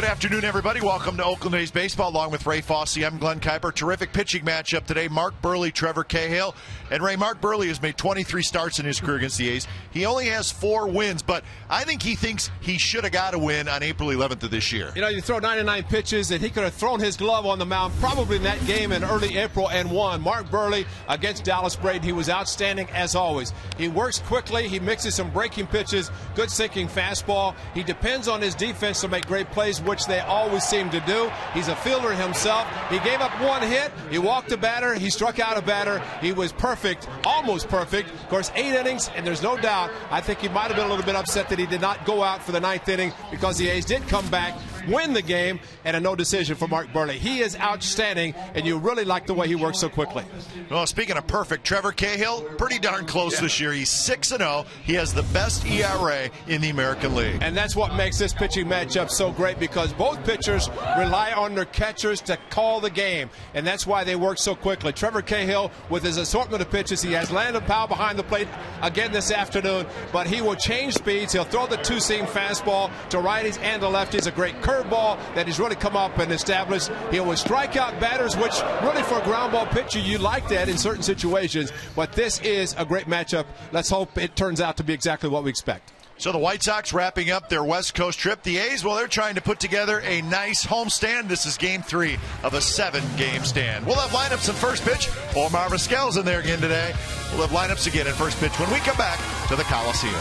afternoon, everybody. Welcome to Oakland A's Baseball, along with Ray Fosse. I'm Glenn Kuiper. Terrific pitching matchup today. Mark Buehrle, Trevor Cahill. And Ray, Mark Buehrle has made 23 starts in his career against the A's. He only has 4 wins, but I think he thinks he should have got a win on April 11th of this year. You know, you throw 99 pitches, and he could have thrown his glove on the mound probably in that game in early April and won. Mark Buehrle against Dallas Braden, he was outstanding as always. He works quickly. He mixes some breaking pitches, good sinking fastball. He depends on his defense to make great plays, which they always seem to do. He's a fielder himself. He gave up 1 hit. He walked a batter. He struck out a batter. He was perfect, almost perfect. Of course, 8 innings, and there's no doubt, I think he might have been a little bit upset that he did not go out for the 9th inning, because the A's did come back, win the game, and a no decision for Mark Buehrle. He is outstanding, and you really like the way he works so quickly. Well, speaking of perfect, Trevor Cahill, pretty darn close this year. He's 6-0. He has the best ERA in the American League. And that's what makes this pitching matchup so great, because both pitchers rely on their catchers to call the game, and that's why they work so quickly. Trevor Cahill, with his assortment of pitches, he has Landon Powell behind the plate again this afternoon, but he will change speeds. He'll throw the 2-seam fastball to righties and to lefties, a great curveball that he's really come up and established. He will strike out batters, which really for a ground ball pitcher, you like that in certain situations, but this is a great matchup. Let's hope it turns out to be exactly what we expect. So the White Sox wrapping up their West Coast trip. The A's, well, they're trying to put together a nice home stand. This is game 3 of a 7-game stand. We'll have lineups in first pitch. Omar Vizquel's in there again today. We'll have lineups again in first pitch when we come back to the Coliseum.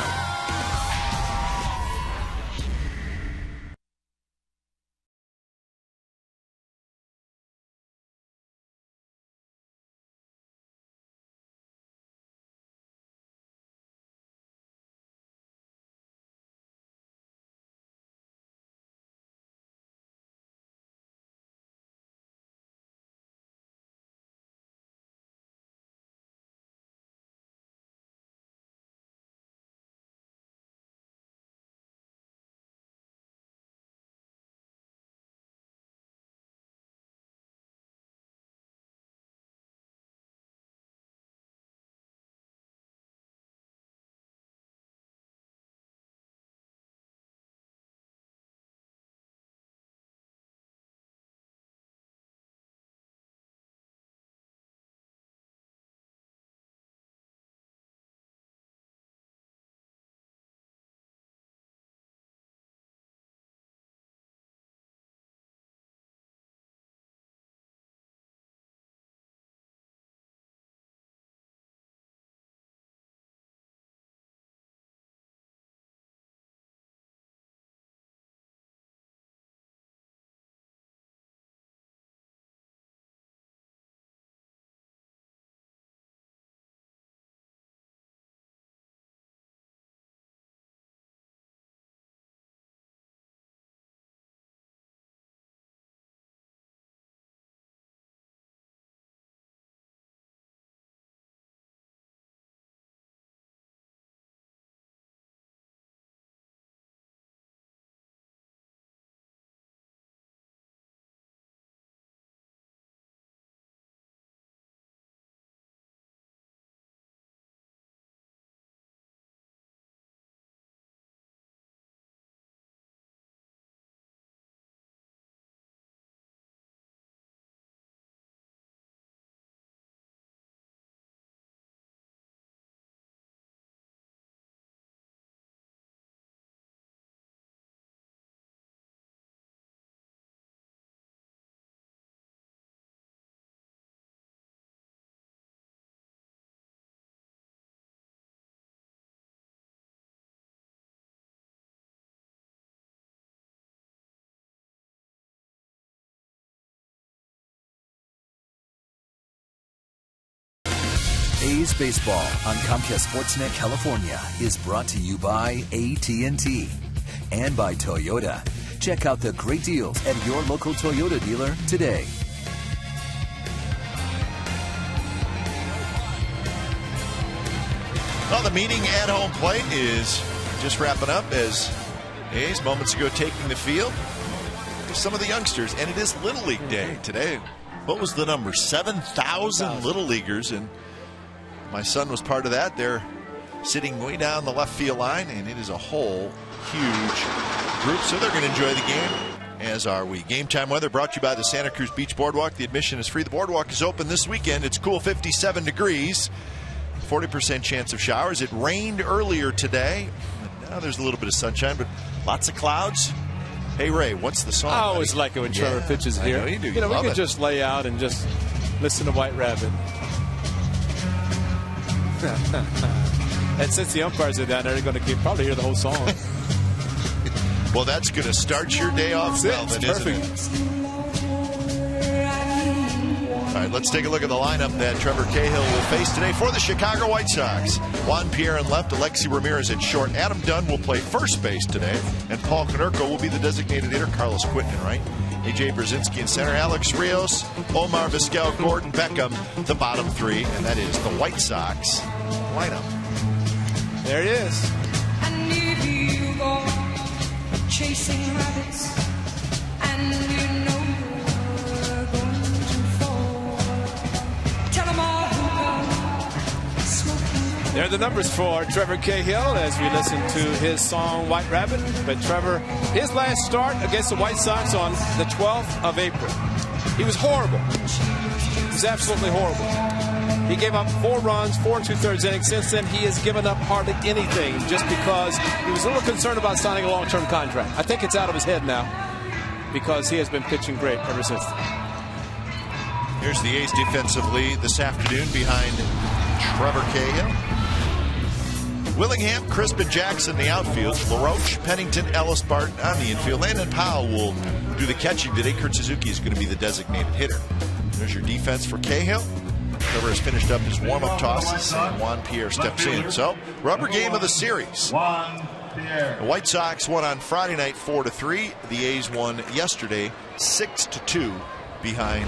A's Baseball on Comcast Sportsnet California is brought to you by AT&T and by Toyota. Check out the great deals at your local Toyota dealer today. Well, the meeting at home plate is just wrapping up as A's moments ago taking the field with some of the youngsters. And it is Little League Day today. What was the number? 7,000 Little Leaguers, and my son was part of that. They're sitting way down the left field line, and it is a whole huge group, so they're going to enjoy the game. as are we. Game time weather brought to you by the Santa Cruz Beach Boardwalk. The admission is free. The boardwalk is open this weekend. It's cool, 57 degrees. 40% chance of showers. It rained earlier today. Now there's a little bit of sunshine, but lots of clouds. Hey, Ray, what's the song? I always like it when Trevor pitches here. I know you do. You know, we love could it. just lay out and just listen to White Rabbit. And since the umpires are down there, they're going to probably hear the whole song. Well, that's going to start your day off, Melvin, isn't it? All right, let's take a look at the lineup that Trevor Cahill will face today for the Chicago White Sox. Juan Pierre in left, Alexi Ramirez at short. Adam Dunn will play first base today, and Paul Konerko will be the designated hitter. Carlos Quinton, right? A.J. Brzezinski in center. Alex Rios, Omar Vizquel, Gordon Beckham, the bottom three, and that is the White Sox lineup. There it is. And if you go chasing rabbits, and you know you're going to fall, tell them all who come smoking. There are the numbers for Trevor Cahill as we listen to his song White Rabbit. But Trevor, his last start against the White Sox on the 12th of April. He was horrible. He was absolutely horrible. He gave up 4 runs, 4 2/3 innings. Since then, he has given up hardly anything just because he was a little concerned about signing a long-term contract. I think it's out of his head now because he has been pitching great ever since. Here's the A's defensively this afternoon behind Trevor Cahill. Willingham, Crispin Jackson, the outfield. LaRoche, Pennington, Ellis Barton on the infield. Landon Powell will do the catching today. Kurt Suzuki is going to be the designated hitter. There's your defense for Cahill. Trevor has finished up his warm-up tosses, and Juan Pierre steps in. So, rubber game of the series. The White Sox won on Friday night 4-3. The A's won yesterday 6-2 behind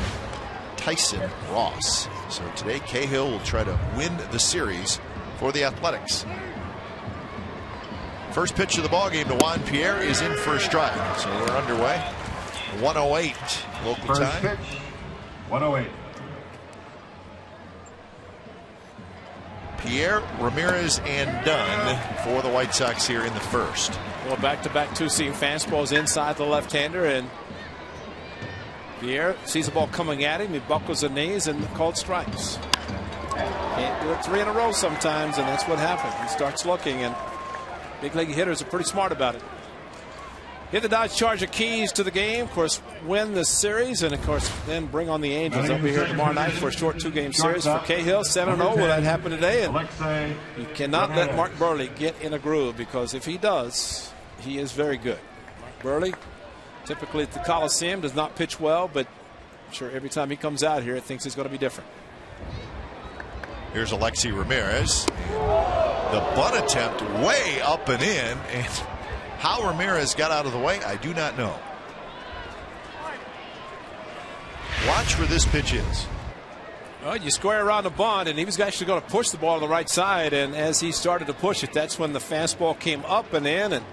Tyson Ross. So today, Cahill will try to win the series for the Athletics. First pitch of the ballgame to Juan Pierre is in for a strike. So we're underway. 1:08 local First time. pitch, 1:08. Pierre, Ramirez, and Dunn for the White Sox here in the first. Well, back-to-back two-seam fastballs inside the left-hander, and Pierre sees the ball coming at him. He buckles the knees and called strikes. Can't do it 3 in a row sometimes, and that's what happened. He starts looking, and big league hitters are pretty smart about it. Get the Dodge Charger keys to the game. Of course, win the series, and of course, then bring on the Angels. They'll be here tomorrow night for a short 2-game series for Cahill. 7-0. Will that happen today? And you cannot let Mark Buehrle get in a groove, because if he does, he is very good. Mark Buehrle, typically at the Coliseum, does not pitch well, but I'm sure every time he comes out here, it thinks it's going to be different. Here's Alexi Ramirez. The bunt attempt way up and in, and how Ramirez got out of the way, I do not know. Watch where this pitch is. Well, you square around the bunt, and he was actually going to push the ball to the right side, and as he started to push it, that's when the fastball came up and in, and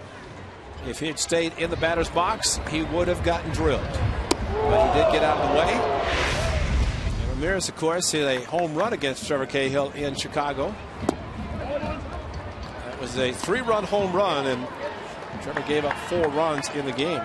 if he had stayed in the batter's box, he would have gotten drilled. But he did get out of the way. And Ramirez, of course, hit a home run against Trevor Cahill in Chicago. That was a 3-run home run, and Trevor gave up 4 runs in the game.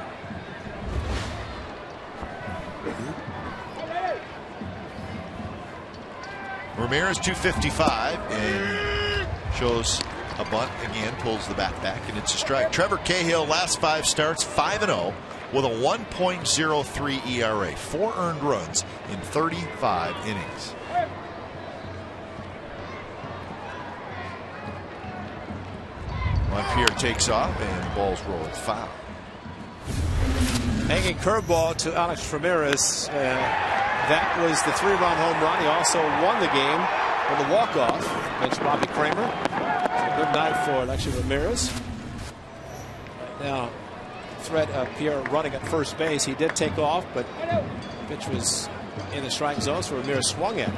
Ramirez 255 and shows a bunt again, pulls the bat back, and it's a strike. Trevor Cahill last 5 starts 5-0 with a 1.03 ERA, 4 earned runs in 35 innings. Juan Pierre takes off and balls rolled foul. Hanging curveball to Alex Ramirez. That was the 3-run home run. He also won the game with a walk-off against Bobby Kramer. So good night for Alexi Ramirez. Right now, threat of Pierre running at first base. He did take off, but the pitch was in the strike zone, so Ramirez swung at him.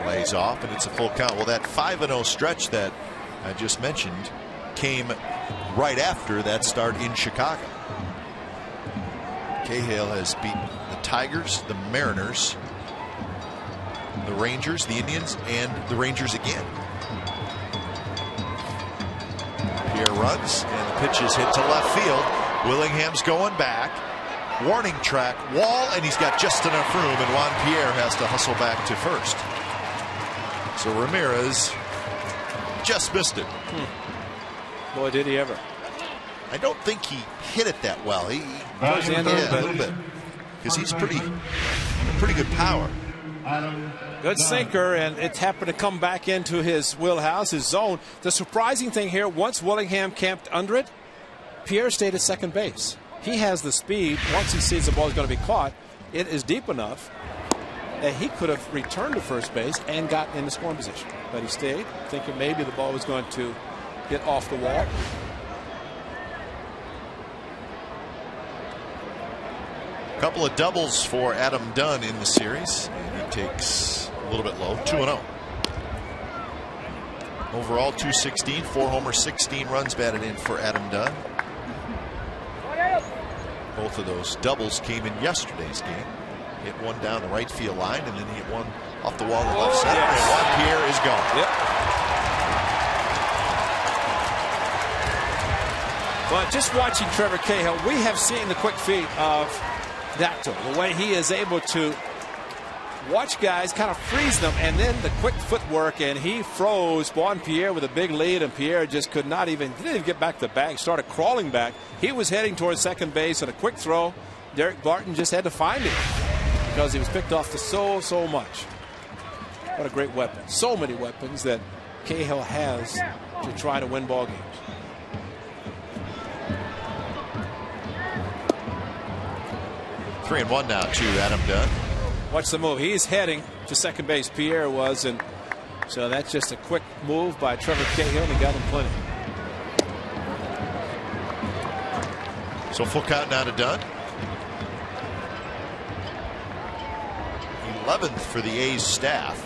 Lays off, and it's a full count. Well, that 5-0 stretch that I just mentioned came right after that start in Chicago. Cahill has beaten the Tigers, the Mariners, the Rangers, the Indians, and the Rangers again. Pierre runs, and the pitch is hit to left field. Willingham's going back. Warning track, wall, and he's got just enough room, and Juan Pierre has to hustle back to first. So Ramirez just missed it. Boy, did he ever. I don't think he hit it that well. He Towards the end a little bit. Because he's pretty good power. Good sinker, and it happened to come back into his wheelhouse, his zone. The surprising thing here, once Willingham camped under it, Pierre stayed at second base. He has the speed. Once he sees the ball is going to be caught, it is deep enough that he could have returned to first base and gotten in the scoring position. But he stayed, thinking maybe the ball was going to get off the wall. Couple of doubles for Adam Dunn in the series, and he takes a little bit low, 2-0. Overall, 216, 4 homers, 16 runs batted in for Adam Dunn. Both of those doubles came in yesterday's game. Hit one down the right field line, and then he hit one off the wall to the left center, and Juan Pierre is gone. Yep. But just watching Trevor Cahill, we have seen the quick feet of Dactyl, the way he is able to watch guys, kind of freeze them, and then the quick footwork, and he froze Juan Pierre with a big lead, and Pierre just could not even, didn't even get back to the bag, started crawling back. He was heading towards second base, and a quick throw. Derek Barton just had to find him because he was picked off to so much. What a great weapon. So many weapons that Cahill has to try to win ball games. Three and one now to Adam Dunn. Watch the move. He's heading to second base. Pierre was, and so that's just a quick move by Trevor Cahill, and he got him plenty. So full count now to Dunn. 11th for the A's staff.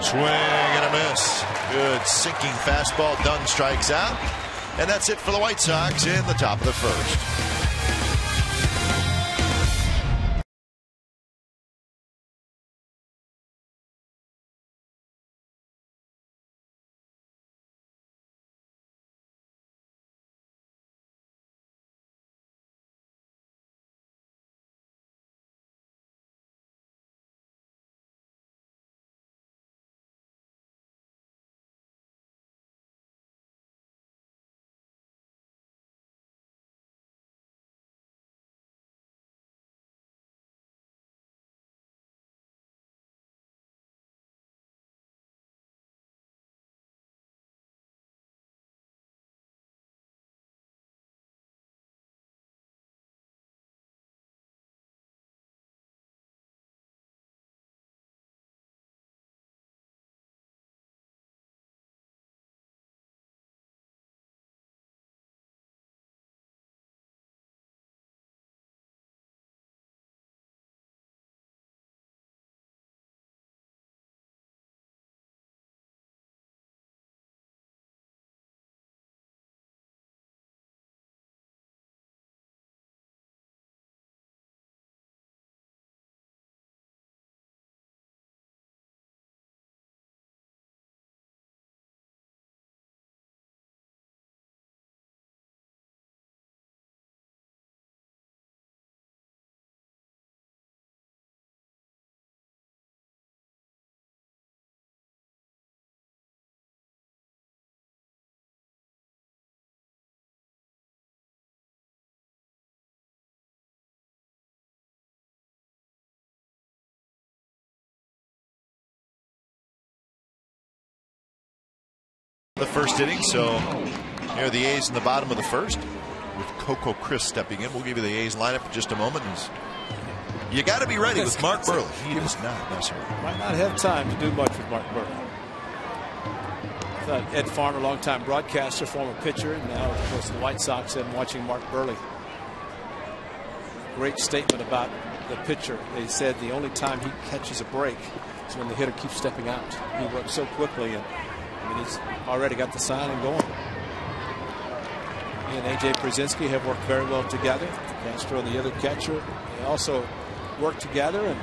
Swing and a miss. Good sinking fastball. Dunn strikes out. And that's it for the White Sox in the top of the first. The first inning, so here are the A's in the bottom of the first with Coco Chris stepping in. We'll give you the A's lineup in just a moment. You got to be ready with Mark Buehrle. He does not necessarily. Might not have time to do much with Mark Buehrle. Ed Farmer, longtime broadcaster, former pitcher, and now of course the White Sox, and watching Mark Buehrle. Great statement about the pitcher. They said the only time he catches a break is when the hitter keeps stepping out. He works so quickly, and I mean, he's already got the signing going. He and A.J. Przinsky have worked very well together. Castro and the other catcher, they also work together, and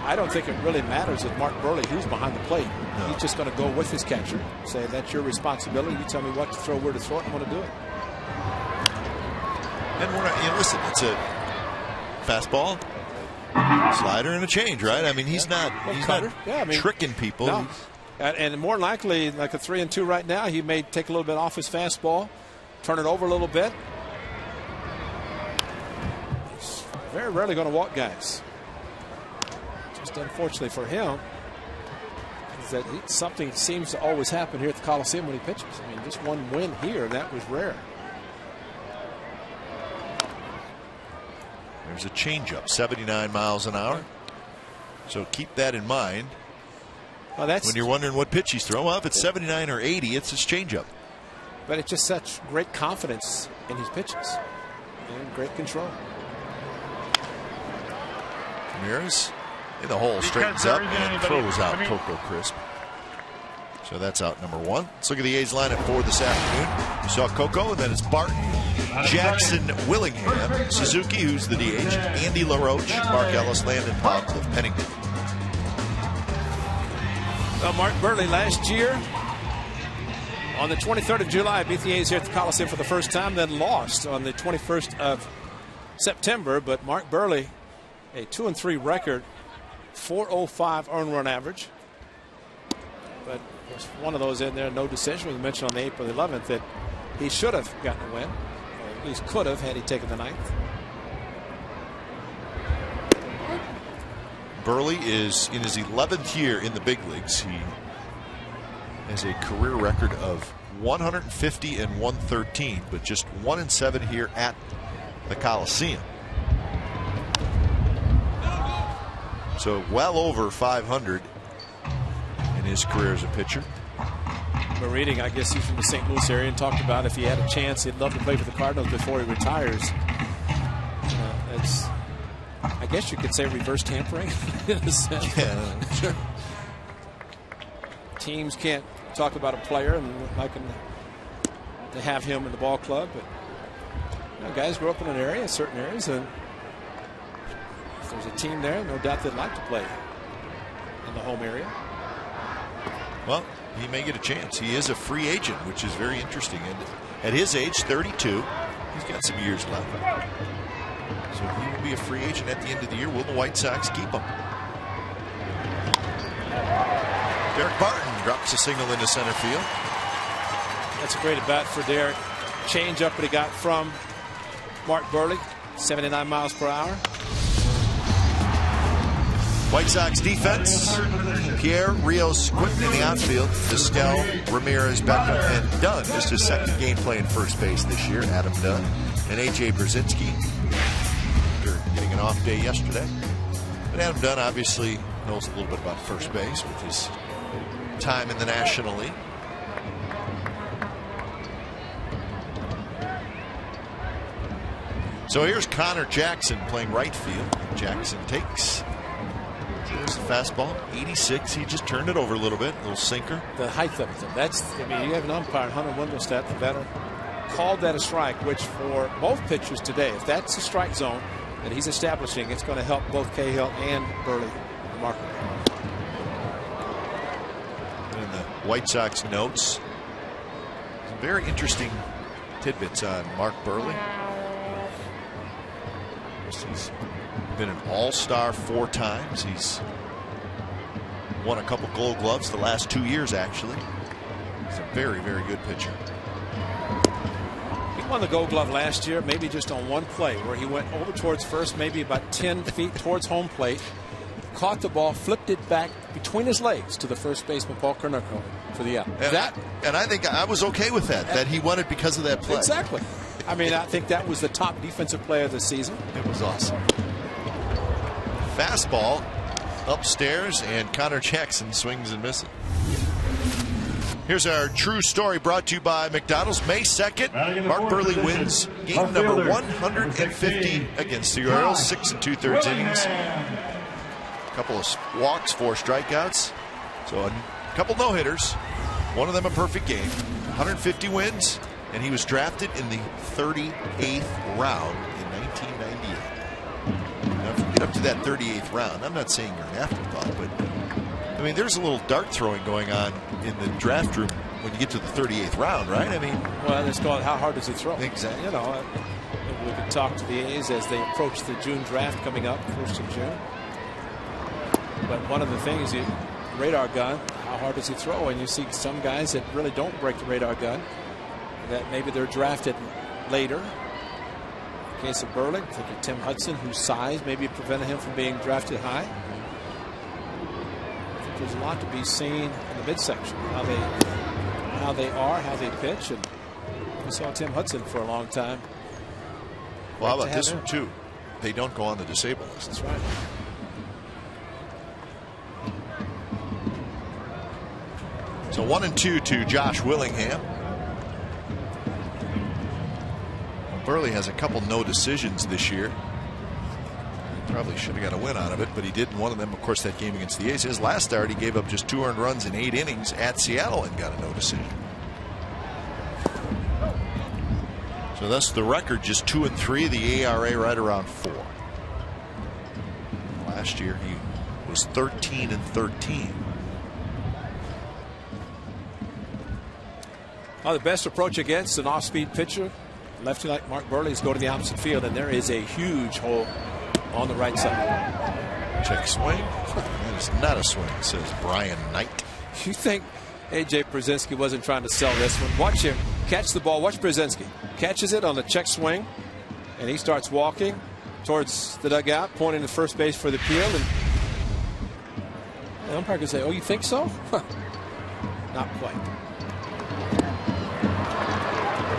I don't think it really matters with Mark Buehrle who's behind the plate. No. He's just going to go with his catcher, say that's your responsibility. You tell me what to throw, where to throw it, I'm going to do it. And we're not, listen, it's a fastball, slider, and a change, right? I mean, he's not tricking people. No. And more likely, like a 3-2 right now, he may take a little bit off his fastball, turn it over a little bit. He's very rarely going to walk guys. Just unfortunately for him, is that something seems to always happen here at the Coliseum when he pitches. I mean, just one win here, that was rare. There's a changeup, 79 miles an hour. So keep that in mind. Well, that's when you're wondering what pitch he's throwing. Well, if it's 79 or 80, it's his changeup. But it's just such great confidence in his pitches and great control. Ramirez in the hole, straightens up and throws out Coco Crisp. So that's out number one. Let's look at the A's lineup for this afternoon. You saw Coco, and then it's Barton, Jackson, Willingham, Suzuki, who's the DH, Andy LaRoche, Mark Ellis, Landon Pop, Cliff Pennington. Well, Mark Buehrle last year on the 23rd of July beat the A's here at the Coliseum for the first time, then lost on the 21st of September. But Mark Buehrle, a 2-3 record, 4.05 earned run average. But there's one of those in there, no decision. We mentioned on the April 11th that he should have gotten a win, or at least could have had he taken the ninth. Buehrle is in his 11th year in the big leagues. He has a career record of 150 and 113, but just 1-7 here at the Coliseum. So well over 500 in his career as a pitcher. But reading, I guess he's from the St. Louis area, and talked about if he had a chance, he'd love to play for the Cardinals before he retires. It's, I guess you could say, reverse tampering in a sense. Yeah, sure. Teams can't talk about a player and like to have him in the ball club, but guys grow up in an area, certain areas, and if there's a team there, no doubt they'd like to play in the home area. Well, he may get a chance. He is a free agent, which is very interesting. And at his age, 32, he's got some years left. So he will be a free agent at the end of the year. Will the White Sox keep him? Derek Barton drops a single into center field. That's a great at bat for Derek. Change up that he got from Mark Buehrle, 79 miles per hour. White Sox defense: Pierre, Rios, Quinton in the outfield, Distel, Ramirez, Beckham, and Dunn is his second game playing first base this year. Adam Dunn and A.J. Brzezinski after getting an off day yesterday. But Adam Dunn obviously knows a little bit about first base with his time in the National League. So here's Connor Jackson playing right field. Jackson takes. There's the fastball, 86. He just turned it over a little bit, a little sinker. The height of it. That's, I mean, you have an umpire, Hunter Wendelstedt, the veteran, called that a strike, which for both pitchers today, if that's the strike zone that he's establishing, it's going to help both Cahill and Buehrle remarkably. And the White Sox notes, some very interesting tidbits on Mark Buehrle. He's been an all-star 4 times. He's won a couple Gold Gloves the last 2 years, actually. He's a very, very good pitcher. He won the Gold Glove last year, maybe just on one play where he went over towards first, maybe about 10 feet towards home plate, caught the ball, flipped it back between his legs to the first baseman, Paul Konerko, for the out. And I think I was okay with that, that he won it because of that play. Exactly. I mean, I think that was the top defensive player of the season. It was awesome. Fastball upstairs, and Connor Jackson swings and misses. Here's our true story brought to you by McDonald's. May 2nd, Mark Buehrle wins game number 150 against the Orioles. 6 2/3 innings. A couple of walks, 4 strikeouts. So a couple no-hitters. One of them a perfect game. 150 wins, and he was drafted in the 38th round in 1998. get up to that 38th round, I'm not saying you're an afterthought, but I mean, there's a little dart throwing going on in the draft room when you get to the 38th round, right? I mean, well, it's called how hard does he throw? Exactly. You know, we could talk to the A's as they approach the June draft coming up, 1st of June. But one of the things, radar gun, how hard does he throw? And you see some guys that really don't break the radar gun, that maybe they're drafted later. In the case of Buehrle, think of Tim Hudson, whose size maybe prevented him from being drafted high. I think there's a lot to be seen in the midsection, how they are, how they pitch, and we saw Tim Hudson for a long time. Well, how about this one too? They don't go on the disabled list. That's right. So 1-2 to Josh Willingham. Buehrle has a couple no decisions this year. He probably should have got a win out of it, but he didn't. One of them, of course, that game against the A's. His last start, he gave up just 2 earned runs in 8 innings at Seattle and got a no decision. So that's the record, just 2-3. The ERA right around 4. Last year he was 13-13. Well, the best approach against an off-speed pitcher, lefty like Mark Buehrle, is go to the opposite field, and there is a huge hole on the right side. Check swing. That is not a swing, says Brian Knight. You think A.J. Pierzynski wasn't trying to sell this one? Watch him catch the ball. Watch Pierzynski. Catches it on the check swing, and he starts walking towards the dugout, pointing to first base for the appeal. And the umpire can say, "Oh, you think so?" Not quite.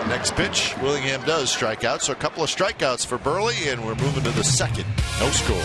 Next pitch, Willingham does strike out. So a couple of strikeouts for Buehrle, and we're moving to the second. No score.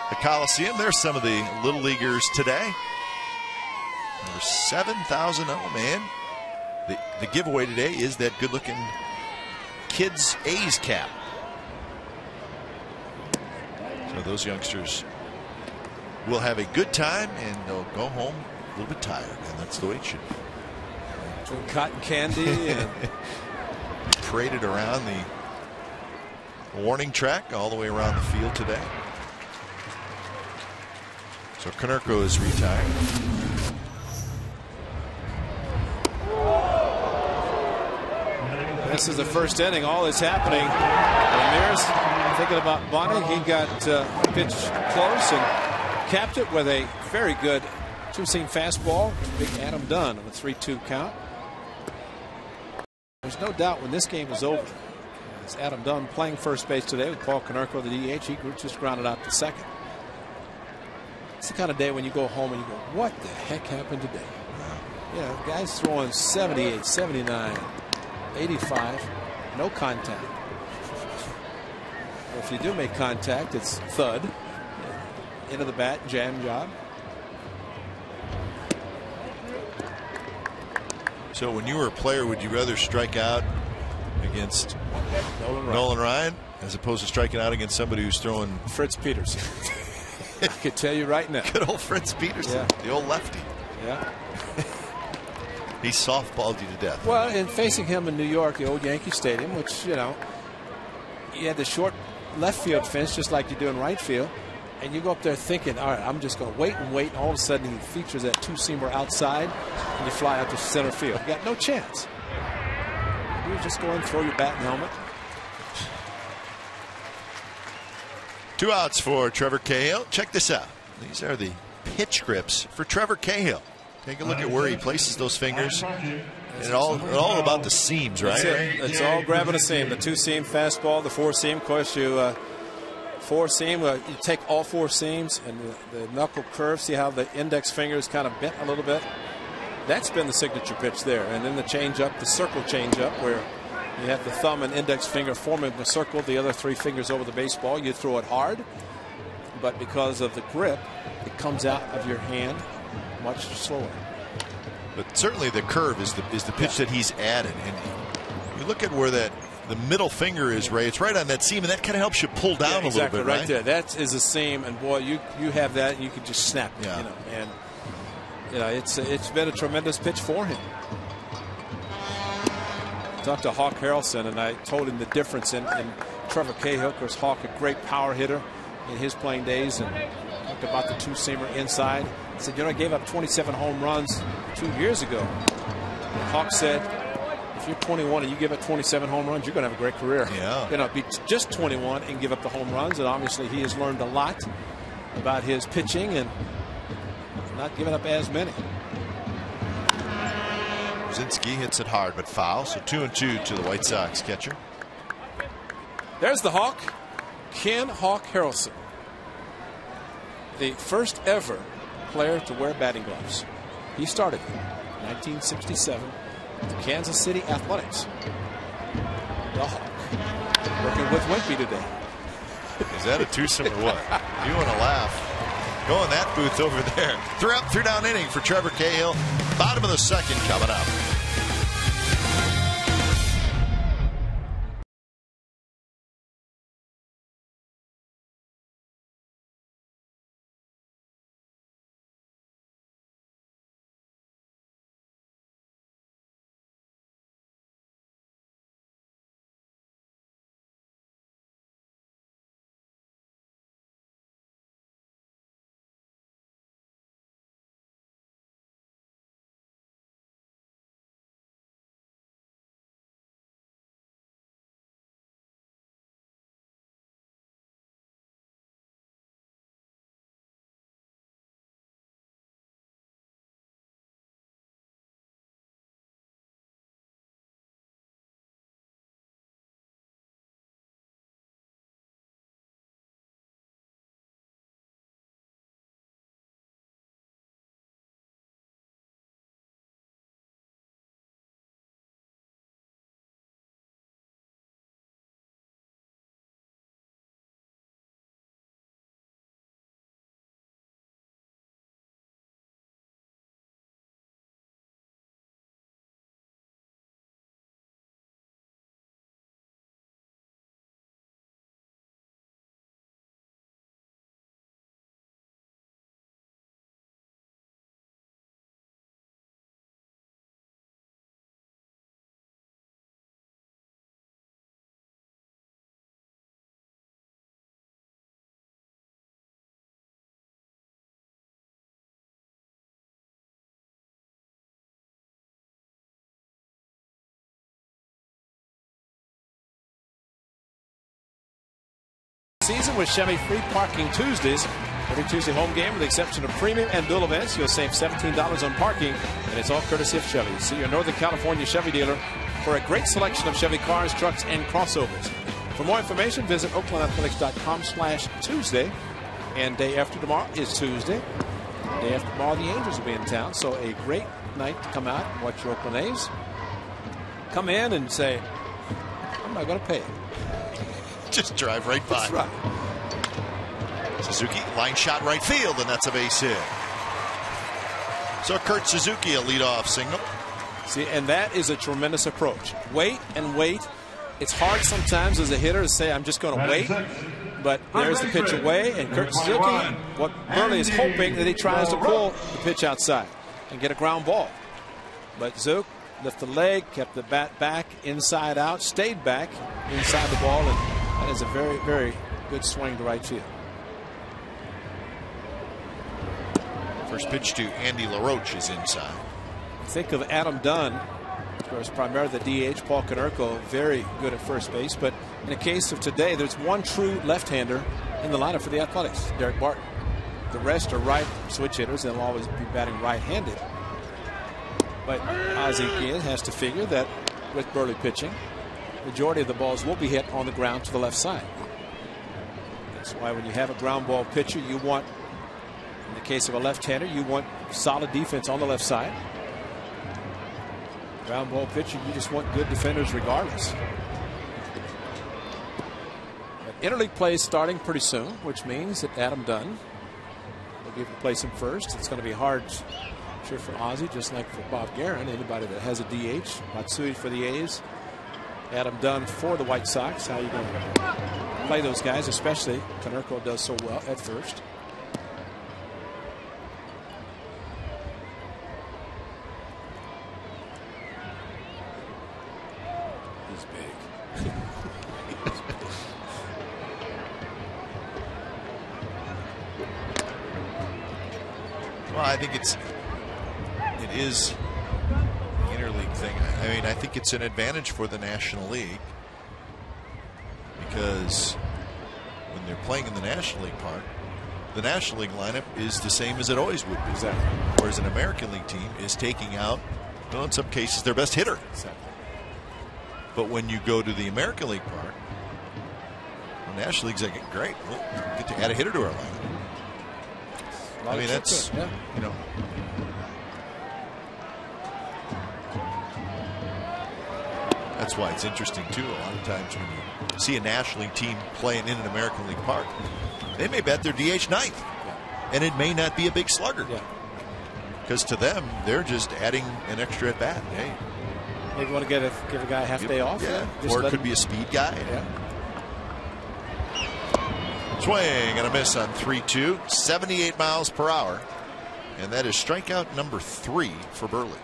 The Coliseum. There's some of the little leaguers today. Over 7,000. Oh man, the giveaway today is that good-looking kids A's cap. So those youngsters will have a good time and they'll go home a little bit tired, and that's the way it should be. Doing cotton candy and paraded around the warning track all the way around the field today. So Konerko is retired. This is the first inning. All is happening. Ramirez thinking about Bonnie. He got pitched close and capped it with a very good two-seam fastball. Big Adam Dunn on a 3-2 count. There's no doubt when this game is over, it's Adam Dunn playing first base today with Paul Konerko, the DH. He just grounded out to second. It's the kind of day when you go home and you go, what the heck happened today? Yeah, guys throwing 78, 79, 85, no contact. If you do make contact, it's thud. Into the bat, jam job. So when you were a player, would you rather strike out against Nolan Ryan as opposed to striking out against somebody who's throwing Fritz Peterson? I could tell you right now. Good old Fritz Peterson, the old lefty. Yeah. He softballed you to death. Well, and facing him in New York, the old Yankee Stadium, which, you know, you had the short left field fence just like you do in right field. And you go up there thinking, all right, I'm just going to wait and wait. And all of a sudden, he features that two-seamer outside, and you fly out to center field. You got no chance. You just go and throw your bat and helmet. 2 outs for Trevor Cahill. Check this out. These are the pitch grips for Trevor Cahill. Take a look at where he places those fingers. And it's all about the seams, right? It's all grabbing a seam. The two-seam fastball, the four-seam. Of course, you four-seam. You take all four seams and the knuckle curve. See how the index finger is kind of bent a little bit. That's been the signature pitch there. And then the change-up, the circle change-up, where you have the thumb and index finger forming a circle, the other 3 fingers over the baseball. You throw it hard, but because of the grip, it comes out of your hand much slower. But certainly the curve is the pitch that he's added. And you look at where the middle finger is, Ray. It's right on that seam, and that kind of helps you pull down a little bit, right there. That is a seam, and boy, you have that, and you can just snap it. Yeah. You know, and you know it's been a tremendous pitch for him. I talked to Hawk Harrelson, and I told him the difference in Trevor Cahill. Of course, Hawk, a great power hitter in his playing days, and talked about the two-seamer inside. He said, you know, I gave up 27 home runs 2 years ago. And Hawk said, if you're 21 and you give up 27 home runs, you're going to have a great career. Yeah. You know, be just 21 and give up the home runs. And obviously he has learned a lot about his pitching and not giving up as many. Brzezinski hits it hard but foul. So 2-2 to the White Sox catcher. There's the Hawk, Ken Hawk Harrelson, the first ever player to wear batting gloves. He started in 1967 with the Kansas City Athletics. The Hawk working with Wimpy today. Is that a twosome or what? You want to laugh? Go in that booth over there. 3-down inning for Trevor Cahill. Bottom of the second coming up. Season with Chevy free parking Tuesdays. Every Tuesday home game, with the exception of premium and dual events, you'll save $17 on parking, and it's all courtesy of Chevy. See your Northern California Chevy dealer for a great selection of Chevy cars, trucks, and crossovers. For more information, visit OaklandAthletics.com/Tuesday. And day after tomorrow is Tuesday. Day after tomorrow, the Angels will be in town. So a great night to come out and watch your Oakland A's. Come in and say, I'm not going to pay it. Just drive right by. That's right. Suzuki, line shot right field, and that's a base hit. So Kurt Suzuki, a leadoff single. See, and that is a tremendous approach. Wait and wait. It's hard sometimes as a hitter to say, I'm just going to wait. But there's the pitch away, and Kurt Suzuki, what Burley is hoping that he tries to pull the pitch outside and get a ground ball. But Zook lifted the leg, kept the bat back, inside out, stayed back inside the ball, and that is a very, very good swing to right field. First pitch to Andy LaRoche is inside. Think of Adam Dunn, of course, primarily the DH. Paul Konerko, very good at first base. But in the case of today, there's one true left-hander in the lineup for the Athletics, Derek Barton. The rest are right switch hitters. They'll always be batting right-handed. But Ozzie Guillen has to figure that with Burley pitching, majority of the balls will be hit on the ground to the left side. That's why when you have a ground ball pitcher, you want, in the case of a left-hander, you want solid defense on the left side. Ground ball pitcher, you just want good defenders regardless. But interleague play is starting pretty soon, which means that Adam Dunn will give the place him first. It's going to be hard, I'm sure, for Ozzie, just like for Bob Guerin. Anybody that has a DH, Matsui for the A's, Adam Dunn for the White Sox. How are you going to play those guys, especially Konerko does so well at first. Well, I think it is the interleague thing. I mean, I think it's an advantage for the National League because when they're playing in the National League part, the National League lineup is the same as it always would be. Exactly. Whereas an American League team is taking out, well, in some cases, their best hitter. Exactly. But when you go to the American League part, the National League's like, great, we'll get to add a hitter to our lineup. I mean, that's, you know. That's why it's interesting, too. A lot of times when you see a National League team playing in an American League park, they may bat their DH ninth. And it may not be a big slugger. Because to them, they're just adding an extra at bat. Hey, maybe want to give a guy a half day off. Yeah. Or it could be a speed guy. Swing and a miss on 3-2, 78 miles per hour. And that is strikeout number 3 for Burley.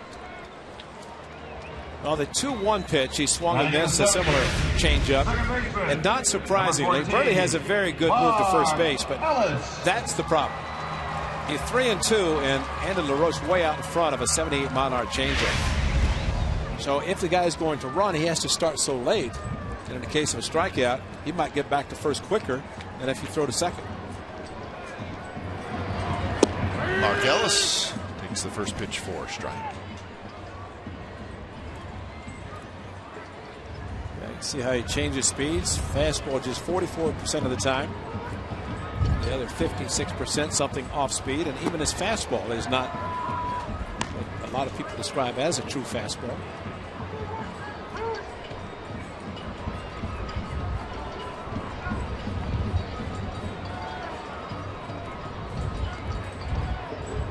Well, the 2-1 pitch, he swung and missed, a similar changeup. And not surprisingly, Burley has a very good move to first base, but that's the problem. He's 3-2, and Andy LaRoche way out in front of a 78-mile-an-hour changeup. So if the guy is going to run, he has to start so late. And in the case of a strikeout, he might get back to first quicker than if you throw to second. Mark Ellis takes the first pitch for a strike. See how he changes speeds. Fastball just 44% of the time. The other 56% something off speed. And even his fastball is not what a lot of people describe as a true fastball.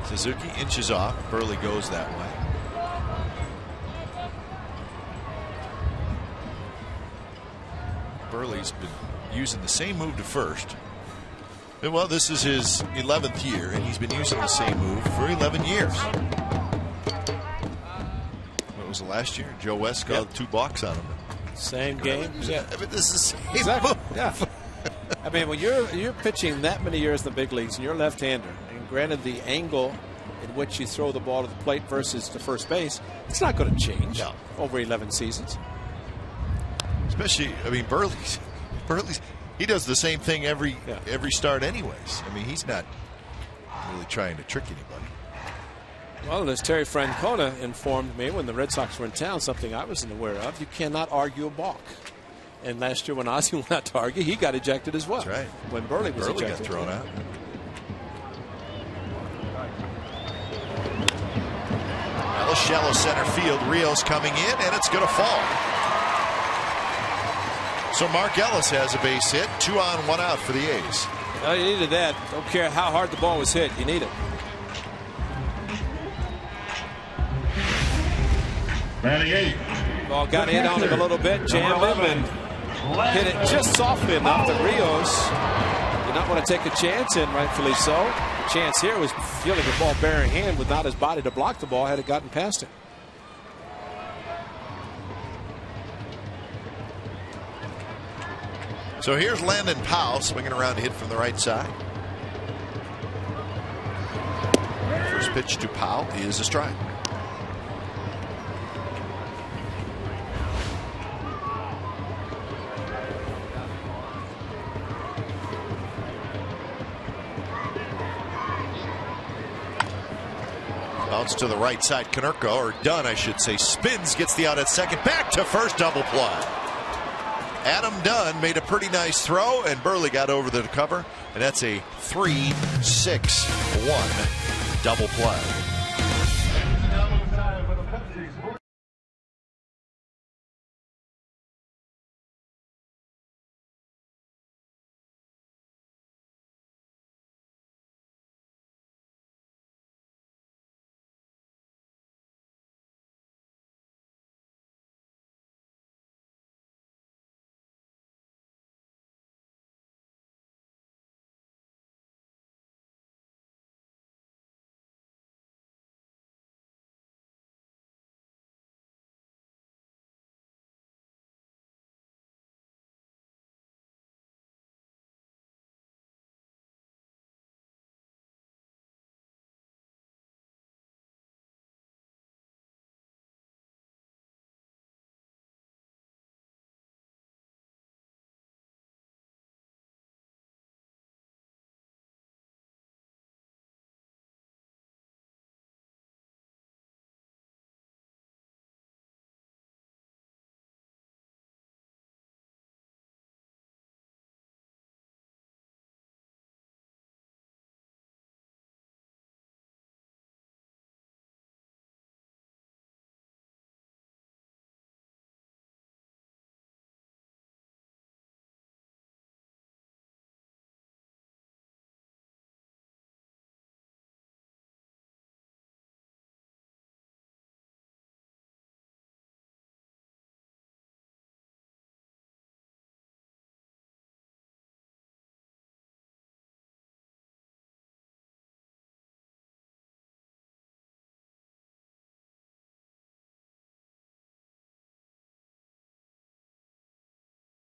Suzuki inches off. Burley goes that way. Burley's been using the same move to first. Well, this is his 11th year, and he's been using the same move for 11 years. What was the last year? Joe West got 2 balks on him. Same game. Yeah. I mean, this is exactly. Yeah. I mean, when you're pitching that many years in the big leagues and you're a left-hander, and granted the angle in which you throw the ball to the plate versus to first base, it's not going to change over 11 seasons. Especially, I mean, Burley's he does the same thing every start anyways. I mean, he's not really trying to trick anybody. Well, as Terry Francona informed me when the Red Sox were in town, something I wasn't aware of, you cannot argue a balk. And last year when Ozzie went out to argue, he got ejected as well. That's right. When Burley was ejected. Got thrown out. shallow center field. Rios coming in, and it's going to fall. So Mark Ellis has a base hit. 2 on, 1 out for the A's. Well, you needed that. Don't care how hard the ball was hit. You need it. Ball got in on him a little bit, jammed him, and hit it just softly enough that Rios did not want to take a chance, and rightfully so. The chance here was fielding the ball bare in hand without his body to block the ball had it gotten past him. So here's Landon Powell swinging around to hit from the right side. First pitch to Powell is a strike. Bounce to the right side. Konerko, or Dunn, I should say, spins, gets the out at second. Back to first, double play. Adam Dunn made a pretty nice throw, and Burley got over the cover, and that's a 3-6-1 double play.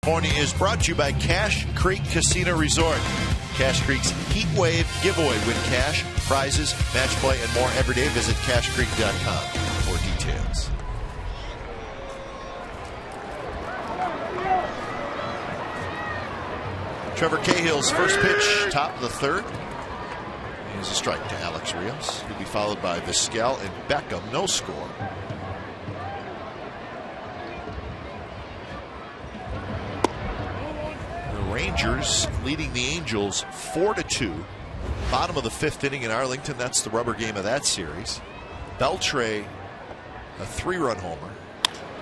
California is brought to you by Cache Creek Casino Resort. Cache Creek's Heat Wave giveaway. Win cash, prizes, match play, and more every day. Visit CacheCreek.com for details. Trevor Cahill's first pitch, top of the third, is a strike to Alex Rios. He'll be followed by Vizquel and Beckham. No score. Rangers leading the Angels 4-2. Bottom of the 5th inning in Arlington. That's the rubber game of that series. Beltre, a 3-run homer.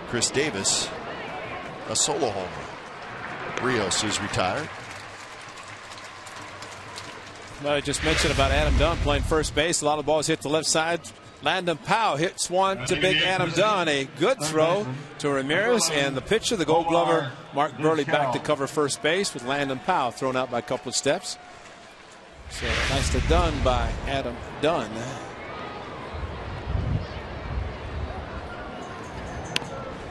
Chris Davis, a solo homer. Rios is retired. Well, I just mentioned about Adam Dunn playing first base. A lot of balls hit the left side. Landon Powell hits one to big Adam Dunn. A good throw to Ramirez, and the pitcher, the Gold Glover, Mark Burley, back to cover first base with Landon Powell thrown out by a couple of steps. So nicely done by Adam Dunn.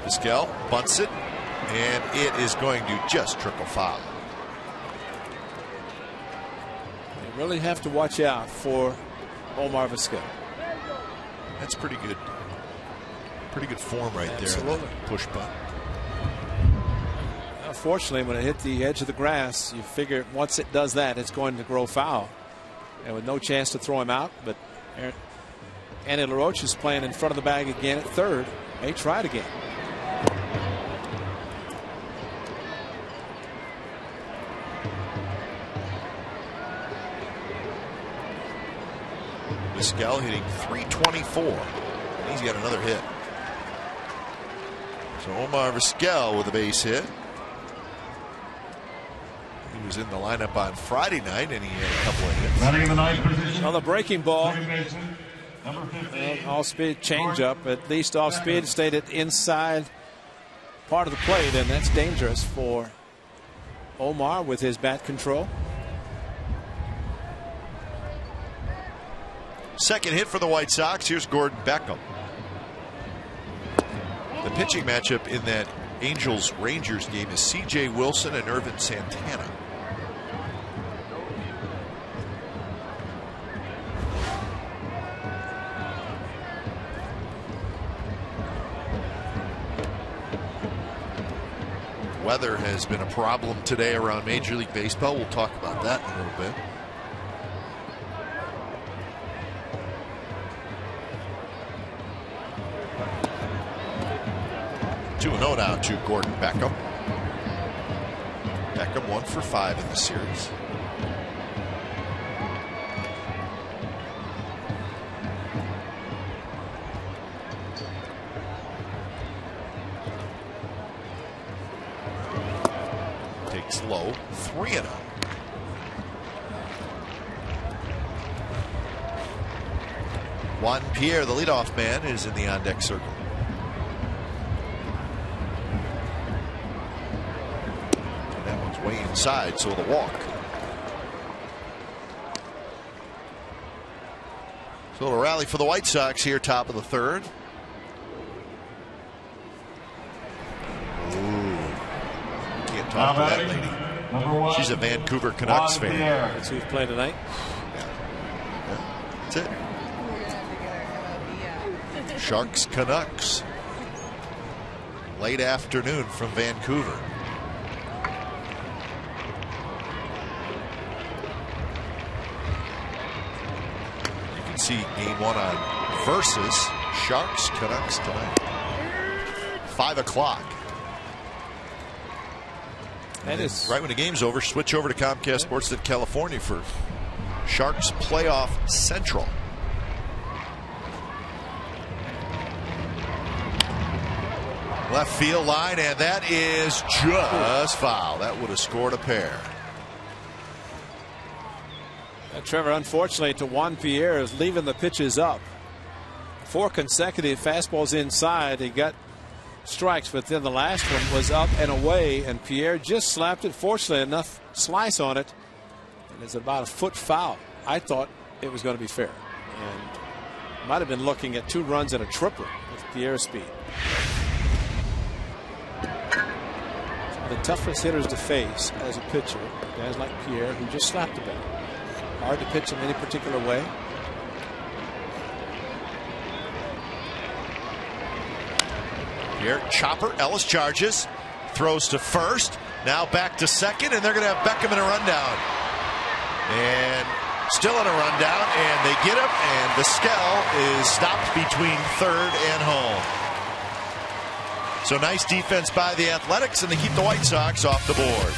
Vizquel bunts it, and it is going to just trickle foul. You really have to watch out for Omar Vizquel. That's pretty good. Pretty good form right Absolutely. there. Push bunt. Unfortunately, when it hit the edge of the grass, you figure once it does that, it's going to grow foul. And with no chance to throw him out, but Andy LaRoche is playing in front of the bag again at third. May try it again. Vizquel hitting .324. He's got another hit. So Omar Vizquel with a base hit. He was in the lineup on Friday night, and he had a couple of hits. Running in the ninth position. On the breaking ball, Number 15. and off-speed changeup, at least off-speed, stayed at inside part of the plate, and that's dangerous for Omar with his bat control. Second hit for the White Sox. Here's Gordon Beckham. The pitching matchup in that Angels-Rangers game is C.J. Wilson and Irvin Santana. Weather has been a problem today around Major League Baseball. We'll talk about that in a little bit. Two and 0 now to Gordon Beckham. Beckham 1 for 5 in the series. Takes low, 3 and 0. Juan Pierre, the leadoff man, is in the on-deck circle. Way inside, so the walk. So a rally for the White Sox here, top of the third. Ooh, can't talk to that lady. Number 1. She's a Vancouver Canucks fan. That's who's playing tonight. That's it. Sharks Canucks. Late afternoon from Vancouver. See game 1 on Versus Sharks Canucks tonight. 5 o'clock. That is right when the game's over. Switch over to Comcast Sportsnet California for Sharks Playoff Central. Left field line, and that is just foul. That would have scored a pair. Trevor, unfortunately, to Juan Pierre is leaving the pitches up. 4 consecutive fastballs inside. He got strikes, but then the last one was up and away, and Pierre just slapped it. Fortunately, enough slice on it, and it's about a foot foul. I thought it was going to be fair, and might have been looking at 2 runs and a triple with Pierre's speed. The toughest hitters to face as a pitcher, guys like Pierre, who just slapped the bat. Hard to pitch in any particular way. Here, chopper. Ellis charges, throws to first. Now back to second, and they're going to have Beckham in a rundown. And still in a rundown, and they get him, and Vizquel is stopped between third and home. So nice defense by the Athletics, and they keep the White Sox off the board.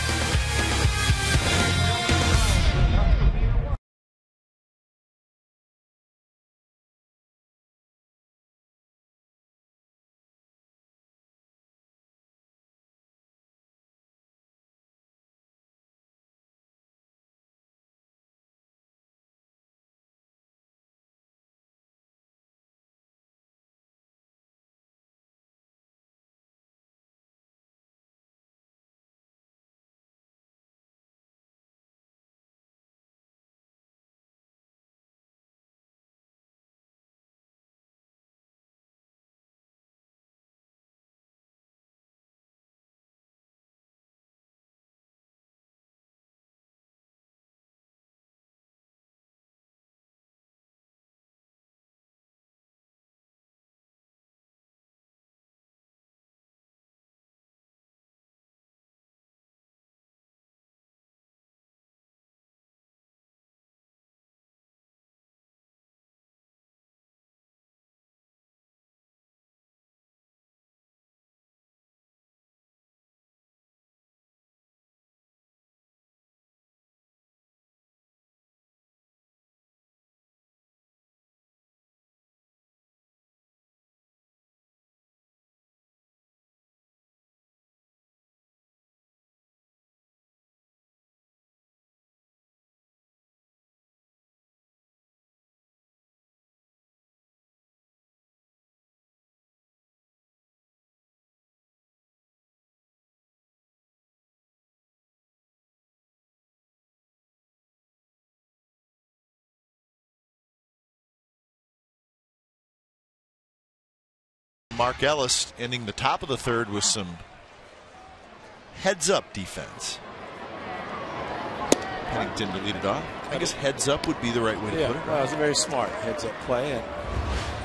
Mark Ellis ending the top of the third with some heads-up defense. Pennington to lead it off. I guess heads up would be the right way to put it. Well, it was a very smart heads-up play, and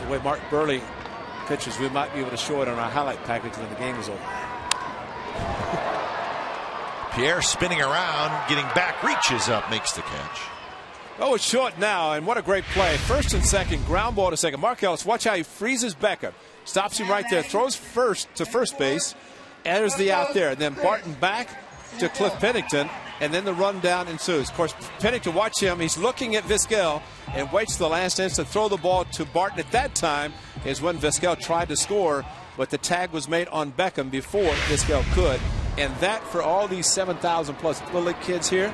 the way Mark Burley pitches, we might be able to show it on our highlight package when the game is over. Pierre spinning around, getting back, reaches up, makes the catch. Oh, it's short now, and what a great play. First and second, ground ball to second. Mark Ellis, watch how he freezes Beckham. Stops him right there, throws first to first base, enters the out there. And then Barton back to Cliff Pennington, and then the run down ensues. Of course, Pennington, watch him. He's looking at Vizquel and waits the last instant to throw the ball to Barton. At that time is when Vizquel tried to score, but the tag was made on Beckham before Vizquel could. And that, for all these 7,000 plus Little League kids here,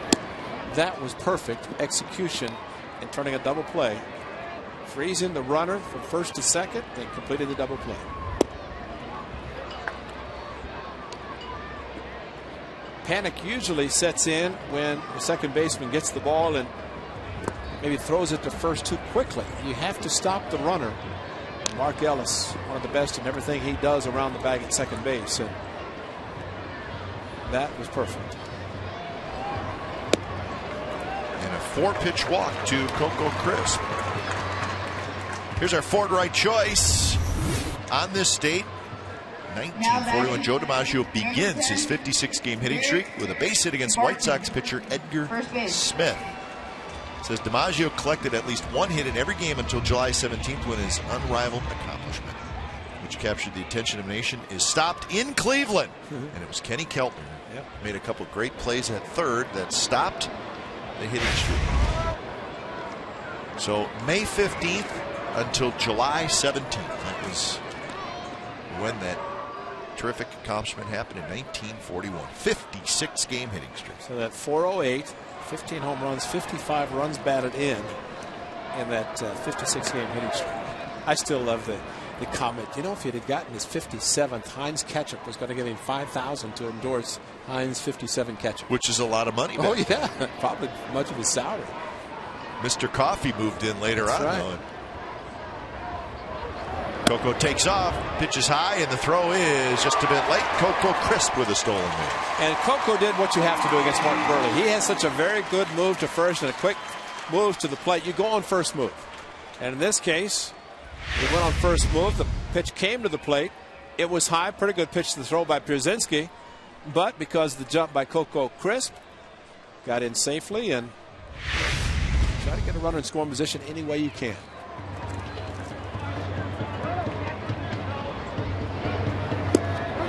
that was perfect execution in turning a double play. Freezing the runner from first to second and completed the double play. Panic usually sets in when the second baseman gets the ball and maybe throws it to first too quickly. You have to stop the runner. Mark Ellis, one of the best in everything he does around the bag at second base. And that was perfect. And a 4-pitch walk to Coco Crisp. Here's our Ford right choice. On this date, 1941, Joe DiMaggio begins his 56-game hitting streak with a base hit against White Sox pitcher Edgar Smith. It says DiMaggio collected at least one hit in every game until July 17th, when his unrivaled accomplishment, which captured the attention of the nation, is stopped in Cleveland. And it was Kenny Keltner. Made a couple of great plays at third that stopped the hitting streak. So May 15th until July 17th. That was when that terrific accomplishment happened in 1941. 56-game hitting streak. So that 408, 15 home runs, 55 runs batted in that 56-game hitting streak. I still love the comment. You know, if he'd have gotten his 57th, Heinz Ketchup was going to give him $5,000 to endorse Heinz 57 Ketchup. Which is a lot of money. Oh, yeah. Probably much of his salary. Mr. Coffee moved in later on. Right. Coco takes off, pitches high, and the throw is just a bit late. Coco Crisp with a stolen base. And Coco did what you have to do against Mark Burley. He has such a very good move to first and a quick move to the plate. You go on first move. And in this case, he went on first move. The pitch came to the plate. It was high. Pretty good pitch to the throw by Pierzynski. But because of the jump by Coco Crisp, got in safely and try to get a runner in scoring position any way you can.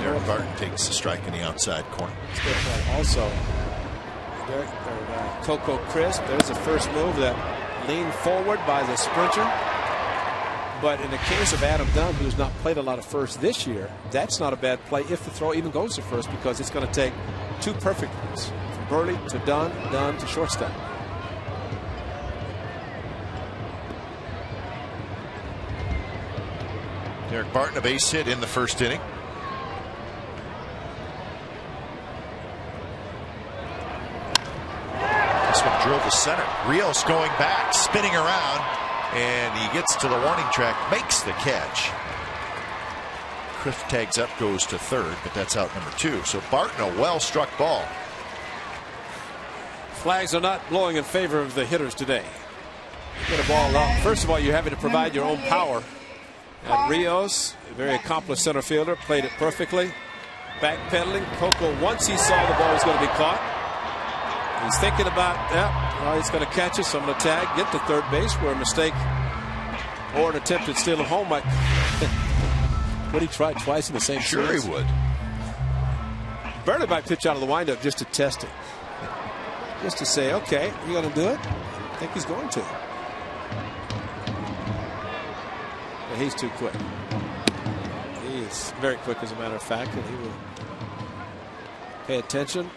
Derek Barton takes the strike in the outside corner. Also, Coco Crisp, there's the first move that leaned forward by the sprinter. But in the case of Adam Dunn, who's not played a lot of first this year, that's not a bad play if the throw even goes to first, because it's going to take two perfect ones. From Burley to Dunn, Dunn to shortstop. Derek Barton, a base hit in the first inning. This one drilled to center. Rios going back, spinning around, and he gets to the warning track, makes the catch. Crisp tags up, goes to third, but that's out number 2. So Barton, a well-struck ball. Flags are not blowing in favor of the hitters today. You get a ball out. First of all, you're having to provide your own power. And Rios, a very accomplished center fielder, played it perfectly. Backpedaling. Coco, once he saw the ball was going to be caught, he's thinking about, well, he's going to catch it, so I'm going to tag, get to third base, where a mistake or an attempted steal of home might. Would he try twice in the same series? Sure he would. Burley might pitch out of the windup just to test it. Just to say, okay, you going to do it? I think he's going to. But he's too quick. He is very quick, as a matter of fact, and he will pay attention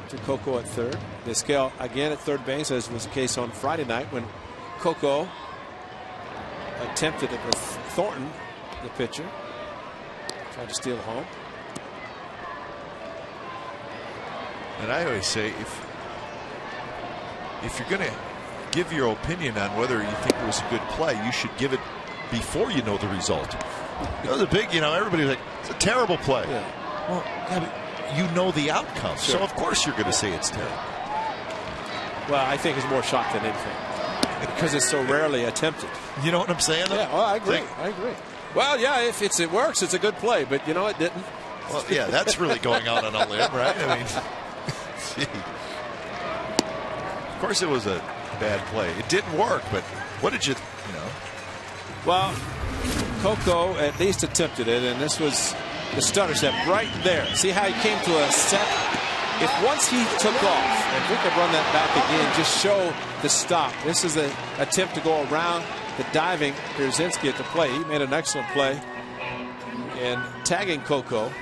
to Coco at third. Vizquel again at third base, as was the case on Friday night when Coco attempted it with Thornton, the pitcher. Tried to steal home. And I always say, if you're going to give your opinion on whether you think it was a good play, you should give it before you know the result. That was a big, everybody's like, it's a terrible play. Yeah. Well, yeah, but you know the outcome, Sure. so of course you're going to say it's terrible. Well, I think it's more shock than anything because it's so rarely attempted. You know what I'm saying? Yeah, well, I agree. I agree. Well, yeah, if it works, it's a good play, but it didn't. Well, yeah, that's really going out on a limb, right? I mean, gee. Of course it was a bad play. It didn't work, but what did you know? Well, Coco at least attempted it, and this was the stutter step right there. See how he came to a set? If once he took off, and we could run that back again, just show the stop. This is an attempt to go around the diving Pierzynski at the play. He made an excellent play in tagging Coco.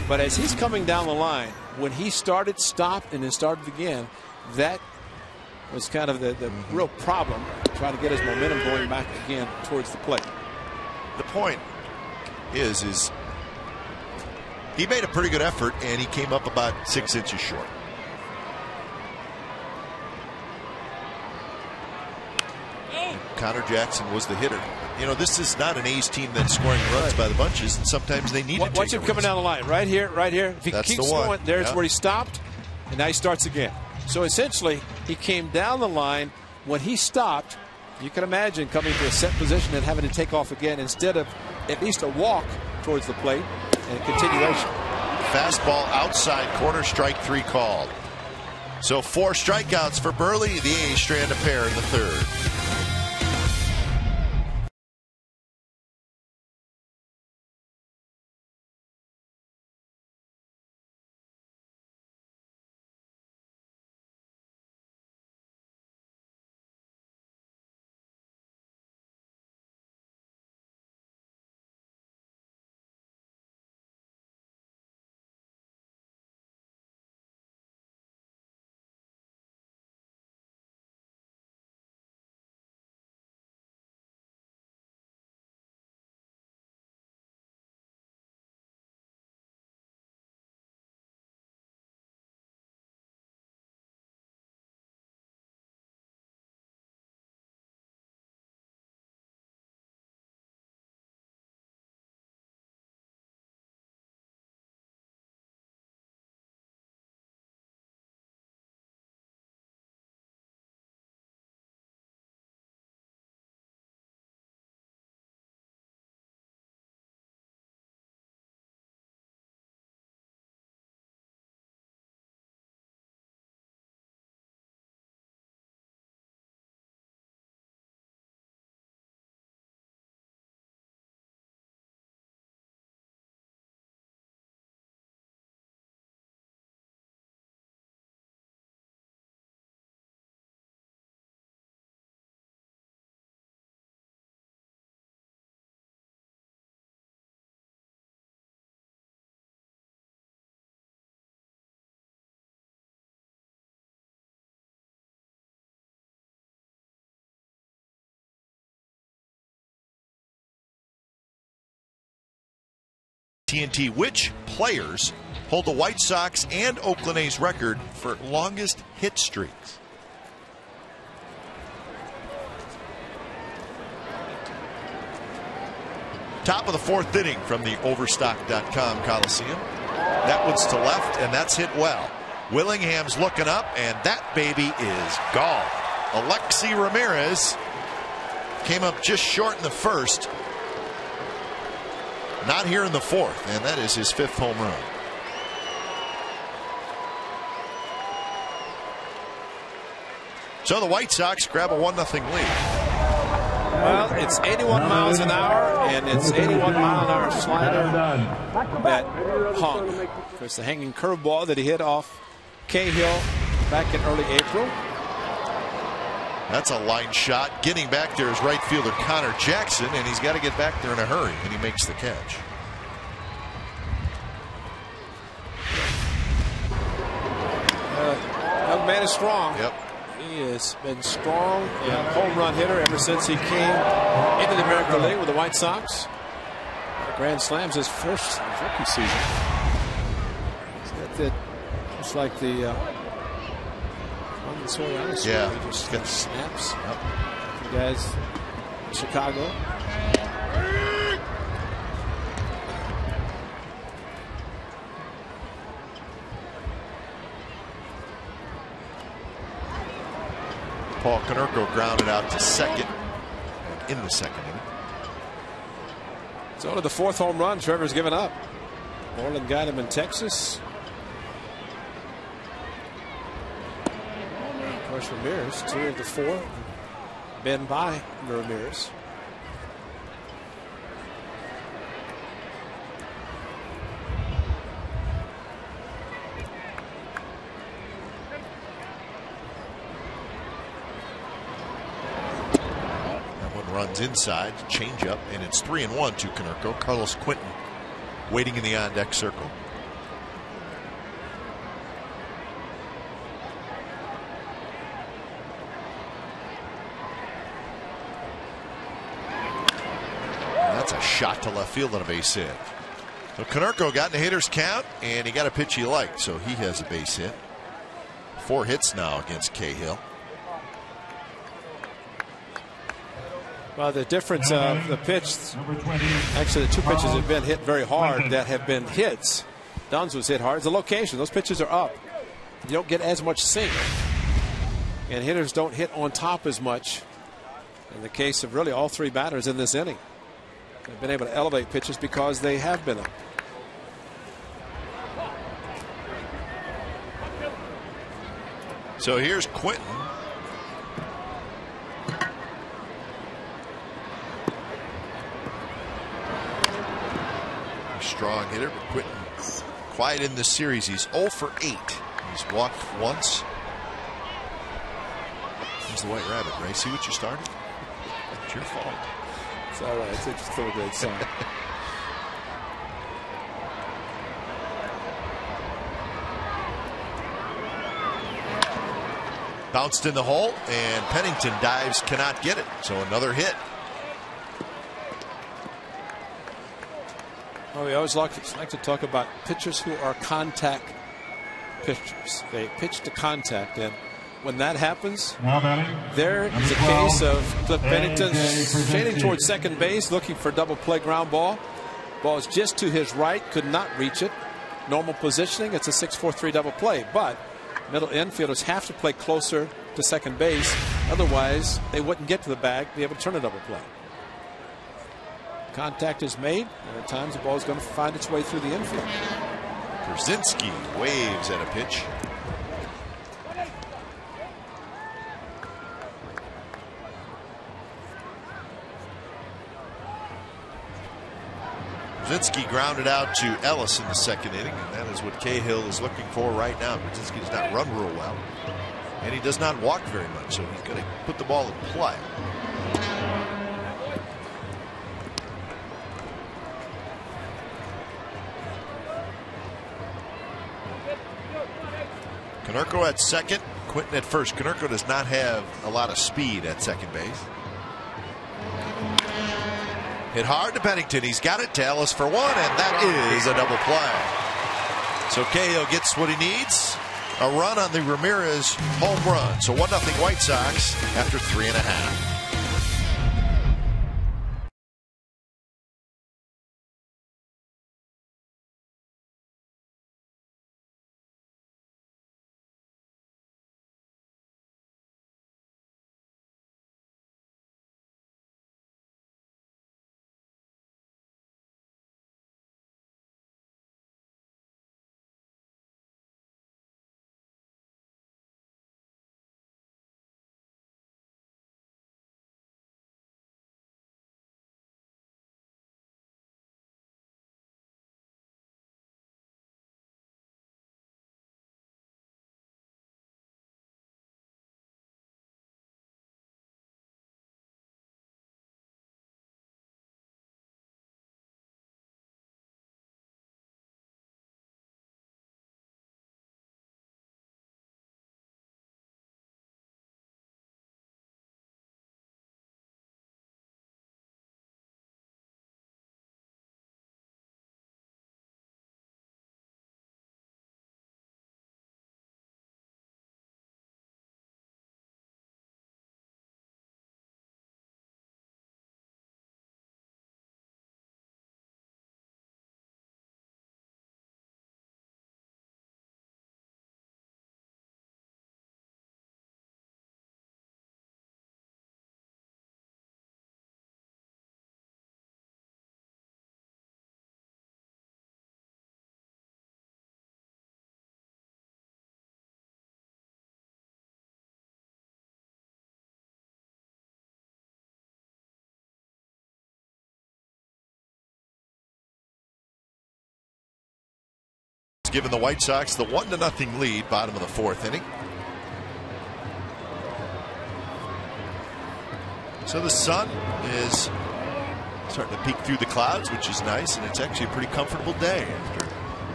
But as he's coming down the line, when he started, stopped, and then started again, that was kind of the real problem. Trying to get his momentum going back again towards the plate. The point is he made a pretty good effort, and he came up about 6 inches short. Connor Jackson was the hitter. This is not an A's team that's scoring runs by the bunches, and sometimes they need to take Watch him coming down the line. Right here, right here. If he That's keeps the one. going, there's Yep. where he stopped, and now he starts again. So essentially, he came down the line. When he stopped, you can imagine coming to a set position and having to take off again instead of at least a walk towards the plate and a continuation. Fastball outside corner, strike 3 called. So 4 strikeouts for Burley. The A's strand a pair in the third. TNT, which players hold the White Sox and Oakland A's record for longest hit streaks? Top of the 4th inning from the Overstock.com Coliseum. That one's to left, and that's hit well. Willingham's looking up, and that baby is gone. Alexi Ramirez came up just short in the first. Not here in the 4th, and that is his 5th home run. So the White Sox grab a 1-0 lead. Well, it's 81 miles an hour, and it's 81 mile an hour slider that hung. Of course, the hanging curveball that he hit off Cahill back in early April. That's a line shot. Getting back there is right fielder Connor Jackson, and he's got to get back there in a hurry, and he makes the catch. Young man is strong. Yep. He has been strong and home run hitter ever since he came into the American League with the White Sox. Grand Slams his first rookie season. He's got that, it's like the Soriano. Yeah. He just Good. snaps. Yep. You guys, Chicago. Paul Konerko grounded out to second in the second inning. It's only the 4th home run Trevor's given up. Moreland got him in Texas. And of course, Ramirez, 2 of the 4 been by Ramirez. Runs inside, change up, and it's 3-1 to Konerko. Carlos Quentin waiting in the on deck circle. And that's a shot to left field on a base hit. So Konerko got in the hitter's count, and he got a pitch he liked, so he has a base hit. 4 hits now against Cahill. Well, the difference of the pitch, actually the 2 pitches have been hit very hard that have been hits. Dunn's was hit hard. The location, those pitches are up. You don't get as much sink. And hitters don't hit on top as much. In the case of really all 3 batters in this inning, they've been able to elevate pitches because they have been up. So here's Quentin. Strong hitter, but Quentin quiet in this series. He's 0 for 8. He's walked once. Here's the White Rabbit, Ray. See what you started? It's your fault. It's all right. It's still a great song. Bounced in the hole, and Pennington dives, cannot get it. So another hit. Well, we always like to talk about pitchers who are contact pitchers. They pitch to contact, and when that happens, there is a case of Cliff Pennington shading towards second base, looking for double play ground ball. Ball is just to his right, could not reach it. Normal positioning, it's a 6-4-3 double play, but middle infielders have to play closer to second base, otherwise they wouldn't get to the bag, be able to turn a double play. Contact is made. There are times the ball is going to find its way through the infield. Brzezinski waves at a pitch. Brzezinski grounded out to Ellis in the second inning, and that is what Cahill is looking for right now. Brzezinski does not run real well, and he does not walk very much, so he's going to put the ball in play. Konerko at second, Quentin at first. Konerko does not have a lot of speed at second base. Hit hard to Pennington. He's got it to Ellis for 1, and that is a double play. So Cahill gets what he needs. A run on the Ramirez home run. So 1-0 White Sox after 3.5. giving the White Sox the 1-0 lead, bottom of the fourth inning. So the sun is starting to peek through the clouds, which is nice, and it's actually a pretty comfortable day after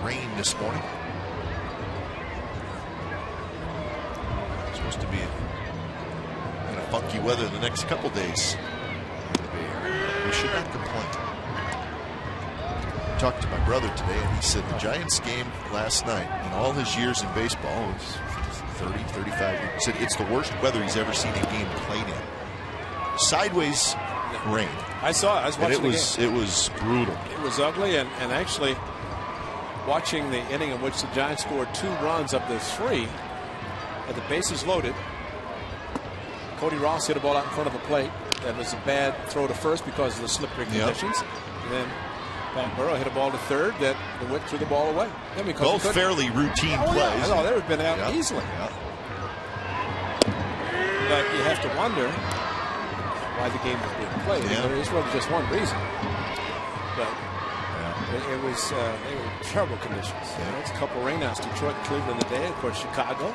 rain this morning. It's supposed to be kind of funky weather the next couple days. We should not complain. I talked to my brother today, and he said the Giants game last night, in all his years in baseball, was 30, 35 years. He said it's the worst weather he's ever seen a game played in. Sideways rain. I saw it. I was watching the game. It was brutal. It was ugly, and actually watching the inning in which the Giants scored 2 runs of the 3 at the bases loaded. Cody Ross hit a ball out in front of the plate. That was a bad throw to first because of the slippery conditions. And then Pat Burrow hit a ball to third that the Witt threw the ball away. Both fairly routine plays. Yeah. I know they would have been out easily. But you have to wonder why the game was being played. There is really just one reason. But it was they were terrible conditions. It's a couple of rainouts. Detroit, Cleveland today. Of course, Chicago.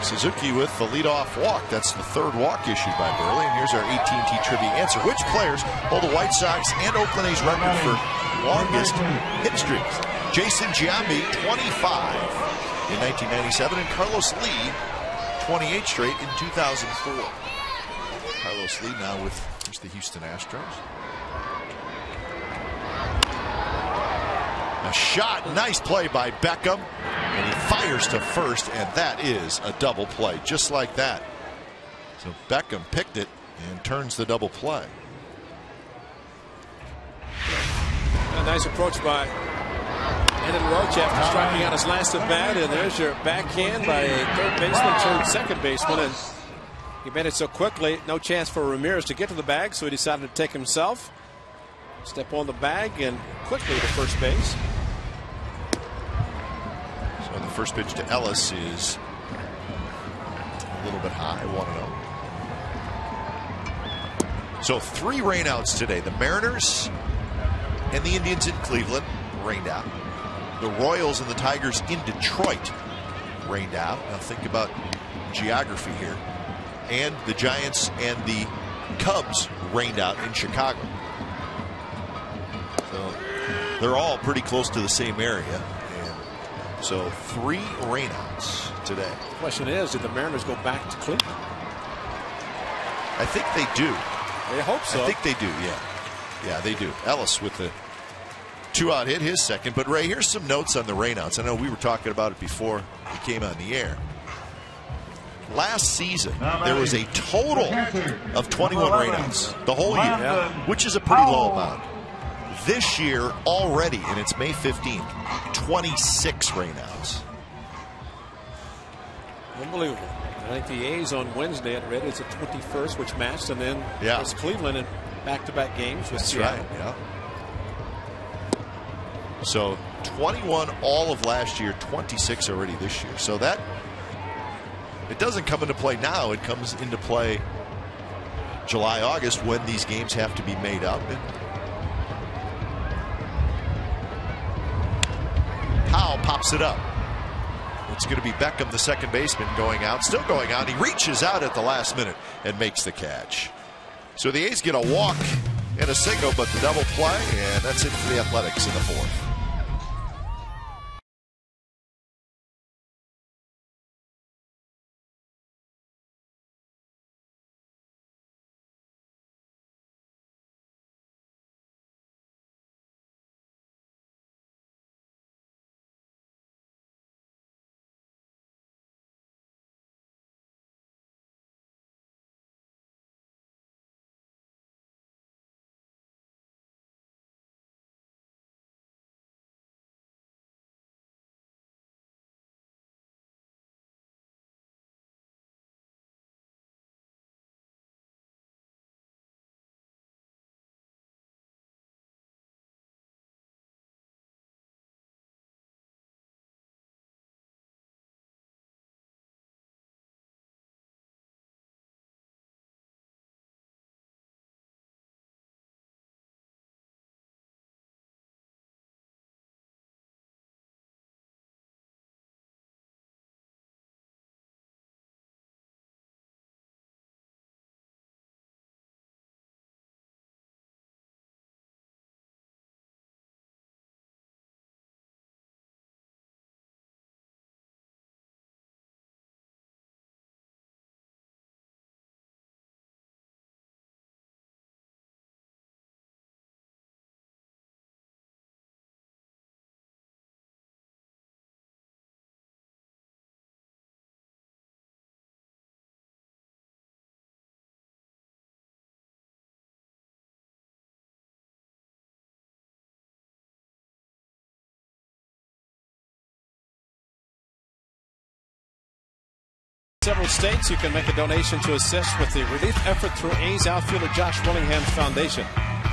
Suzuki with the leadoff walk. That's the 3rd walk issued by Buehrle. And here's our AT&T trivia answer. Which players hold the White Sox and Oakland A's record for longest hit streaks? Jason Giambi, 25 in 1997, and Carlos Lee, 28 straight in 2004. Carlos Lee now with the Houston Astros. A shot, nice play by Beckham, and he fires to first, and that is a double play, just like that. So Beckham picked it and turns the double play. A nice approach by Andy LaRoche after striking out his last at bat, and there's your backhand by a third baseman turned second baseman, and he made it so quickly, no chance for Ramirez to get to the bag, so he decided to take himself, step on the bag, and quickly to first base. So the first pitch to Ellis is a little bit high, 1-0. So 3 rainouts today. The Mariners and the Indians in Cleveland rained out. The Royals and the Tigers in Detroit rained out. Now think about geography here. And the Giants and the Cubs rained out in Chicago. So they're all pretty close to the same area. And so 3 rainouts today. The question is, did the Mariners go back to Cleveland? I think they do. They hope so. I think they do, yeah. Yeah, they do. Ellis with the 2-out hit, his second. But Ray, here's some notes on the rainouts. I know we were talking about it before we came on the air. Last season, there was a total of 21 rainouts the whole year, which is a pretty low amount. This year already, and it's May 15th, 26 rainouts. Unbelievable. I think the A's on Wednesday at Red is the 21st, which matched, and then it's Cleveland in back-to-back games with Seattle. Right, yeah. So 21 all of last year, 26 already this year. So that it doesn't come into play now. It comes into play July, August, when these games have to be made up. And Powell pops it up. It's going to be Beckham, the second baseman, going out. Still going out. He reaches out at the last minute and makes the catch. So the A's get a walk and a single, but the double play, and that's it for the Athletics in the 4th. several states. You can make a donation to assist with the relief effort through A's outfielder Josh Willingham's Foundation.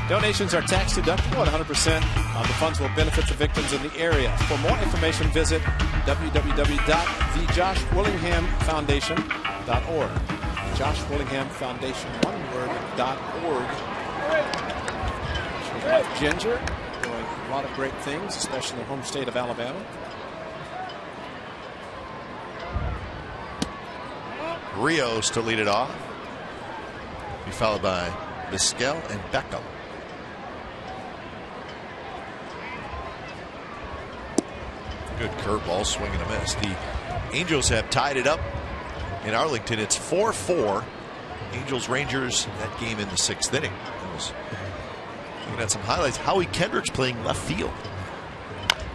Donations are tax deductible, and 100% of the funds will benefit the victims in the area. For more information, visit www.thejoshwillinghamfoundation.org. Josh Willingham Foundation, one word, .org. His wife Ginger doing a lot of great things, especially in the home state of Alabama. Rios to lead it off. Be followed by Vizquel and Beckham. Good curveball, swing and a miss. The Angels have tied it up in Arlington. It's 4-4. Angels Rangers, that game in the 6th inning. Looking at some highlights. Howie Kendrick's playing left field,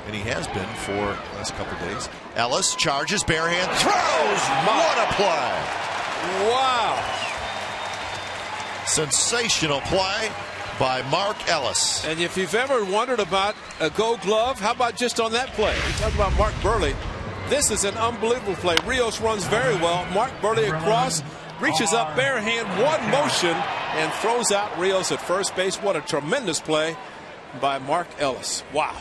and he has been for the last couple of days. Ellis charges, barehand throws. What a play! Wow! Sensational play by Mark Ellis. And if you've ever wondered about a Gold Glove, how about just on that play? We talk about Mark Buehrle. This is an unbelievable play. Rios runs very well. Mark Buehrle across, reaches up, bare hand, one motion, and throws out Rios at first base. What a tremendous play by Mark Ellis. Wow.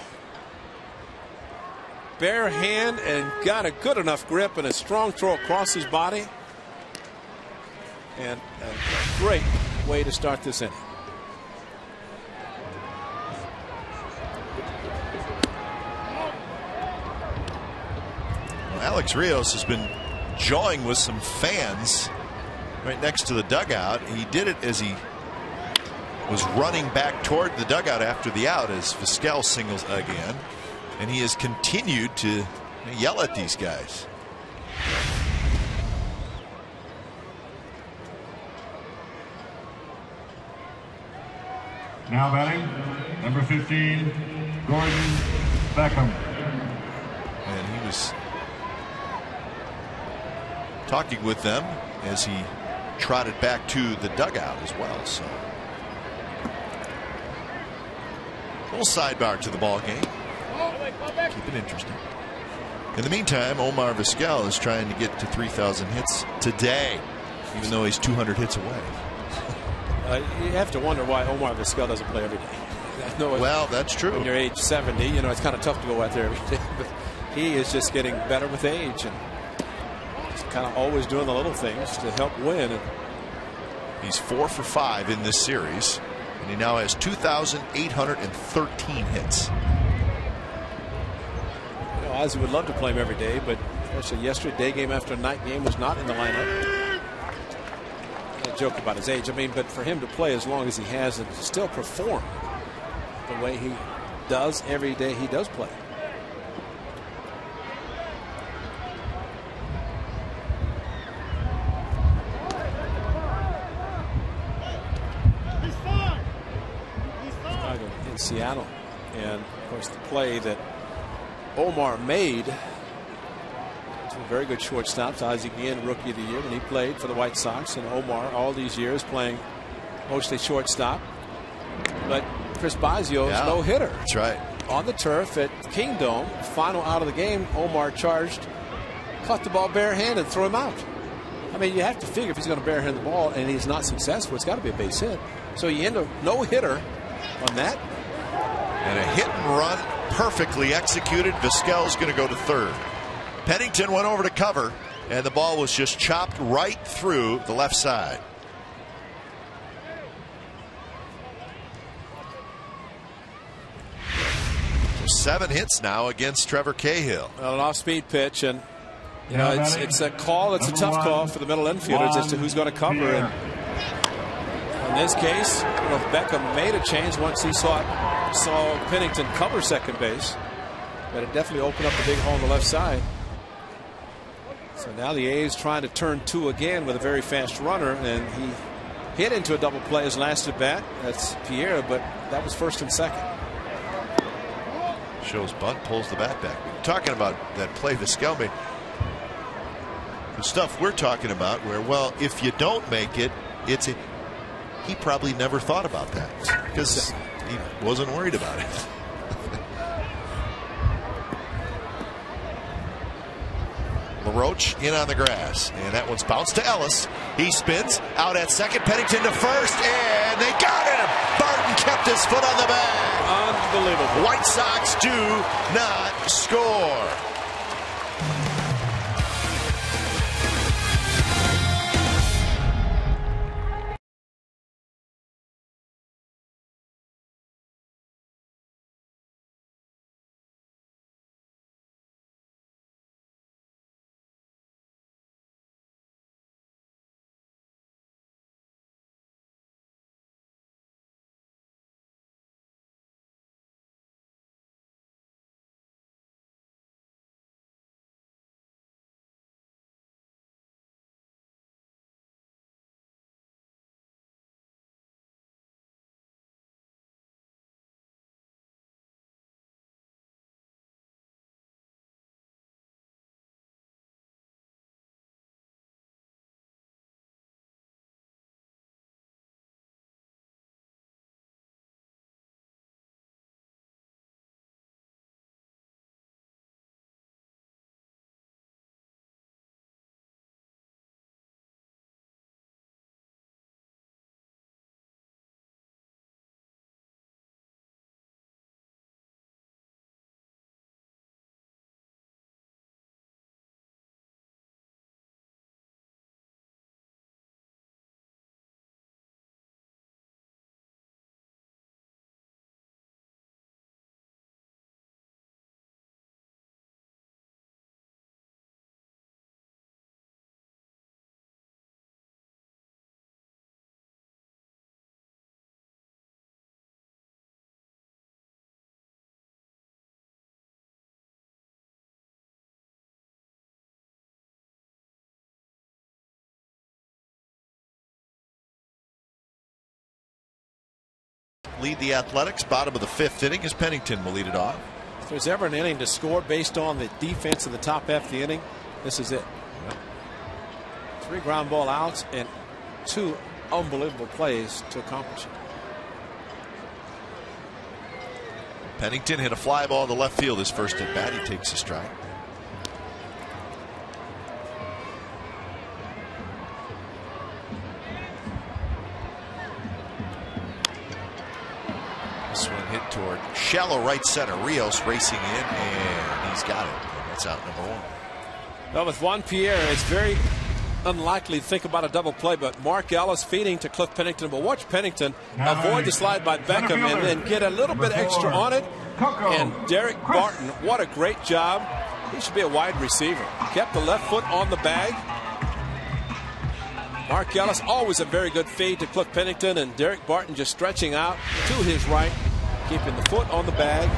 Bare hand and got a good enough grip and a strong throw across his body. And a great way to start this inning. Alex Rios has been jawing with some fans right next to the dugout. He did it as he was running back toward the dugout after the out as Vizquel singles again, and he has continued to yell at these guys. Now batting, number 15, Gordon Beckham. And he was talking with them as he trotted back to the dugout as well. So a little sidebar to the ball game. Keep it interesting. In the meantime, Omar Vizquel is trying to get to 3,000 hits today, even though he's 200 hits away. You have to wonder why Omar Vizquel doesn't play every day. Well, that's true. When you're age 70, you know, it's kind of tough to go out there every day. But he is just getting better with age and just kind of always doing the little things to help win. And he's 4 for 5 in this series, and he now has 2,813 hits. You know, Ozzie would love to play him every day, but especially yesterday, day game after night game was not in the lineup. Joke about his age. I mean, but for him to play as long as he has and still perform the way he does every day he does play. In Seattle, and of course the play that Omar made. Very good shortstops. Ozzie Guillen, Rookie of the Year when he played for the White Sox, and Omar all these years playing mostly shortstop. But Chris Basio's no hitter. That's right. On the turf at Kingdome, final out of the game, Omar charged, caught the ball barehanded, threw him out. I mean, you have to figure if he's going to barehand the ball and he's not successful, it's got to be a base hit. So you end up no hitter on that. And a hit and run perfectly executed. Vizquel's going to go to third. Pennington went over to cover, and the ball was just chopped right through the left side. So 7 hits now against Trevor Cahill. Well, an off-speed pitch, and you know it's a call. It's a tough call for the middle infielders as to who's going to cover. And in this case, you know, Beckham made a change once he saw Pennington cover second base, but it definitely opened up the big hole on the left side. So now the A's trying to turn 2 again with a very fast runner, and he hit into a double play his last at bat. That's Pierre, but that was first and second. Shows bunt, pulls the bat back. Talking about that play Vizquel made, the stuff we're talking about, where, well, if you don't make it, it's a. He probably never thought about that because he wasn't worried about it. Roach in on the grass. And that one's bounced to Ellis. He spins out at second. Pennington to first. And they got him. Barton kept his foot on the bag. Unbelievable. White Sox do not score. Lead the Athletics. Bottom of the 5th inning as Pennington will lead it off. If there's ever an inning to score based on the defense in the top half of the inning, this is it. Yep. 3 ground ball outs and 2 unbelievable plays to accomplish it. Pennington hit a fly ball to left field his first at bat. He takes a strike. This one hit toward shallow right center. Rios racing in, and he's got it. That's out number 1. Well, with Juan Pierre, it's very unlikely to think about a double play, but Mark Ellis feeding to Cliff Pennington. But watch Pennington avoid the slide by Beckham and then get a little bit extra on it. And Derek Barton, what a great job. He should be a wide receiver. Kept the left foot on the bag. Mark Ellis, always a very good feed to Cliff Pennington, and Derek Barton just stretching out to his right, keeping the foot on the bag.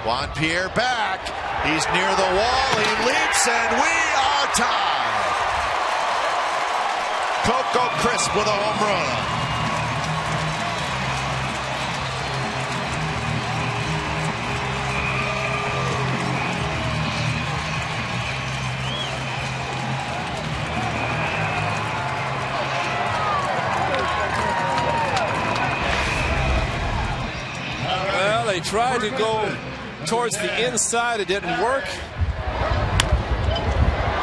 Juan Pierre back. He's near the wall. He leaps, and we are tied. Coco Crisp with a home run. Well, they tried to go towards the inside. It didn't work.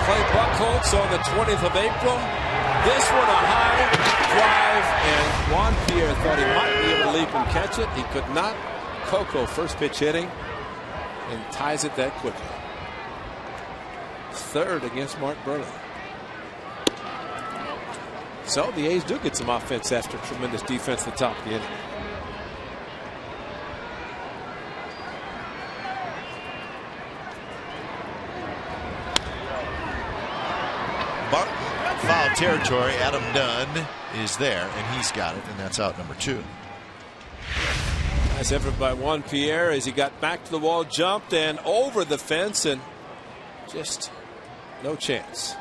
Clay Buchholz on the 20th of April. This one a high drive, and Juan Pierre thought he might be able to leap and catch it. He could not. Coco first pitch hitting and ties it that quickly. 3rd against Mark Buehrle. So the A's do get some offense after tremendous defense at the top of the inning. Foul territory. Adam Dunn is there, and he's got it, and that's out number 2. Nice effort by Juan Pierre as he got back to the wall, jumped and over the fence, and just no chance.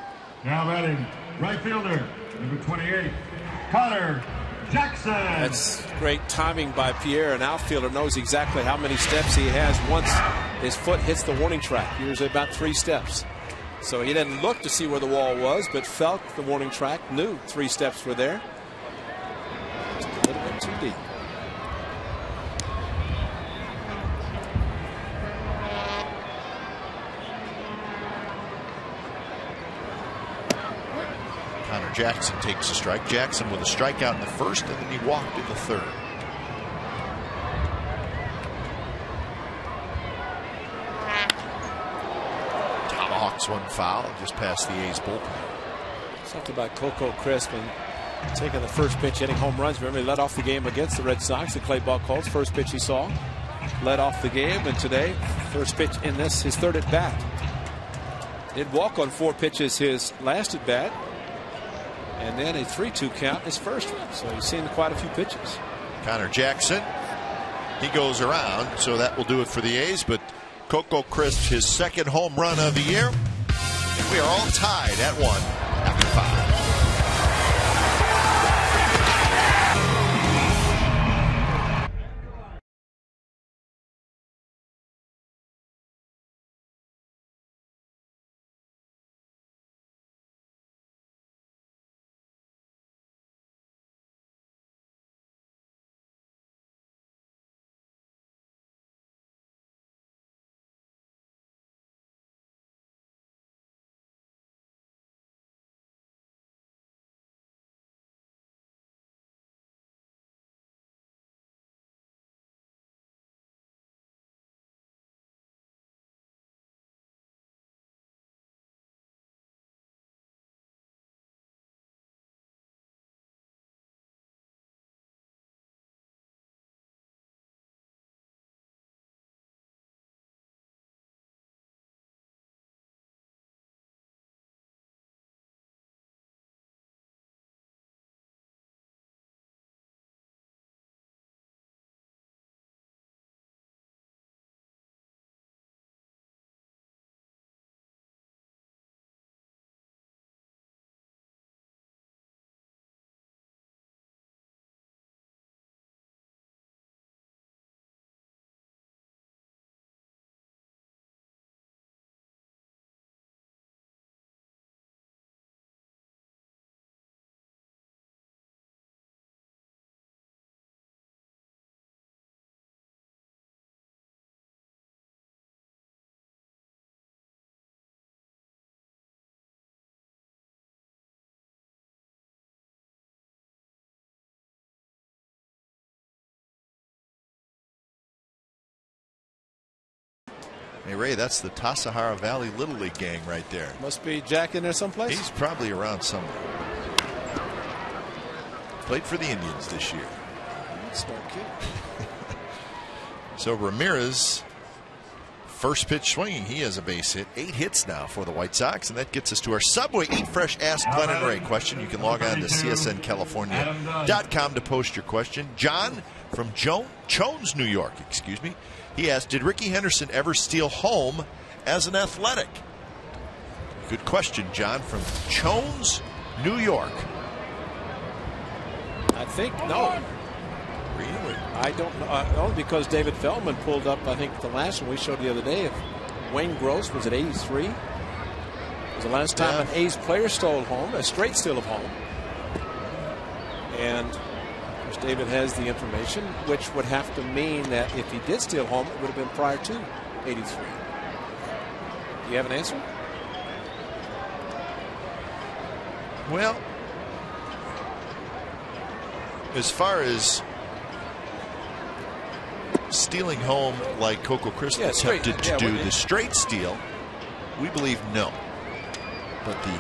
Now batting, right fielder, number 28, Connor Jackson. That's great timing by Pierre. An outfielder knows exactly how many steps he has once his foot hits the warning track, usually about 3 steps. So he didn't look to see where the wall was, but felt the warning track, knew 3 steps were there. Just a little bit too deep. Connor Jackson takes a strike. Jackson with a strikeout in the first, and then he walked in the third. Tomahawks one foul just past the A's bullpen. Something about Coco Crisp and taking the first pitch, hitting home runs. Remember, he led off the game against the Red Sox. The Clay Buchholz, first pitch he saw, led off the game, and today, first pitch in this, his third at bat. Did walk on 4 pitches his last at bat, and then a 3-2 count his first one. So he's seen quite a few pitches. Connor Jackson, he goes around, so that will do it for the A's. But Coco Crisp, his second home run of the year, and we are all tied at 1 after 5. Hey, Ray, that's the Tassajara Valley Little League gang right there. Must be Jack in there someplace. He's probably around somewhere. Played for the Indians this year. That's no kid. So Ramirez, first pitch swinging. He has a base hit. 8 hits now for the White Sox, and that gets us to our Subway Eat Fresh Ask Glenn and Ray question. You can log on to csncalifornia.com to post your question. John from Chones, New York, excuse me. He asked, did Rickey Henderson ever steal home as an athletic? Good question, John from Chones, New York. I think no. Really? I don't know. Only because David Feldman pulled up, I think, the last one we showed the other day. If Wayne Gross was at 83. It was the last time an A's player stole home, a straight steal of home. And David has the information, which would have to mean that if he did steal home, it would have been prior to 83. You have an answer? Well, as far as stealing home like Coco Crisp attempted to do, the straight steal, we believe no. But the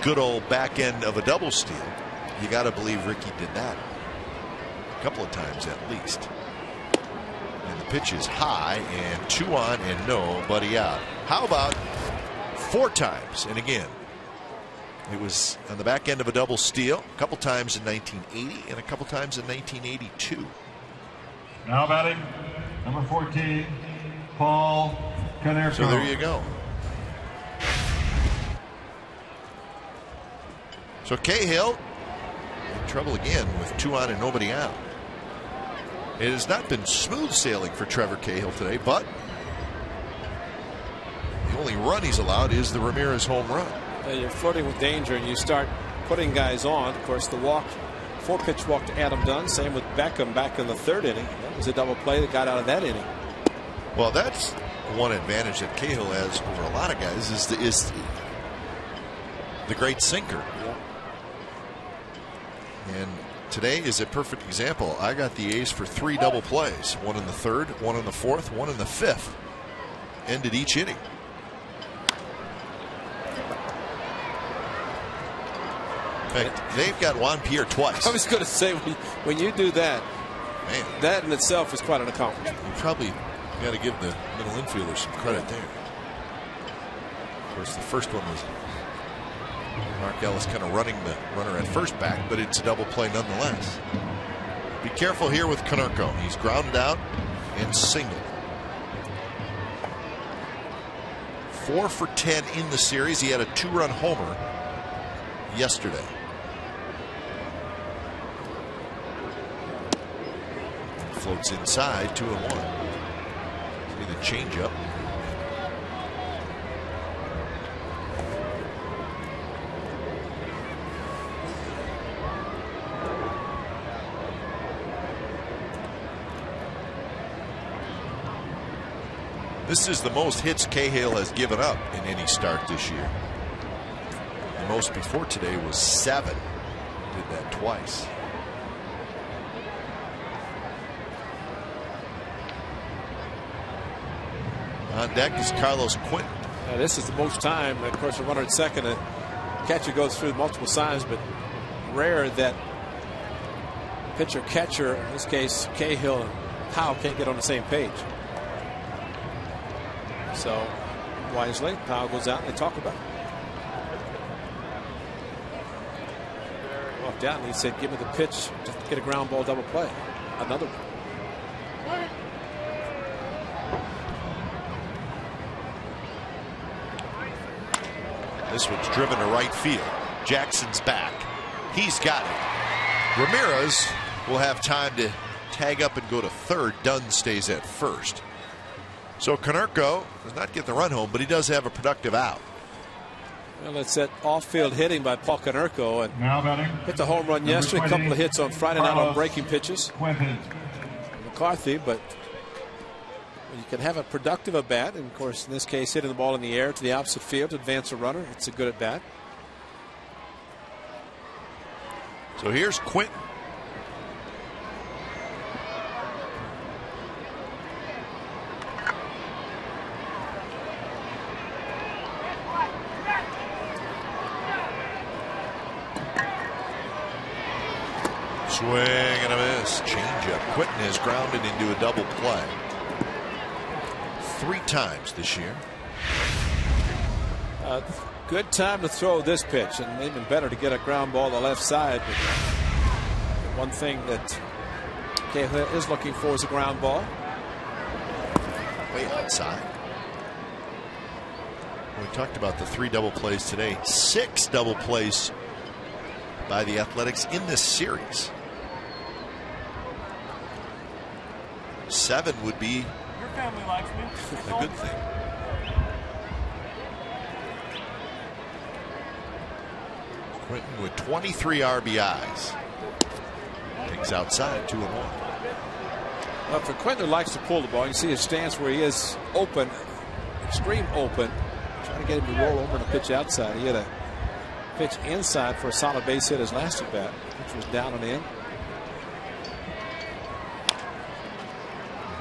good old back end of a double steal, you got to believe Rickey did that a couple of times at least. And the pitch is high and 2 on and nobody out. How about 4 times? And again, it was on the back end of a double steal a couple times in 1980 and a couple times in 1982. Now batting, number 14, Paul Konerko. So there you go. So Cahill in trouble again with 2 on and nobody out. It has not been smooth sailing for Trevor Cahill today, but the only run he's allowed is the Ramirez home run. You're flirting with danger and you start putting guys on. Of course, the 4-pitch walk to Adam Dunn. Same with Beckham back in the 3rd inning. That was a double play that got out of that inning. Well, that's one advantage that Cahill has over a lot of guys is the great sinker. Yeah. And today is a perfect example. I got the A's for 3 double plays. One in the 3rd, one in the 4th, one in the 5th. Ended each inning. In fact, they've got Juan Pierre twice. I was going to say, when you do that, man, that in itself is quite an accomplishment. You probably got to give the middle infielder some credit there. Of course, the first one was Mark Ellis kind of running the runner at first back, but it's a double play nonetheless. Be careful here with Konerko. He's grounded out and singled. 4 for 10 in the series. He had a 2-run homer yesterday. Floats inside, 2-1. See the changeup. This is the most hits Cahill has given up in any start this year. The most before today was 7. Did that twice. On deck is Carlos Quentin. This is the most time, of course, a runner at second. A catcher goes through multiple signs, but rare that pitcher catcher, in this case Cahill and Powell, can't get on the same page. So wisely, Powell goes out and they talk about it. Walked out and he said, "Give me the pitch to get a ground ball double play." Another one. This one's driven to right field. Jackson's back. He's got it. Ramirez will have time to tag up and go to third. Dunn stays at first. So Konerko does not get the run home, but he does have a productive out. Well, it's that off-field hitting by Paul Konerko, and Now batting, hit the home run yesterday. A couple of hits on Friday night on breaking pitches. Quentin. McCarthy, but you can have a productive at bat, and of course, in this case, hitting the ball in the air to the opposite field to advance a runner. It's a good at bat. So here's Quentin. Swing and a miss. Changeup. Quentin has grounded into a double play 3 times this year. Good time to throw this pitch, and even better to get a ground ball to the left side. But one thing that Cahill is looking for is a ground ball. Way outside. We talked about the 3 double plays today. 6 double plays by the Athletics in this series. 7 would be Your family likes me. a good thing. Quentin with 23 RBIs. Takes outside, 2-1. Well, for Quentin, who likes to pull the ball, you see his stance where he is open, extreme open, trying to get him to roll over and pitch outside. He had a pitch inside for a solid base hit his last at bat, which was down and in.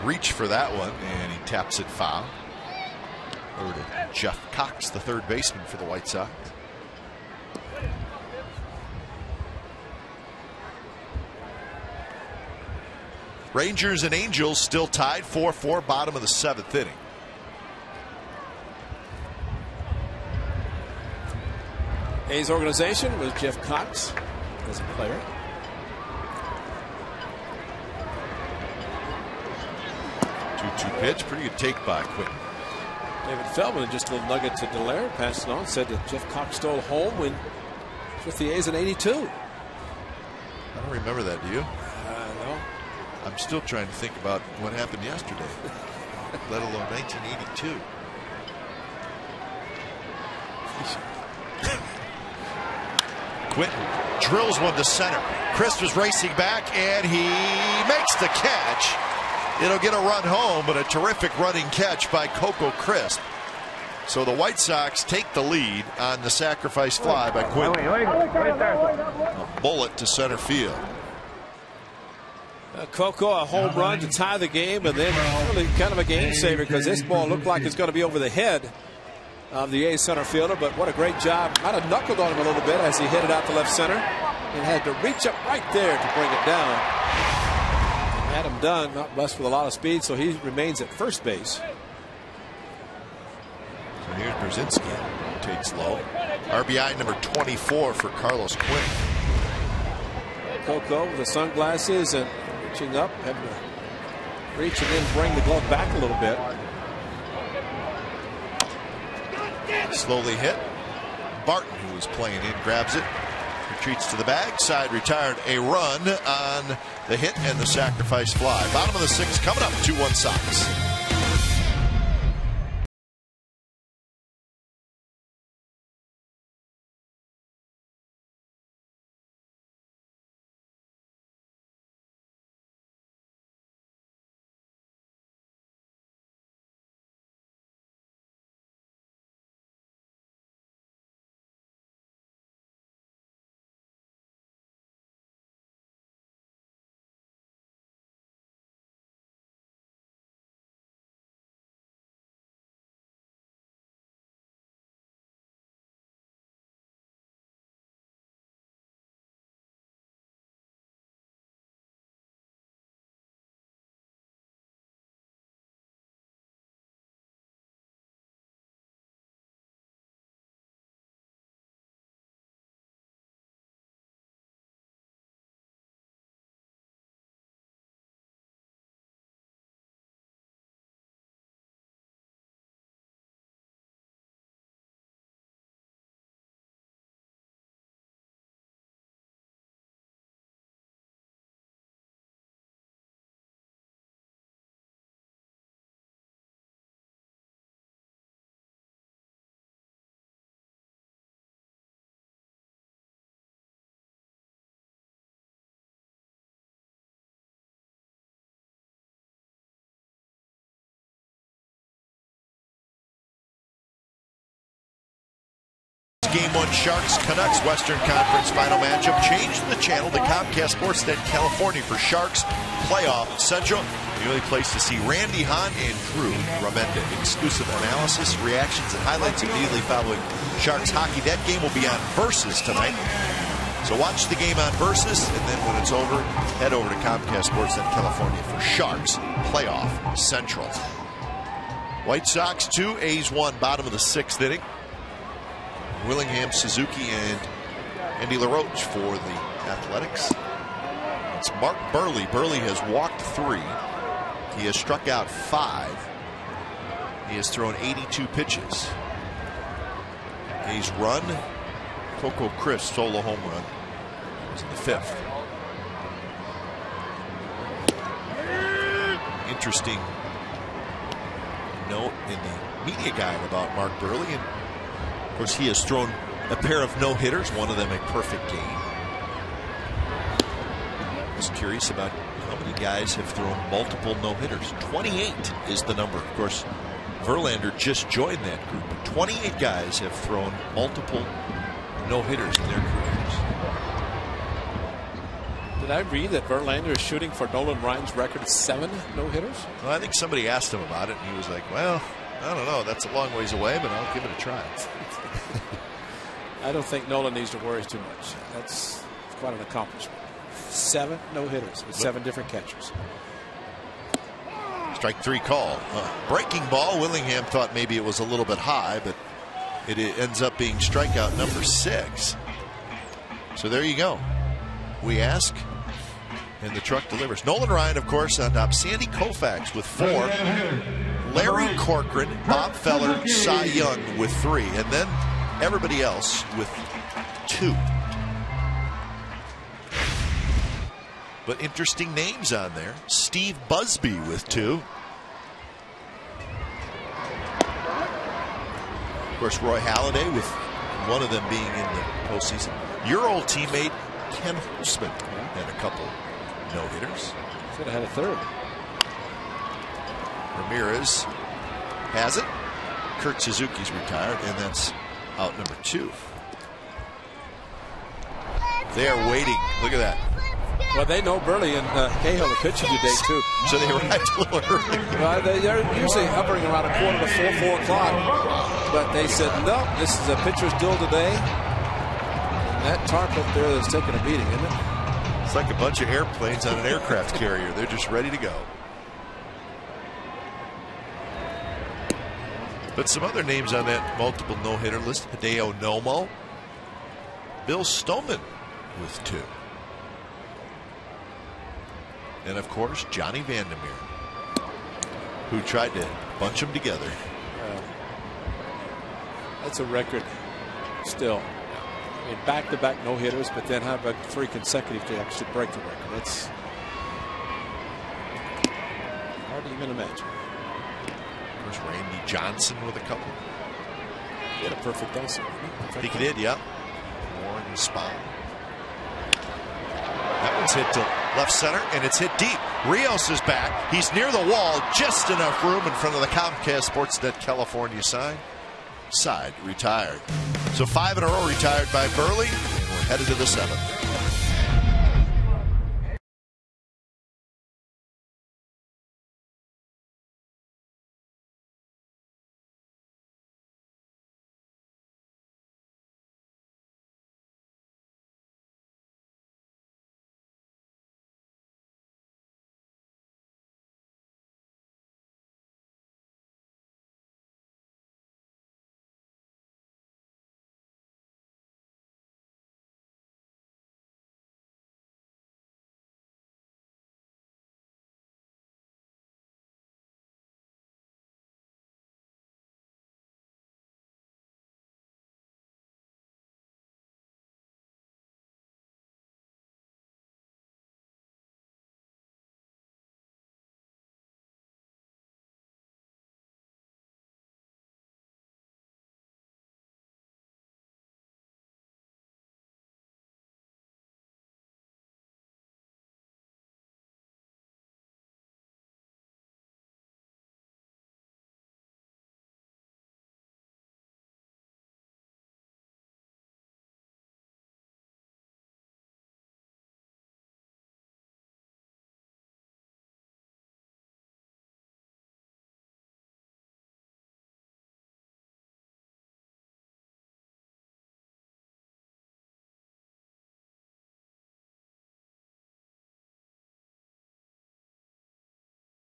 Reach for that one, and he taps it foul. Over to Jeff Cox, the third baseman for the White Sox. Rangers and Angels still tied 4-4, bottom of the 7th inning. A's organization with Jeff Cox as a player. Two pitch, pretty good take by Quentin. David Feldman, just a little nugget to Dallaire, passed it on, said that Jeff Cox stole home when with the A's in '82. I don't remember that, do you? No. I'm still trying to think about what happened yesterday, let alone 1982. Quentin drills one to center. Chris was racing back, and he makes the catch. It'll get a run home, but a terrific running catch by Coco Crisp. So the White Sox take the lead on the sacrifice fly by Quinn. A bullet to center field. Coco, a home run to tie the game, and then really kind of a game saver because this ball looked like it's going to be over the head of the A's center fielder. But what a great job. Might have knuckled on him a little bit as he hit it out to left center and had to reach up right there to bring it down. Had him done, not blessed with a lot of speed, so he remains at first base. So here's Brzezinski, takes low. RBI number 24 for Carlos Quinn. Coco with the sunglasses and reaching up, having to reach and then bring the glove back a little bit. Slowly hit. Barton, who was playing in, grabs it, retreats to the bag, side retired. A run on the hit and the sacrifice fly. Bottom of the 6th coming up, 2-1 Sox. Game 1 Sharks Canucks Western Conference final matchup. Change the channel to Comcast Sportsnet California for Sharks Playoff Central. The only place to see Randy Hahn and Drew Ramenda. Exclusive analysis, reactions, and highlights immediately following Sharks hockey. That game will be on Versus tonight. So watch the game on Versus, and then when it's over, head over to Comcast Sportsnet California for Sharks Playoff Central. White Sox 2, A's 1, bottom of the 6th inning. Willingham, Suzuki, and Andy LaRoche for the Athletics. It's Mark Burley. Burley has walked 3. He has struck out 5. He has thrown 82 pitches. A's run. Coco Crisp solo home run. It was in the 5th. Interesting note in the media guide about Mark Burley. And of course, he has thrown a pair of no-hitters, one of them a perfect game. I was curious about how many guys have thrown multiple no-hitters. 28 is the number. Of course, Verlander just joined that group. But 28 guys have thrown multiple no-hitters in their careers. Did I read that Verlander is shooting for Nolan Ryan's record of 7 no-hitters? Well, I think somebody asked him about it, and he was like, well, I don't know. That's a long ways away, but I'll give it a try. I don't think Nolan needs to worry too much. That's quite an accomplishment. 7 no-hitters with 7 different catchers. Strike 3 call. Breaking ball. Willingham thought maybe it was a little bit high, but it ends up being strikeout number 6. So there you go. We ask, and the truck delivers. Nolan Ryan, of course, on top. Sandy Koufax with 4. Larry Corcoran, Bob Feller, Cy Young with 3. And then everybody else with 2. But interesting names on there. Steve Busby with 2. Of course, Roy Halladay with one of them being in the postseason. Your old teammate, Ken Holtzman, had a couple no-hitters. Should have had a 3rd. Ramirez has it. Kurt Suzuki's retired, and that's out number 2. They are waiting. Look at that. Well, they know Burley and Cahill are pitching today, too. So they arrived a little early. Well, they're usually hovering around a quarter to 4 o'clock. But they said, no, this is a pitcher's duel today. And that tarp up there is taking a beating, isn't it? It's like a bunch of airplanes on an aircraft carrier. They're just ready to go. But some other names on that multiple no-hitter list. Hideo Nomo. Bill Stoneman with 2. And, of course, Johnny Vandermeer, who tried to bunch them together. That's a record still. I mean, back-to-back no-hitters, but then how about 3 consecutive to actually break the record? That's hard to even imagine. Of course, Randy Johnson with a couple. He had a perfect also. I think he did, yeah. Warren spot. That one's hit to left center, and it's hit deep. Rios is back. He's near the wall, just enough room in front of the Comcast Sportsnet California sign. Side retired. So 5 in a row retired by Burley. We're headed to the 7th.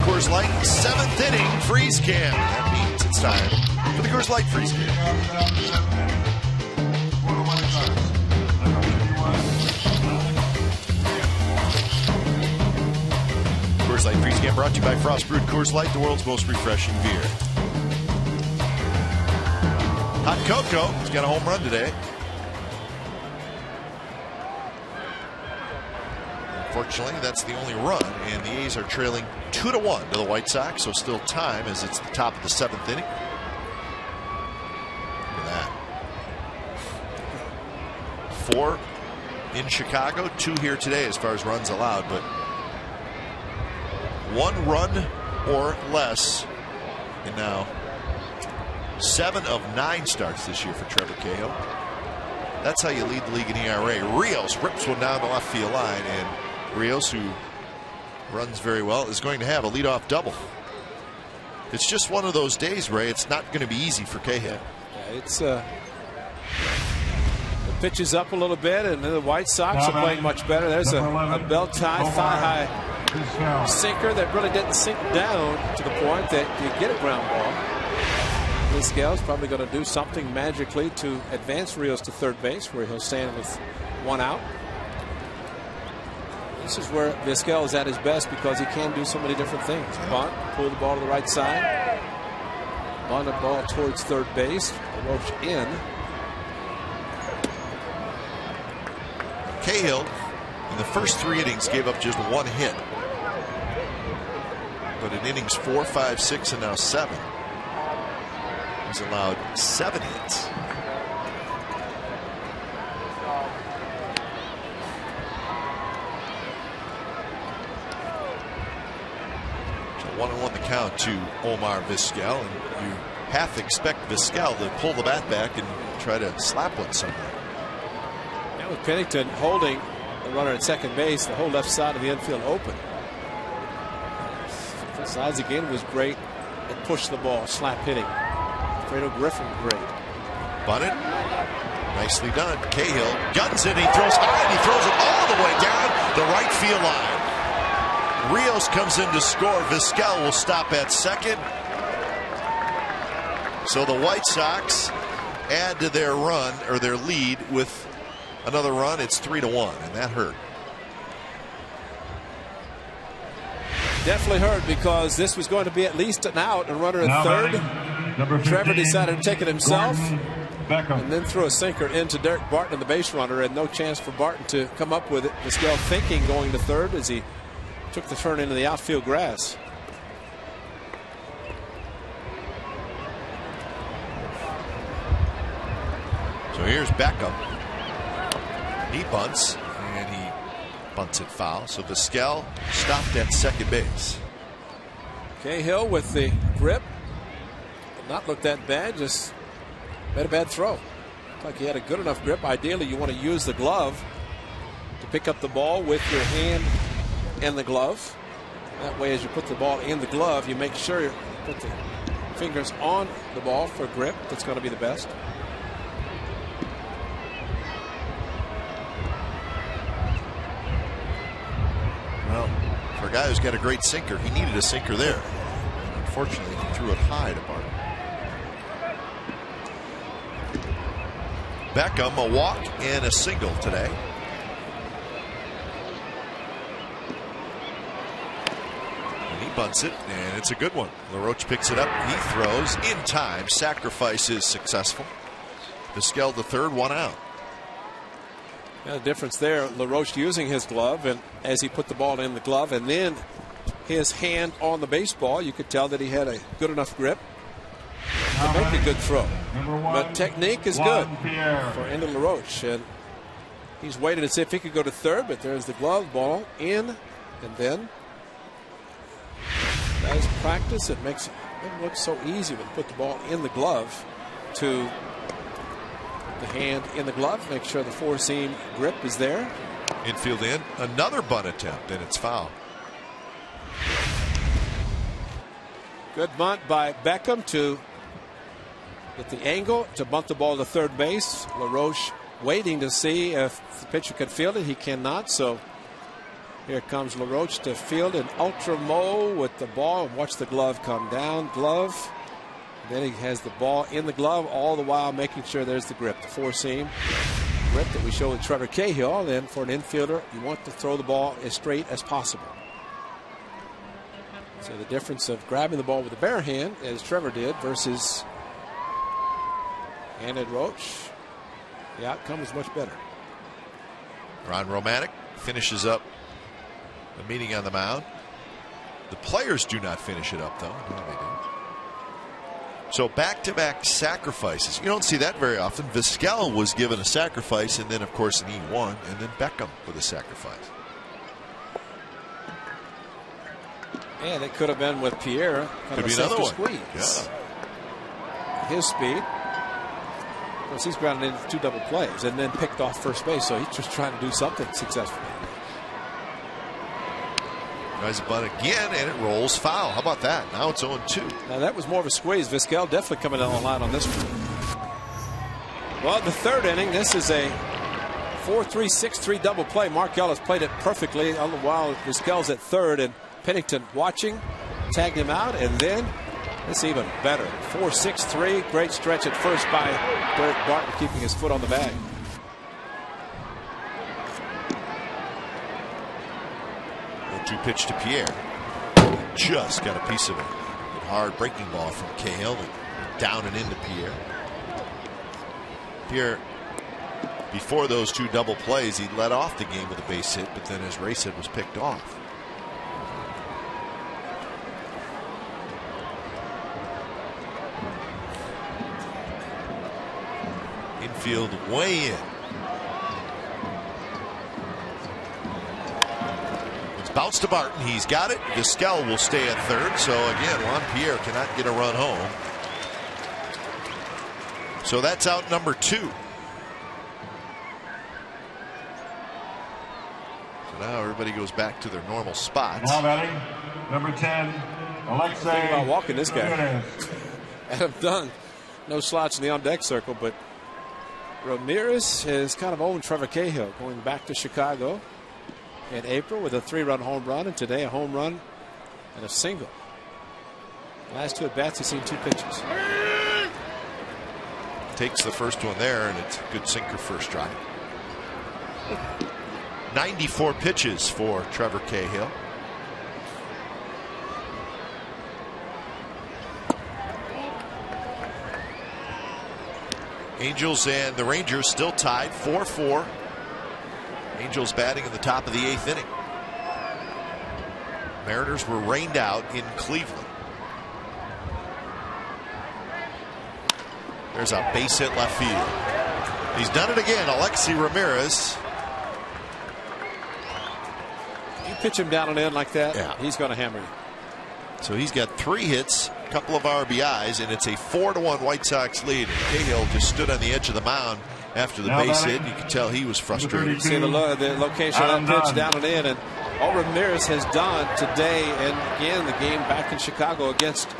Coors Light 7th inning freeze cam. That means it's time for the Coors Light freeze cam. Coors Light freeze cam brought to you by Frost Brewed Coors Light, the world's most refreshing beer. Hot Cocoa has got a home run today. Unfortunately, that's the only run, and the A's are trailing 2-1 to the White Sox, so still time as it's the top of the 7th inning. Look at that. 4 in Chicago, 2 here today as far as runs allowed, but 1 run or less, and now 7 of 9 starts this year for Trevor Cahill. That's how you lead the league in ERA. Rios rips one down the left field line, and Rios, who runs very well, is going to have a leadoff double. It's just one of those days, Ray. It's not going to be easy for Cahill. Yeah, it's the pitch is up a little bit, and the White Sox are playing much better. There's a belt-tied, thigh-high sinker that really didn't sink down to the point that you get a ground ball. Vizquel's probably going to do something magically to advance Rios to third base, where he'll stand with 1 out. This is where Vizquel is at his best because he can do so many different things. Bunt, pull the ball to the right side, bunt a ball towards third base, Roach in. Cahill in the first 3 innings gave up just 1 hit, but in innings 4, 5, 6, and now 7, he's allowed 7 hits. So 1-1 the count to Omar Vizquel, and you half expect Vizquel to pull the bat back and try to slap one somewhere. Now with Pennington holding the runner at second base, the whole left side of the infield open. Sides again was great and pushed the ball, slap hitting. Fredo Griffin great. Bunted, nicely done. Cahill guns it, he throws high and he throws it all the way down the right field line. Rios comes in to score. Vizquel will stop at second. So the White Sox add to their run, or their lead, with another run. It's 3-1, and that hurt. Definitely hurt, because this was going to be at least an out, a runner at third. Trevor decided to take it himself and then threw a sinker into Derek Barton, the base runner, and no chance for Barton to come up with it. Vizquel thinking going to third as he took the turn into the outfield grass. So here's Beckham. He bunts, and he bunts it foul. So Vizquel stopped at second base. Cahill with the grip. Did not look that bad, just made a bad throw. Looked like he had a good enough grip. Ideally, you want to use the glove to pick up the ball with your hand and the glove. That way, as you put the ball in the glove, you make sure you put the fingers on the ball for grip. That's going to be the best. Well, for a guy who's got a great sinker, he needed a sinker there. Unfortunately, he threw it high to Barton. Beckham, a walk and a single today. And he bunts it, and it's a good one. LaRoche picks it up. He throws in time. Sacrifice is successful. Vizquel the third, one out. The difference there, LaRoche using his glove, and as he put the ball in the glove and then his hand on the baseball, you could tell that he had a good enough grip to make a good throw. But technique is good for Andy LaRoche, and he's waited to see if he could go to third, but there's the glove, ball in, and then as practice, it makes it look so easy when you put the ball in the glove to the hand in the glove, make sure the four-seam grip is there. Infield in, another bunt attempt, and it's foul. Good bunt by Beckham to get the angle to bunt the ball to third base. LaRoche waiting to see if the pitcher can field it. He cannot, so here comes LaRoche to field an ultra mole with the ball. Watch the glove come down. Glove. Then he has the ball in the glove, all the while making sure there's the grip, the four-seam grip that we showed with Trevor Cahill. Then for an infielder, you want to throw the ball as straight as possible. So the difference of grabbing the ball with the bare hand, as Trevor did, versus handed Roach, the outcome is much better. Ron Romanek finishes up the meeting on the mound. The players do not finish it up, though. No, they do. So back-to-back sacrifices. You don't see that very often. Vizquel was given a sacrifice, and then, of course, an E1, and then Beckham with a sacrifice. And it could have been with Pierre. Could be another one. Squeeze. Yeah. His speed. Of course, he's grounded into two double plays and then picked off first base, so he's just trying to do something successfully. Tries a bunt again, and it rolls foul. How about that? Now it's 0-2. Now that was more of a squeeze. Vizquel definitely coming down the line on this one. Well, the third inning, this is a 4-3-6-3 double play. Mark Ellis played it perfectly, all the while Vizquel's at third, and Pennington watching, tagged him out, and then it's even better. 4-6-3, great stretch at first by Derek Barton, keeping his foot on the bag. Two pitch to Pierre. Just got a piece of it. Good hard breaking ball from Cahill, down and into Pierre. Pierre, before those two double plays, he led off the game with a base hit, but then, as Ray said, was picked off. Infield way in. Bounce to Barton. He's got it. Vizquel will stay at third. So again, Juan Pierre cannot get a run home. So that's out number 2. So now everybody goes back to their normal spots. Now batting, number 10, Alexei. Think about walking this guy. Ramirez. Adam Dunn, no slots in the on-deck circle, but Ramirez has kind of owned Trevor Cahill, going back to Chicago in April with a 3-run home run, and today a home run and a single. Last 2 at bats, he's seen 2 pitches. Takes the first one there, and it's a good sinker first strike. 94 pitches for Trevor Cahill. Angels and the Rangers still tied 4-4. Angels batting in the top of the 8th inning. Mariners were rained out in Cleveland. There's a base hit left field. He's done it again, Alexei Ramirez. You pitch him down and in like that, yeah, he's going to hammer you. So he's got 3 hits, a couple of RBIs, and it's a 4-1 White Sox lead. And Cahill just stood on the edge of the mound after the base hit. You could tell he was frustrated. See the location of that pitch down and in, and all Ramirez has done today, and again the game back in Chicago against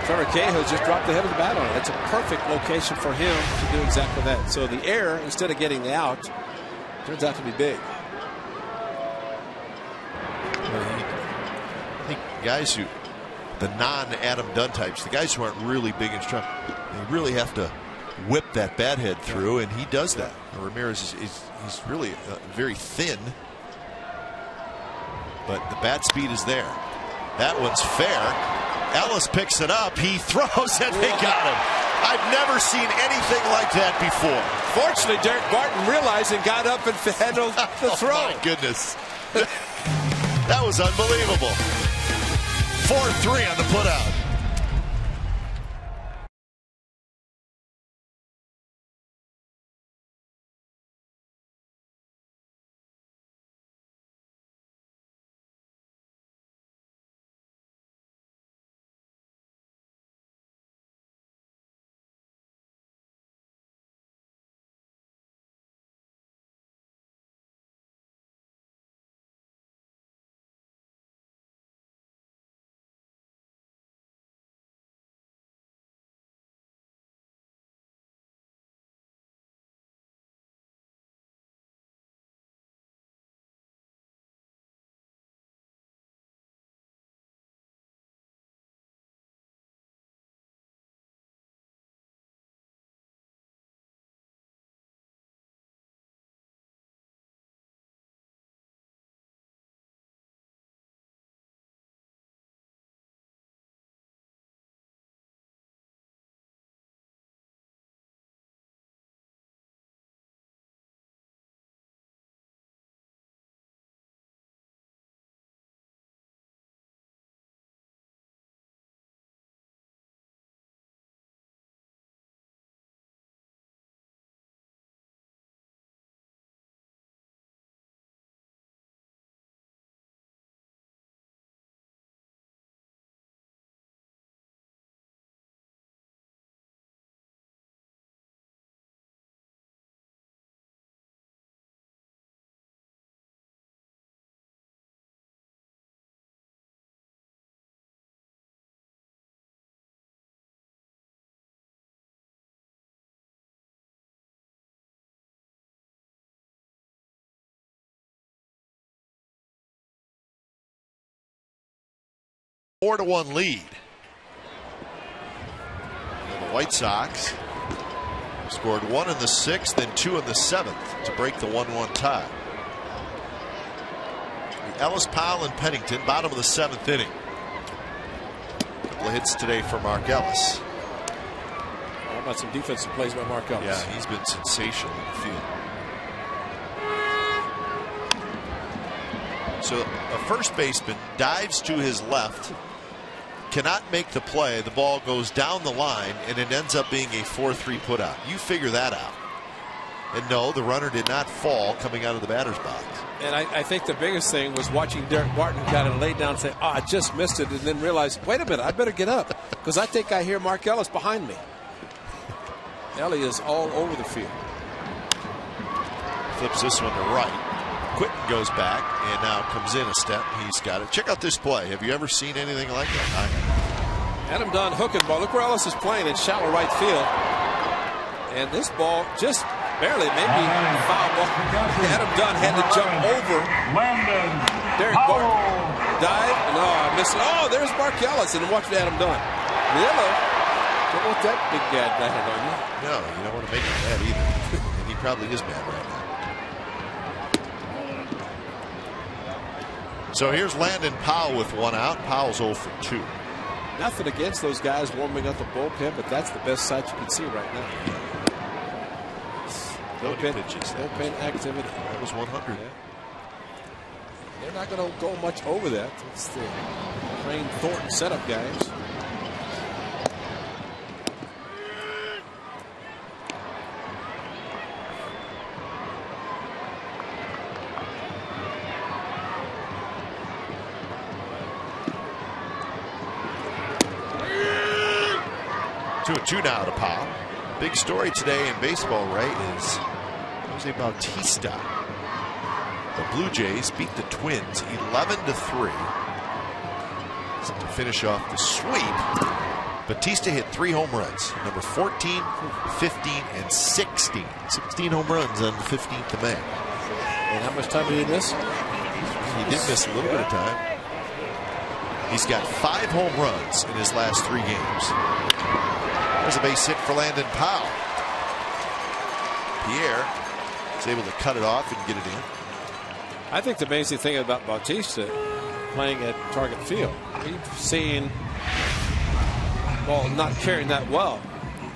Trevor Cahill, just dropped the head of the bat on it. It's a perfect location for him to do exactly that. So the error, instead of getting the out, turns out to be big. I think guys who, the non-Adam Dunn types, the guys who aren't really big in strike, they really have to whip that bat head through, and he does that. Ramirez he's really very thin, but the bat speed is there. That one's fair. Ellis picks it up. He throws, and they got him. I've never seen anything like that before. Fortunately, Derek Barton realized and got up and handled the throw. Oh my goodness. That was unbelievable. 4-3 on the putout. A 4-1 lead. And the White Sox scored 1 in the 6th and 2 in the 7th to break the 1-1 tie. Ellis, Powell, and Pennington, bottom of the 7th inning. A couple of hits today for Mark Ellis. How about some defensive plays by Mark Ellis? Yeah, he's been sensational in the field. So a first baseman dives to his left, cannot make the play. The ball goes down the line, and it ends up being a 4-3 putout. You figure that out. And no, the runner did not fall coming out of the batter's box. And I think the biggest thing was watching Derek Barton kind of lay down and say, oh, I just missed it, and then realize, wait a minute, I better get up, because I think I hear Mark Ellis behind me. Ellie is all over the field. Flips this one to right. Quinton goes back and now comes in a step. He's got it. Check out this play. Have you ever seen anything like that? Adam Dunn hooking ball. Look where Ellis is playing in shallow right field. And this ball just barely, maybe foul ball. Adam Dunn had to jump over Derek Barton. Dive. No, I missed it. Oh, there's Mark Ellis. And watch Adam Dunn. Yellow. Don't want that big guy bad on you. No, you don't want to make him mad either. And he probably is mad right now. So here's Landon Powell with one out. Powell's 0 for 2. Nothing against those guys warming up the bullpen, but that's the best sight you can see right now. Bullpen activity. That was 100. Yeah. They're not going to go much over that. It's the Crane Thornton setup guys. Two now to Powell. Big story today in baseball, right, is Jose Bautista. The Blue Jays beat the Twins 11-3. To finish off the sweep, Bautista hit 3 home runs, number 14, 15, and 16. 16 home runs on the 15th of May. And how much time did he miss? He did miss a little bit of time. He's got 5 home runs in his last 3 games. There's a base hit for Landon Powell. Pierre is able to cut it off and get it in. I think the amazing thing about Bautista playing at Target Field, we've seen ball not carrying that well.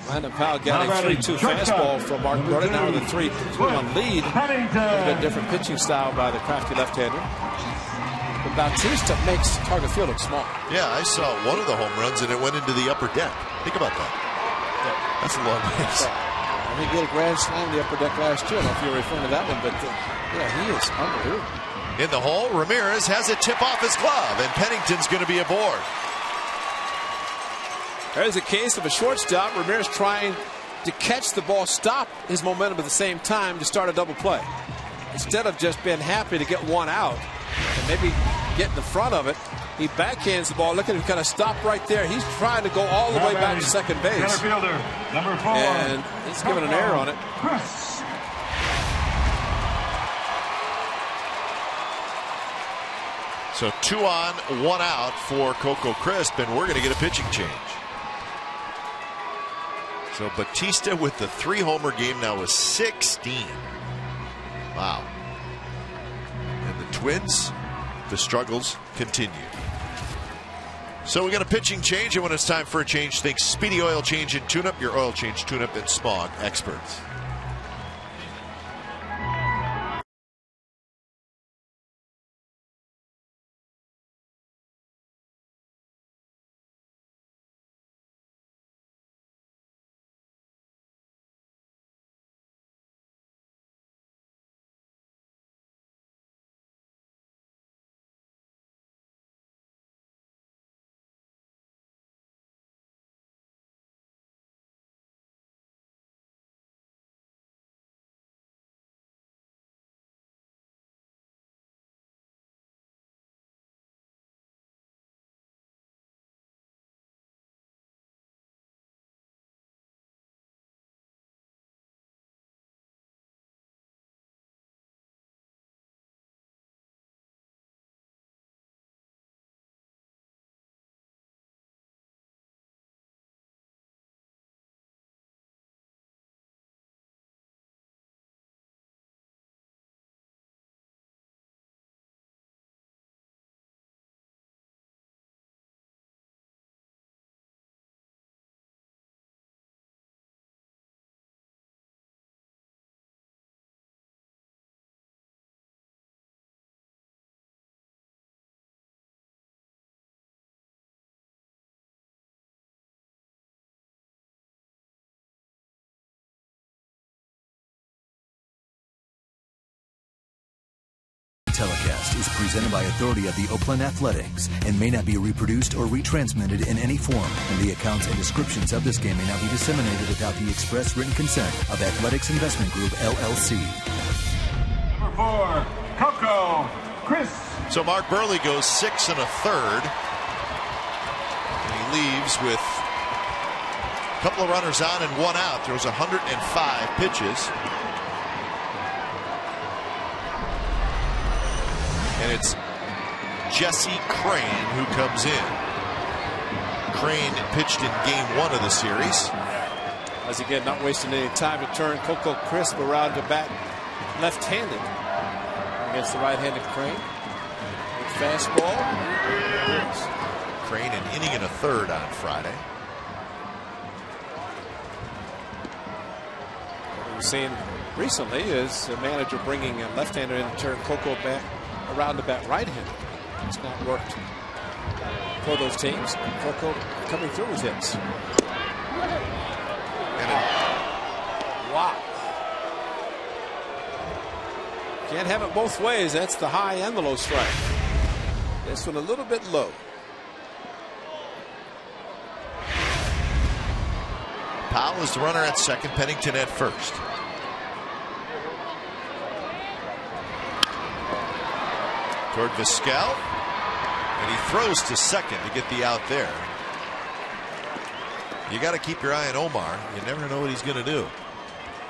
Landon Powell got a 3-2 fastball from Mark Burley. Now with a 3-1 lead. A different pitching style by the crafty left-hander. But Bautista makes Target Field look small. Yeah, I saw one of the home runs and it went into the upper deck. Think about that. That's a long ways. I think he had a grand slam in the upper deck last year. I don't know if you're referring to that one, but yeah, he is unbelievable. In the hole, Ramirez has it tip off his glove, and Pennington's going to be aboard. There's a case of a shortstop. Ramirez trying to catch the ball, stop his momentum at the same time to start a double play. Instead of just being happy to get one out and maybe get in the front of it, he backhands the ball. Look at him kind of stop right there. He's trying to go all the way back to second base. Center fielder, number 4. And he's given an error on it. So 2 on, 1 out for Coco Crisp, and we're going to get a pitching change. So Bautista with the 3-homer game now is 16. Wow. And the Twins, the struggles continue. So we got a pitching change, and when it's time for a change, think Speedy Oil Change and Tune-Up, your oil change tune-up and smog experts. telecast is presented by authority of the Oakland Athletics and may not be reproduced or retransmitted in any form, and the accounts and descriptions of this game may not be disseminated without the express written consent of Athletics Investment Group, LLC. Number 4, Coco Chris. So Mark Buehrle goes 6 1/3. And he leaves with a couple of runners on and 1 out. Throws 105 pitches. And it's Jesse Crain who comes in. Crain pitched in game 1 of the series. As again, not wasting any time to turn Coco Crisp around to bat left-handed against the right-handed Crain. With fastball. Crain an inning and a third on Friday. What we've seen recently is a manager bringing a left-hander in to turn Coco back around to bat right-handed. It's not worked for those teams. Coco coming through with hits. Wow. Can't have it both ways. That's the high and the low strike. This one a little bit low. Powell is the runner at second, Pennington at first. Toward Vizquel, and he throws to second to get the out there. You got to keep your eye on Omar. You never know what he's going to do.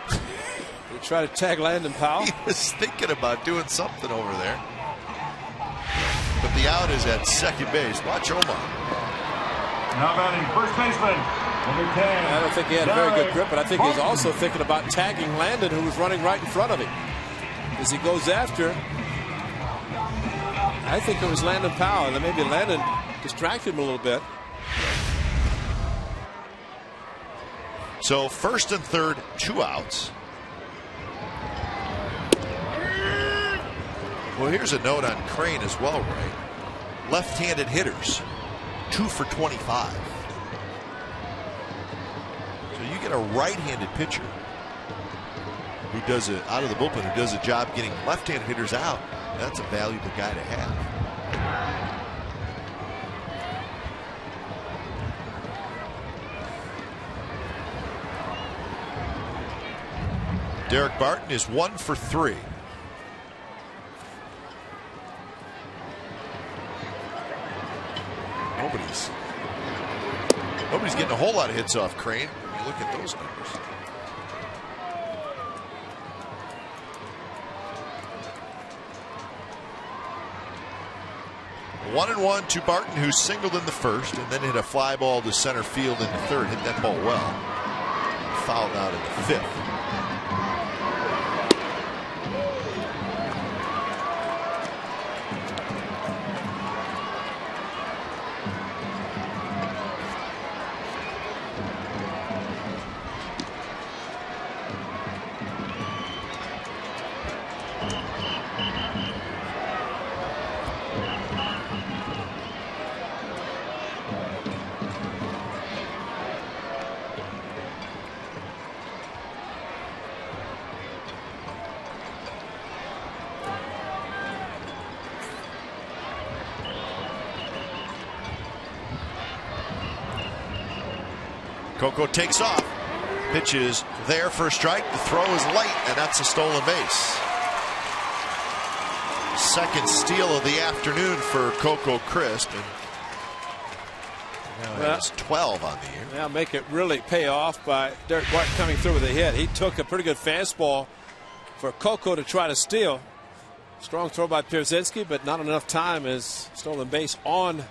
He tried to tag Landon Powell. He was thinking about doing something over there. But the out is at second base. Watch Omar. Now batting first baseman, number 10. I don't think he had a very good grip, but I think he's also thinking about tagging Landon, who was running right in front of him. As he goes after, I think it was Landon Powell, and then maybe Landon distracted him a little bit. So first and third, 2 outs. Well, here's a note on Crain as well, Ray. Left-handed hitters, 2 for 25. So you get a right-handed pitcher who does it out of the bullpen, who does a job getting left-handed hitters out. That's a valuable guy to have. Derek Barton is 1 for 3. Nobody's getting a whole lot of hits off Crain. You look at those numbers. One and one to Barton, who singled in the first and then hit a fly ball to center field in the third. Hit that ball well. Fouled out in the fifth. Coco takes off. Pitch is there for a strike. The throw is late, and that's a stolen base. Second steal of the afternoon for Coco Crisp. And now it's 12 on the year. Now make it really pay off by Derek Barton coming through with a hit. He took a pretty good fastball for Coco to try to steal. Strong throw by Pierzynski, but not enough time as stolen base on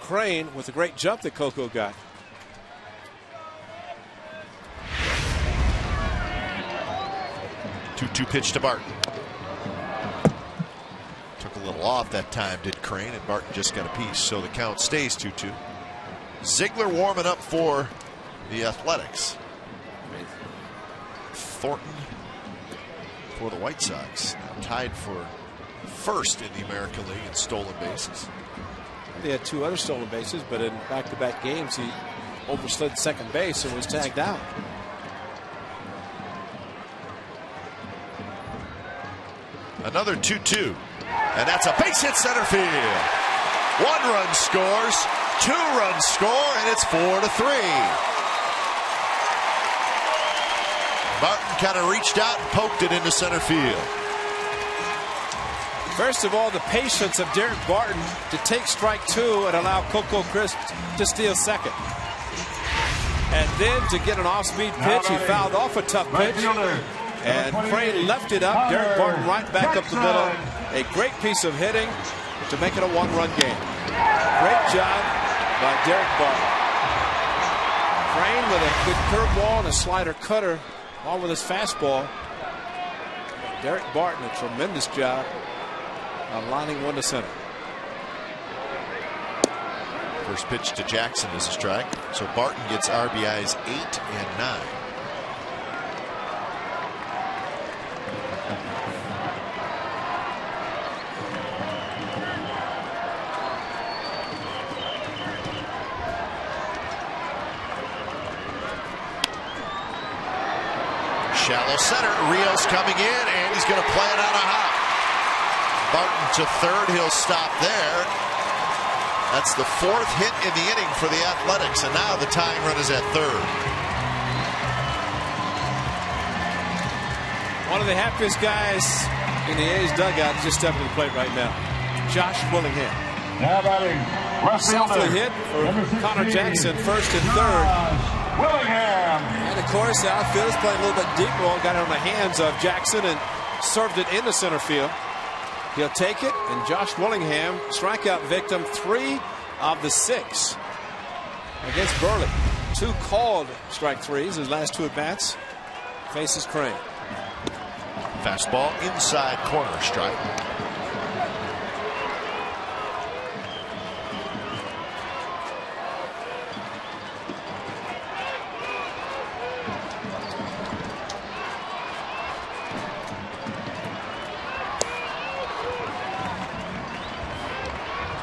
Crain with a great jump that Coco got. 2-2 pitch to Barton. Took a little off that time, did Crain, and Barton just got a piece, so the count stays 2-2. Ziegler warming up for the Athletics. Thornton for the White Sox, now tied for first in the American League in stolen bases. They had 2 other stolen bases, but in back-to-back games he overslid second base and was tagged out. Another 2-2. And that's a base hit center field. 1 run scores, 2 runs score, and it's 4-3. Barton kind of reached out and poked it into center field. First of all, the patience of Derek Barton to take strike 2 and allow Coco Crisp to steal second. And then to get an off-speed pitch, he fouled off a tough pitch. And Crane left it up. Derek Barton right back up the middle. A great piece of hitting to make it a 1-run game. Great job by Derek Barton. Crane with a good curveball and a slider cutter, all with his fastball. Derek Barton, a tremendous job of lining one to center. First pitch to Jackson is a strike. So Barton gets RBIs 8 and 9. Shallow center. Rios coming in, and he's going to play it on a hop. Barton to third. He'll stop there. That's the 4th hit in the inning for the Athletics, and now the tying run is at third. One of the happiest guys in the A's dugout is just stepping to the plate right now. Josh Willingham. Now batting, left Softly fielder, hit for number 16, Connor Jackson, first and third. Josh Willingham. And of course, the outfield is playing a little bit deep ball. Got it on the hands of Jackson and served it into center field. He'll take it, and Josh Willingham, strikeout victim, 3 of the 6 against Burley. 2 called strike 3s, his last 2 at bats. Faces Crane. Fastball inside corner, strike.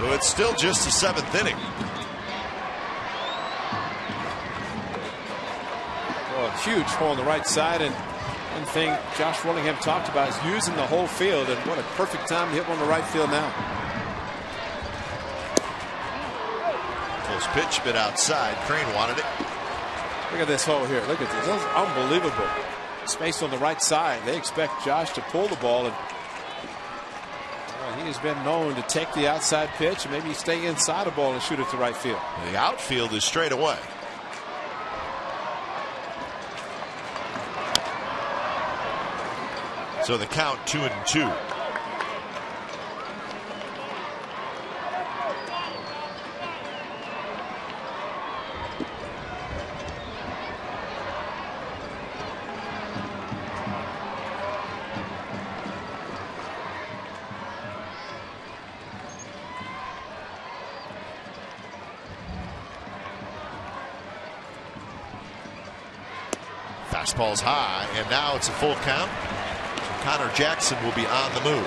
So it's still just the 7th inning. Well, a huge hole on the right side, and one thing Josh Willingham talked about is using the whole field, and what a perfect time to hit one on the right field now. Close pitch, bit outside. Crane wanted it. Look at this hole here. Look at this. That's unbelievable. Space on the right side. They expect Josh to pull the ball, and he has been known to take the outside pitch and maybe stay inside a ball and shoot it to right field. The outfield is straight away. So the count 2-2. Fastball's high, and now it's a full count. So Connor Jackson will be on the move.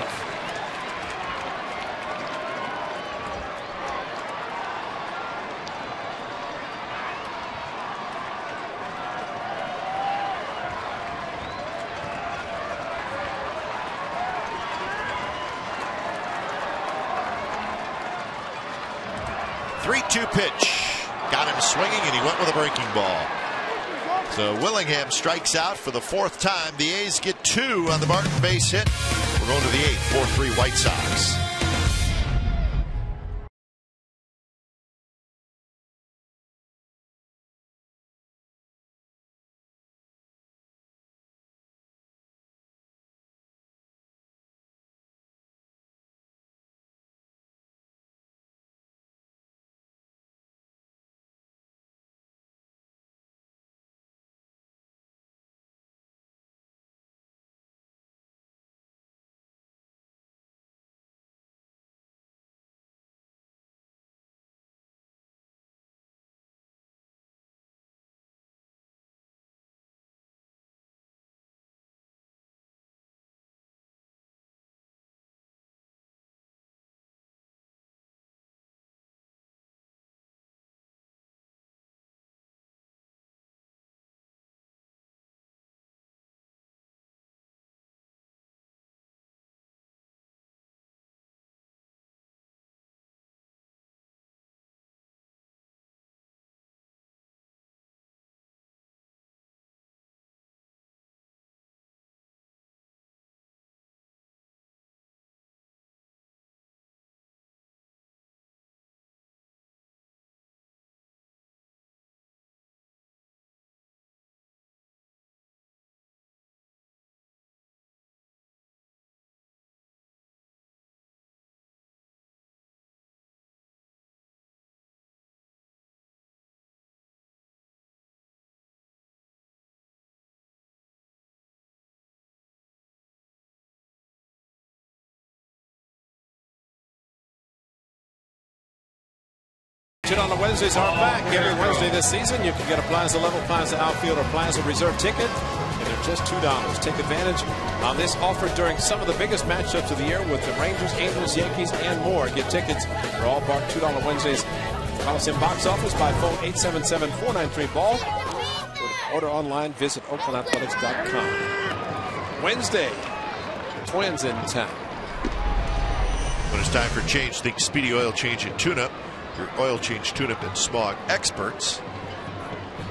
Three-two pitch. Got him swinging, and he went with a breaking ball. So Willingham strikes out for the 4th time. The A's get 2 on the Barton base hit. We're going to the 8th, 4-3 White Sox. On the Wednesdays are back. Every Wednesday this season, you can get a Plaza Level, Plaza Outfield, or Plaza Reserve ticket, and they're just $2. Take advantage on this offer during some of the biggest matchups of the year with the Rangers, Angels, Yankees, and more. Get tickets for all Bart $2 Wednesdays. Call us in box office by phone 877-493-BALL. Order online. Visit OaklandAthletics.com. Wednesday, Twins in town. When it's time for change, think Speedy Oil Change and Tune-Up. Your oil change, tune-up, and smog experts.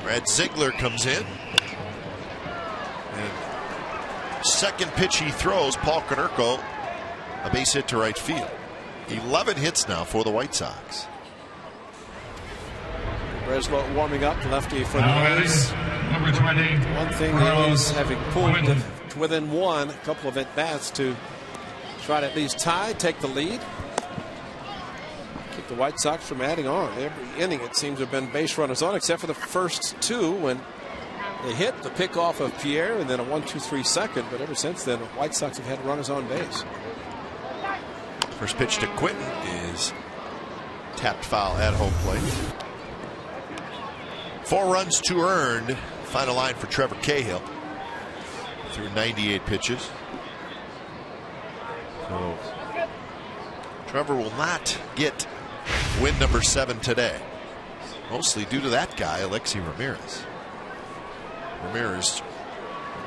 Brad Ziegler comes in. And second pitch he throws, Paul Konerko, a base hit to right field. 11 hits now for the White Sox. Breslow warming up, lefty for the A's. Number 20. One thing the A's having pulled to within one, a couple of at-bats to try to at least tie, take the lead. Keep the White Sox from adding on. Every inning it seems to have been base runners on, except for the first two when they hit the pickoff of Pierre and then a 1-2-3 second. But ever since then, the White Sox have had runners on base. First pitch to Quinton is tapped foul at home plate. 4 runs, 2 earned. Final line for Trevor Cahill through 98 pitches. So Trevor will not get win number 7 today, mostly due to that guy, Alexi Ramirez. Ramirez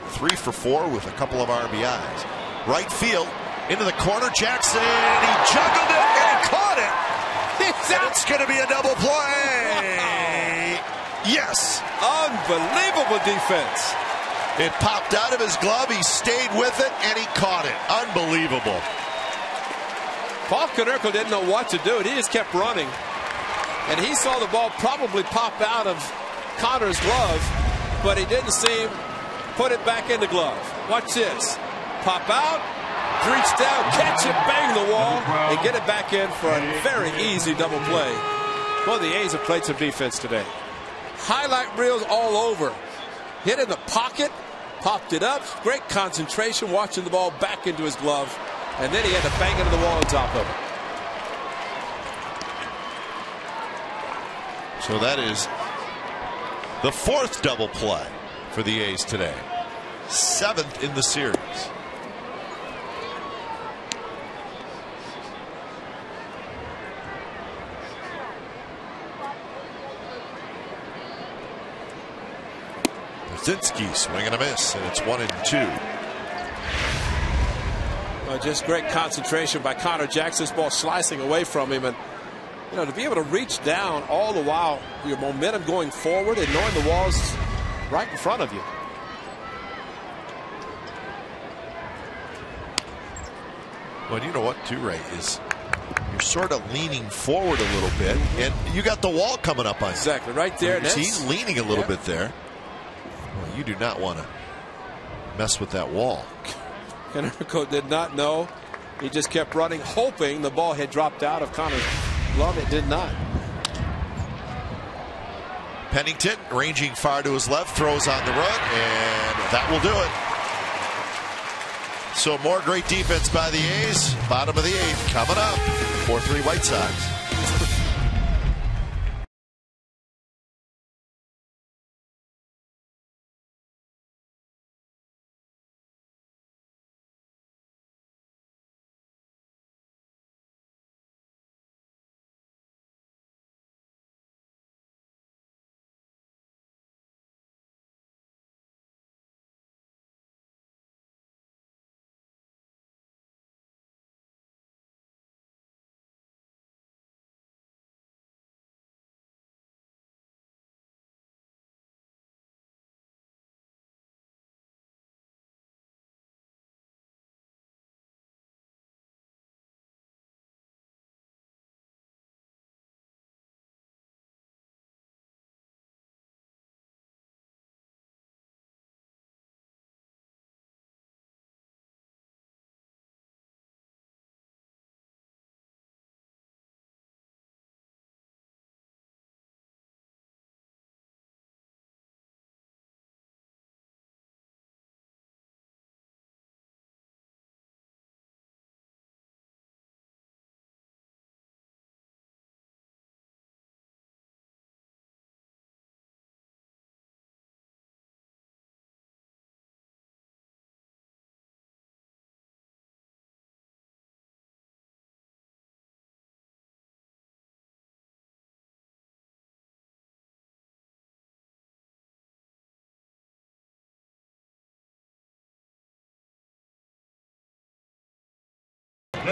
3 for 4 with a couple of RBIs. Right field into the corner. Jackson, he juggled it and caught it. It's going to be a double play. Yes. Unbelievable defense. It popped out of his glove. He stayed with it and he caught it. Unbelievable. Paul Konerko didn't know what to do. He just kept running. And he saw the ball probably pop out of Connor's glove, but he didn't seem put it back in the glove. Watch this. Pop out, reach down, catch it, bang the wall, and get it back in for a very easy double play. Well, the A's have played some defense today. Highlight reels all over. Hit in the pocket, popped it up. Great concentration, watching the ball back into his glove. And then he had to bang into the wall on top of it. So that is the 4th double play for the A's today. 7th in the series. Brzezinski swing and a miss, and it's 1-2. Just great concentration by Connor Jackson's ball slicing away from him, and to be able to reach down all the while your momentum going forward and knowing the wall's right in front of you. Well, you know what, too, Ray, is you're sort of leaning forward a little bit, and you got the wall coming up on you. Exactly, right there. He's leaning a little bit there. Well, you do not want to mess with that wall. Konerko did not know. He just kept running, hoping the ball had dropped out of Connor's glove. It did not. Pennington ranging far to his left, throws on the run, and that will do it. So more great defense by the A's. Bottom of the 8th coming up. 4-3 White Sox.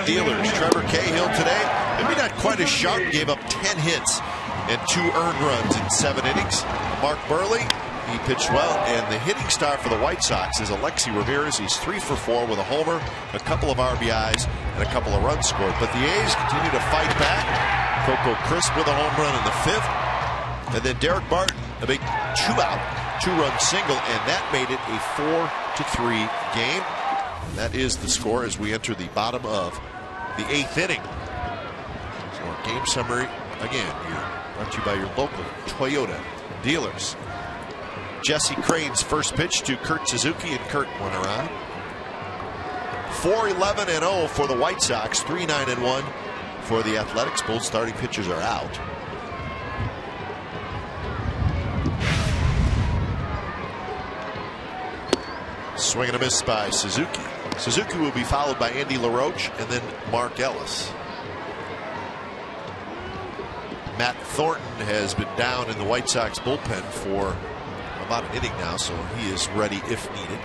dealers. Trevor Cahill today, maybe not quite as sharp, gave up 10 hits and 2 earned runs in 7 innings. Mark Buehrle, he pitched well, and the hitting star for the White Sox is Alexi Ramirez. He's 3 for 4 with a homer, a couple of RBIs, and a couple of runs scored. But the A's continue to fight back. Coco Crisp with a home run in the 5th. And then Derek Barton, a big 2-out, 2-run single, and that made it a 4-3 game. That is the score as we enter the bottom of the 8th inning. So our game summary, again, brought to you by your local Toyota dealers. Jesse Crane's first pitch to Kurt Suzuki, and Kurt went around. 4-11-0 for the White Sox, 3-9-1 for the Athletics. Both starting pitchers are out. Swing and a miss by Suzuki. Suzuki will be followed by Andy LaRoche and then Mark Ellis. Matt Thornton has been down in the White Sox bullpen for about an inning now, so he is ready if needed.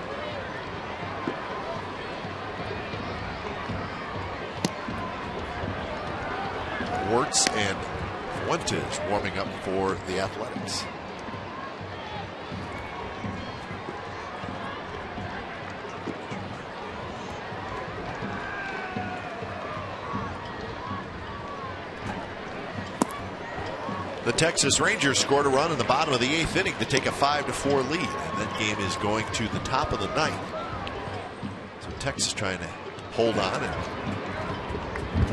Wirtz and Fuentes warming up for the Athletics. The Texas Rangers scored a run in the bottom of the 8th inning to take a 5-4 lead, and that game is going to the top of the 9th. So Texas trying to hold on and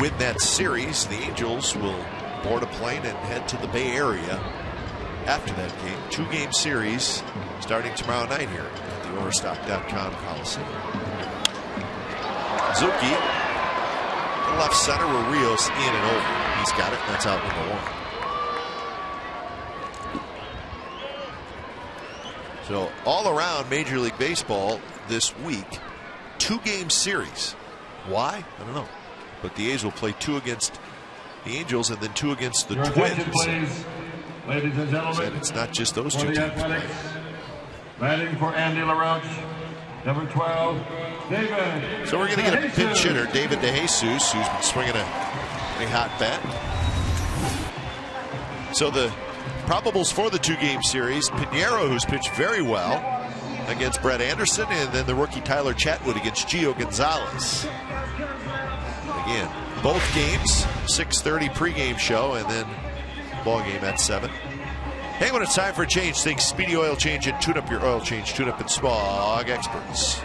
win that series. The Angels will board a plane and head to the Bay Area after that game. 2-game series starting tomorrow night here at the Overstock.com Coliseum. Suzuki, the left center, where Rios in and over. He's got it. That's out number 1. So all around Major League Baseball this week, 2-game series. Why? I don't know. But the A's will play 2 against the Angels and then 2 against the Twins. Please, ladies and gentlemen. And it's not just those 2 teams. Batting for Andy LaRoche, number 12, David. So we're going to get a pinch hitter, David DeJesus, who's been swinging a hot bat. So the probables for the 2-game series: Pinheiro, who's pitched very well against Brett Anderson, and then the rookie Tyler Chatwood against Gio Gonzalez. Again, both games 6:30 pregame show, and then ball game at 7. Hey, when it's time for a change, think Speedy Oil Change and tune up your oil change. Tune up and Smog experts.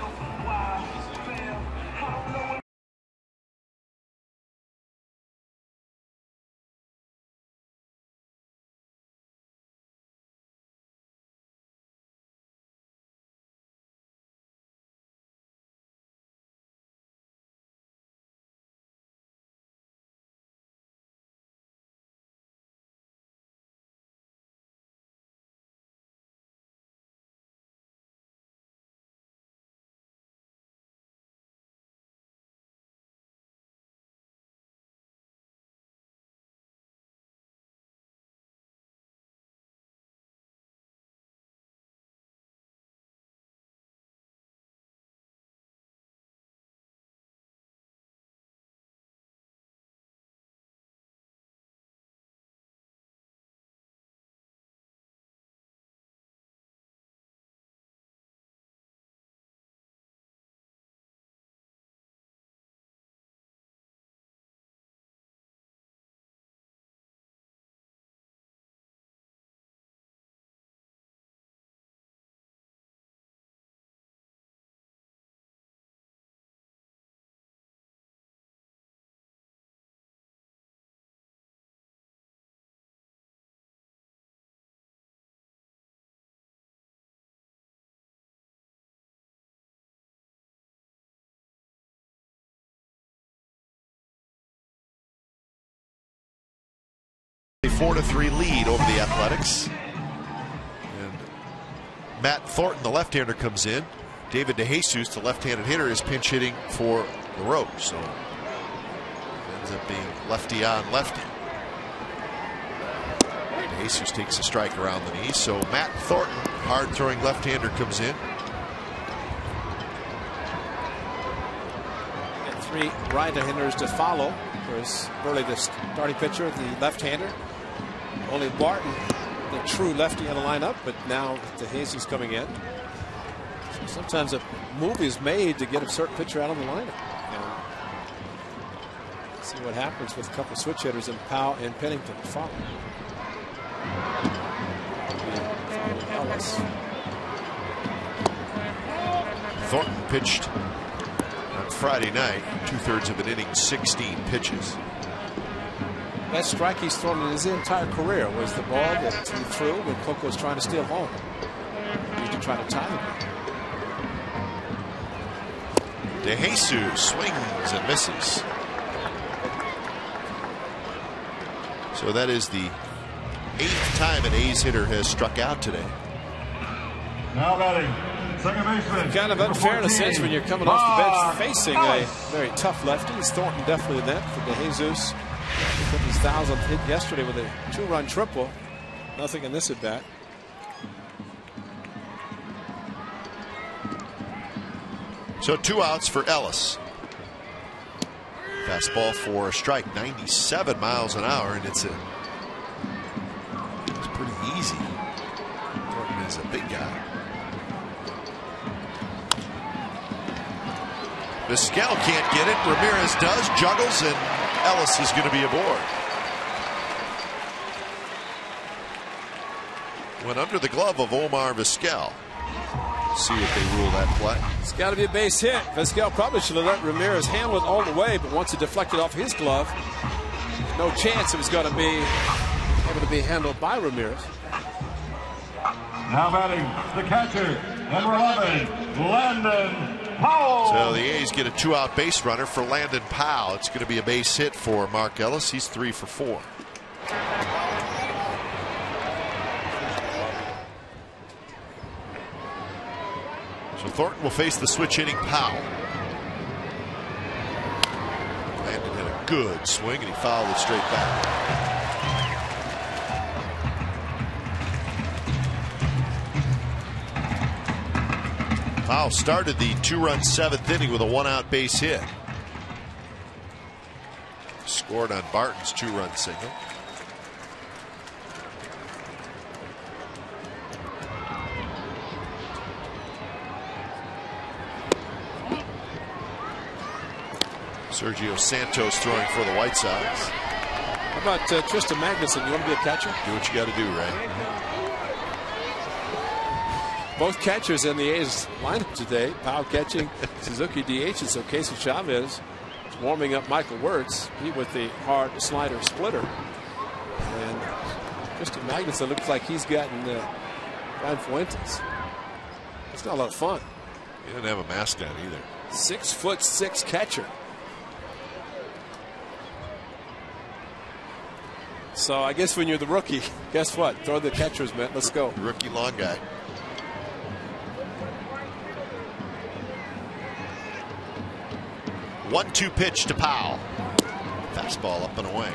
A 4-3 lead over the Athletics. And Matt Thornton, the left-hander, comes in. David DeJesus, the left-handed hitter, is pinch hitting for LaRoche. So it ends up being lefty on lefty. DeJesus takes a strike around the knee. So Matt Thornton, hard-throwing left-hander, comes in. 3 right-handers to follow. There's Burley, the starting pitcher, the left-hander. Only Barton, the true lefty, in the lineup, but now DeJesus coming in. So sometimes a move is made to get a certain pitcher out of the lineup. And see what happens with a couple of switch hitters in Powell and Pennington to follow. Ellis. Thornton pitched on Friday night, 2/3 of an inning, 16 pitches. Best strike he's thrown in his entire career was the ball that he threw when Coco was trying to steal home. He used to try to tie it. DeJesus swings and misses. So that is the 8th time an A's hitter has struck out today. Now batting, second baseman. Kind of unfair in a sense when you're coming off the bench facing a very tough lefty. Thornton definitely that for DeJesus. He put his 1,000th hit yesterday with a 2-run triple. Nothing in this at bat. So 2 outs for Ellis. Fastball for a strike, 97 miles an hour, and it's pretty easy. Thornton is a big guy. Vizquel can't get it. Ramirez does, juggles, and Ellis is going to be aboard. Went under the glove of Omar Vizquel. See if they rule that play. It's got to be a base hit. Vizquel probably should have let Ramirez handle it all the way, but once it deflected off his glove, no chance it was going to be able to be handled by Ramirez. Now batting, the catcher, number 11, Landon Powell. So the A's get a 2-out base runner for Landon Powell. It's going to be a base hit for Mark Ellis. He's 3 for 4. So Thornton will face the switch hitting Powell. Landon had a good swing and he fouled it straight back. Powell started the 2-run 7th inning with a 1-out base hit. Scored on Barton's 2-run single. Sergio Santos throwing for the White Sox. How about Tristan Magnuson? You want to be a catcher? Do what you got to do, Ray. Both catchers in the A's lineup today. Powell catching, Suzuki DH, and so Casey Chavez is warming up Michael Wirtz. He with the hard slider splitter. And Tristan Magnuson looks like he's gotten Brian Fuentes. It's not a lot of fun. He didn't have a mask on either. 6'6" catcher. So I guess when you're the rookie, guess what? Throw the catcher's mitt. Let's go. Rookie long guy. One-two pitch to Powell. Fastball up and away.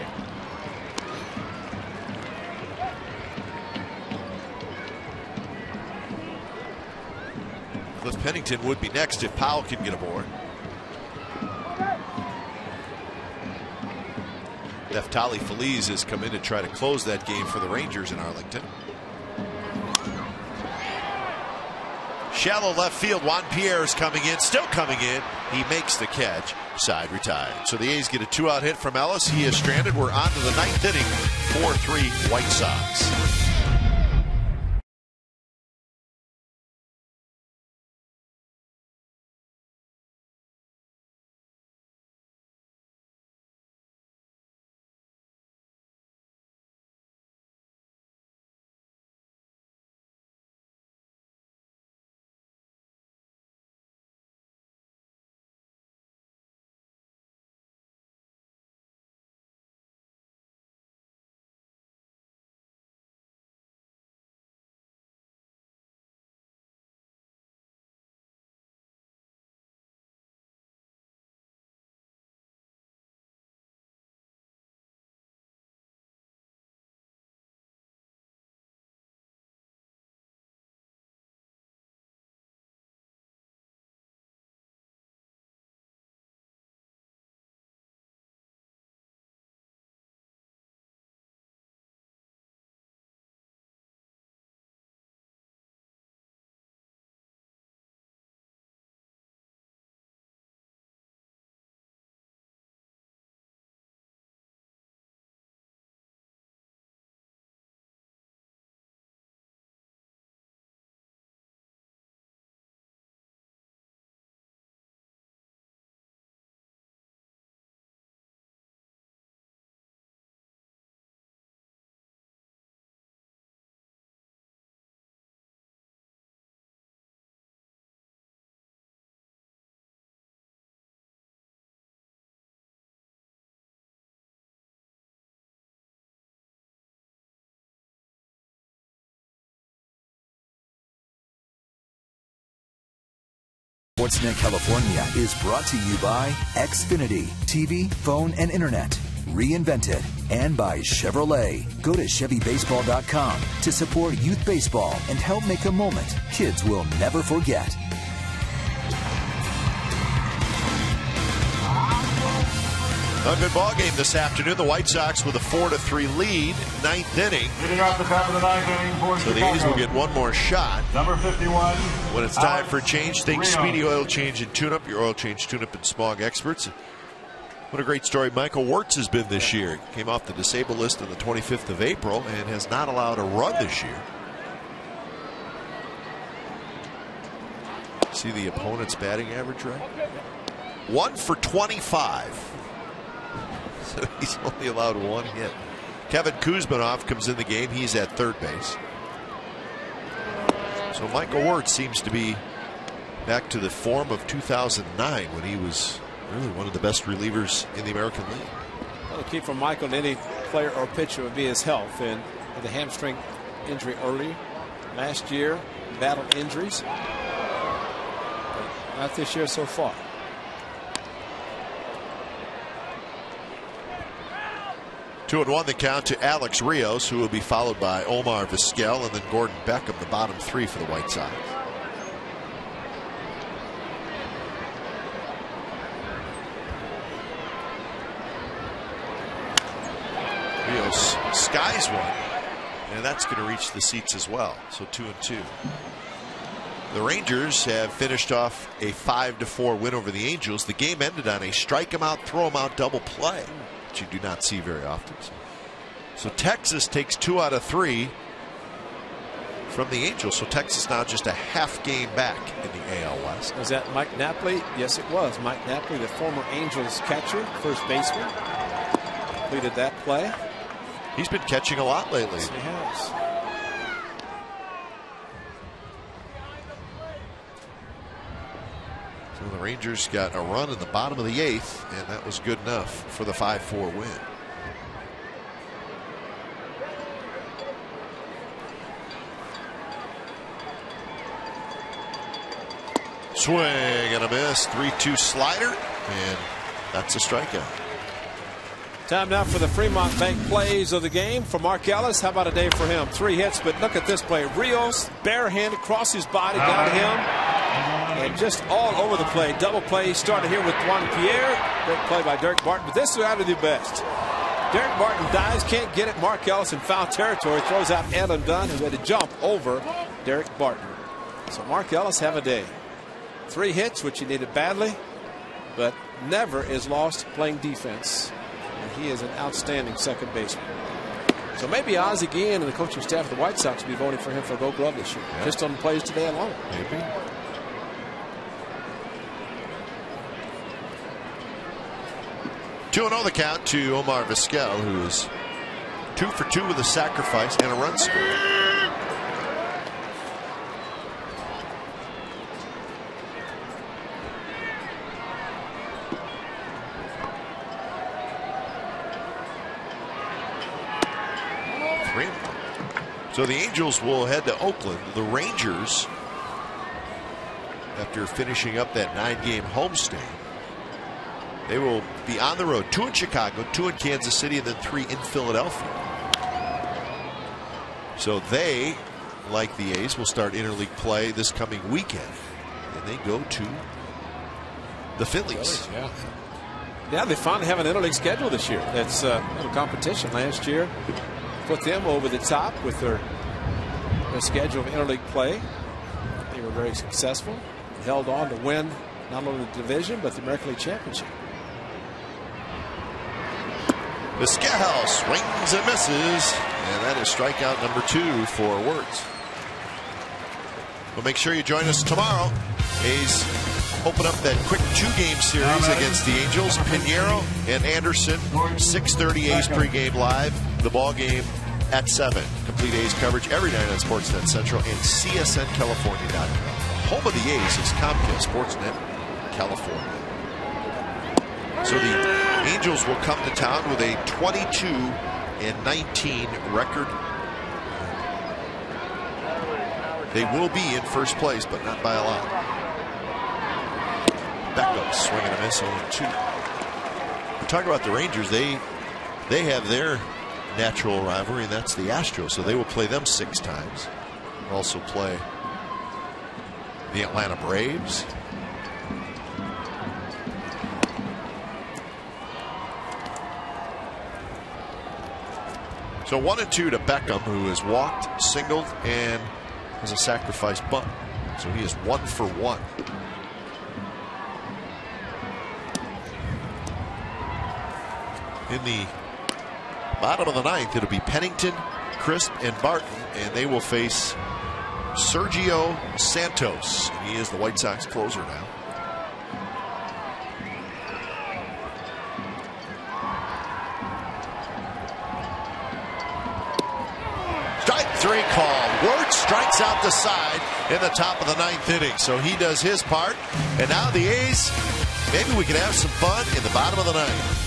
Cliff Pennington would be next if Powell can get aboard. Neftali Feliz has come in to try to close that game for the Rangers in Arlington. Shallow left field. Juan Pierre is coming in, still coming in. He makes the catch. Side retired. So the A's get a 2-out hit from Ellis. He is stranded. We're on to the 9th inning. 4-3 White Sox. Sportsnet California is brought to you by Xfinity, TV, phone, and internet. Reinvented. And by Chevrolet. Go to ChevyBaseball.com to support youth baseball and help make a moment kids will never forget. A good ball game this afternoon. The White Sox with a 4-3 lead, ninth inning. Hitting off the top of the ninth inning for So the A's will get one more shot. Number 51. When it's time for a change, think Rios. Speedy Oil Change and Tune-Up, your oil change tune-up and smog experts. What a great story Michael Wirtz has been this year. Came off the disabled list on the 25th of April and has not allowed a run this year. See the opponent's batting average, right? 1 for 25. So he's only allowed one hit. Kevin Kuzmanov comes in the game. He's at third base. So Michael Wirtz seems to be back to the form of 2009 when he was really one of the best relievers in the American League. Well, the key for Michael and any player or pitcher would be his health. And with the hamstring injury early last year, battled injuries. But not this year so far. 2-1 the count to Alex Rios, who will be followed by Omar Vizquel and then Gordon Beckham, the bottom three for the White Sox. Rios skies one, and that's going to reach the seats as well. So 2-2. The Rangers have finished off a 5-4 win over the Angels. The game ended on a strike 'em out, throw 'em out double play, which you do not see very often. So Texas takes 2 out of 3 from the Angels. So Texas now just a half game back in the AL West. Was that Mike Napoli? Yes, it was. Mike Napoli, the former Angels catcher, first baseman, completed that play. He's been catching a lot lately. Yes, he has. So the Rangers got a run in the bottom of the 8th, and that was good enough for the 5-4 win. Swing and a miss, 3-2 slider, and that's a strikeout. Time now for the Fremont Bank plays of the game. For Mark Ellis, how about a day for him? 3 hits, but look at this play. Rios, barehanded, across his body, down to him. And just all over the play. Double play started here with Juan Pierre. Great play by Derek Barton, but this is out of the best. Derek Barton dives, can't get it. Mark Ellis in foul territory, throws out Alan Dunn, who had to jump over Derek Barton. So Mark Ellis have a day. 3 hits, which he needed badly, but never is lost playing defense. And he is an outstanding second baseman. So maybe Ozzie Guillen and the coaching staff of the White Sox will be voting for him for a Gold Glove this year, just on the plays today alone. Maybe. Two 2-0 the count to Omar Vizquel, who is 2 for 2 with a sacrifice and a run scored. So the Angels will head to Oakland. The Rangers, after finishing up that 9-game homestand, they will be on the road. 2 in Chicago, 2 in Kansas City, and then 3 in Philadelphia. So they, like the A's, will start interleague play this coming weekend. And they go to the Phillies. Yeah, they finally have an interleague schedule this year. That's a little competition. Last year put them over the top with their schedule of interleague play. They were very successful. Held on to win not only the division but the American League Championship. Vizquel swings and misses, and that is strikeout number 2 for Wirtz. Well, make sure you join us tomorrow. A's open up that quick 2-game series against the Angels. Pinheiro and Anderson, 6:30 A's pregame live. The ball game at 7. Complete A's coverage every night on Sportsnet Central and CSNCalifornia.com. Home of the A's is Comcast Sportsnet California. So the Angels will come to town with a 22-19 record. They will be in first place, but not by a lot. Beckham swinging a miss, 0-2. Talk about the Rangers. They have their natural rivalry, and that's the Astros. So they will play them 6 times. Also play the Atlanta Braves. So 1-2 to Beckham, who has walked, singled, and has a sacrifice bunt. So he is 1 for 1. In the bottom of the 9th, it'll be Pennington, Crisp, and Barton, and they will face Sergio Santos. He is the White Sox closer now. Strike 3 called. Wirtz strikes out the side in the top of the 9th inning. So he does his part. And now the A's, maybe we can have some fun in the bottom of the 9th.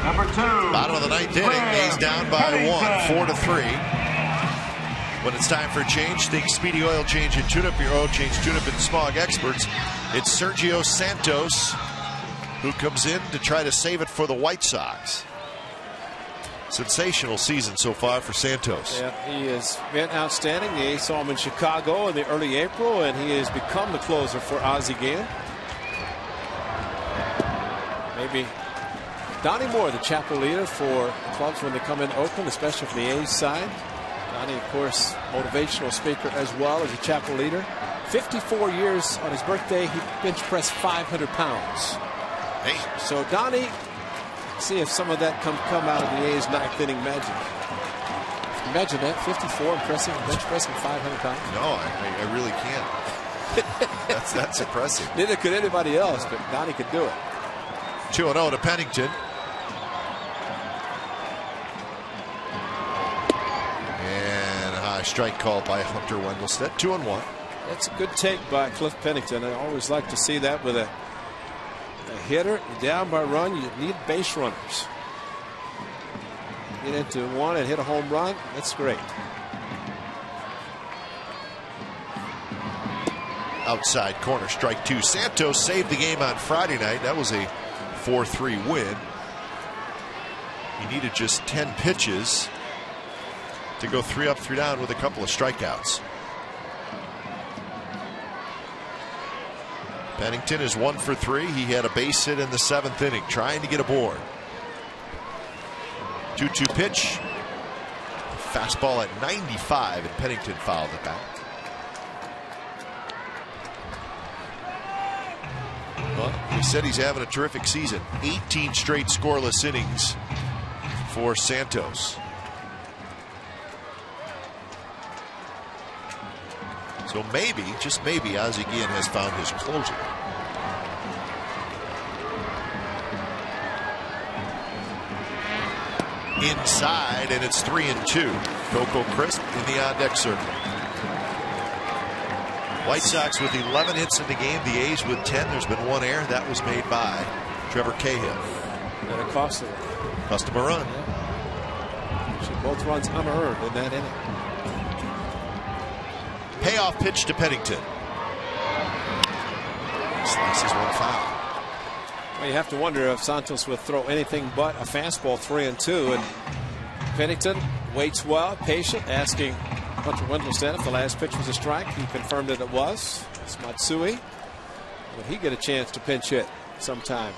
Number 2. Bottom of the 9th inning, A's down by 1, 4-3. When it's time for a change, think Speedy Oil Change and Tune-Up, your oil change, tune-up, and smog experts. It's Sergio Santos who comes in to try to save it for the White Sox. Sensational season so far for Santos. Yeah, he has been outstanding. The A's saw him in Chicago in the early April, and he has become the closer for Ozzie Guillen. Maybe Donnie Moore, the chapel leader for clubs when they come in Oakland, especially from the A's side. Donnie, of course, motivational speaker as well as a chapel leader. 54 years on his birthday, he bench pressed 500 pounds. Hey. So Donnie, see if some of that come out of the A's 9th inning magic. Imagine that, 54 bench pressing 500 pounds. No, I really can't. That's impressive. Neither could anybody else, but Donnie could do it. 2-0 to Pennington. And a high strike called by Hunter Wendelstedt. 2-1. That's a good take by Cliff Pennington. I always like to see that with a hitter. You're down by a run, you need base runners. Get into one and hit a home run. That's great. Outside corner, strike 2. Santos saved the game on Friday night. That was a 4-3 win. He needed just 10 pitches to go 3 up, 3 down with a couple of strikeouts. Pennington is 1 for 3. He had a base hit in the 7th inning, trying to get aboard. 2-2 pitch. Fastball at 95, and Pennington fouled it back. Well, he said he's having a terrific season. 18 straight scoreless innings for Santos. So maybe, just maybe, Ozzie Guillen has found his closer. Inside, and it's 3-2. Coco Crisp in the on-deck circle. White Sox with 11 hits in the game. The A's with 10. There's been one error. That was made by Trevor Cahill. And it cost him. Cost him a run. Yeah. Both runs unearned in that inning. Payoff pitch to Pennington. Slices one foul. Well, you have to wonder if Santos would throw anything but a fastball 3-2. And Pennington waits well, patient, asking Hunter Wendelstedt if the last pitch was a strike. He confirmed that it was. It's Matsui. Will he get a chance to pinch hit sometime?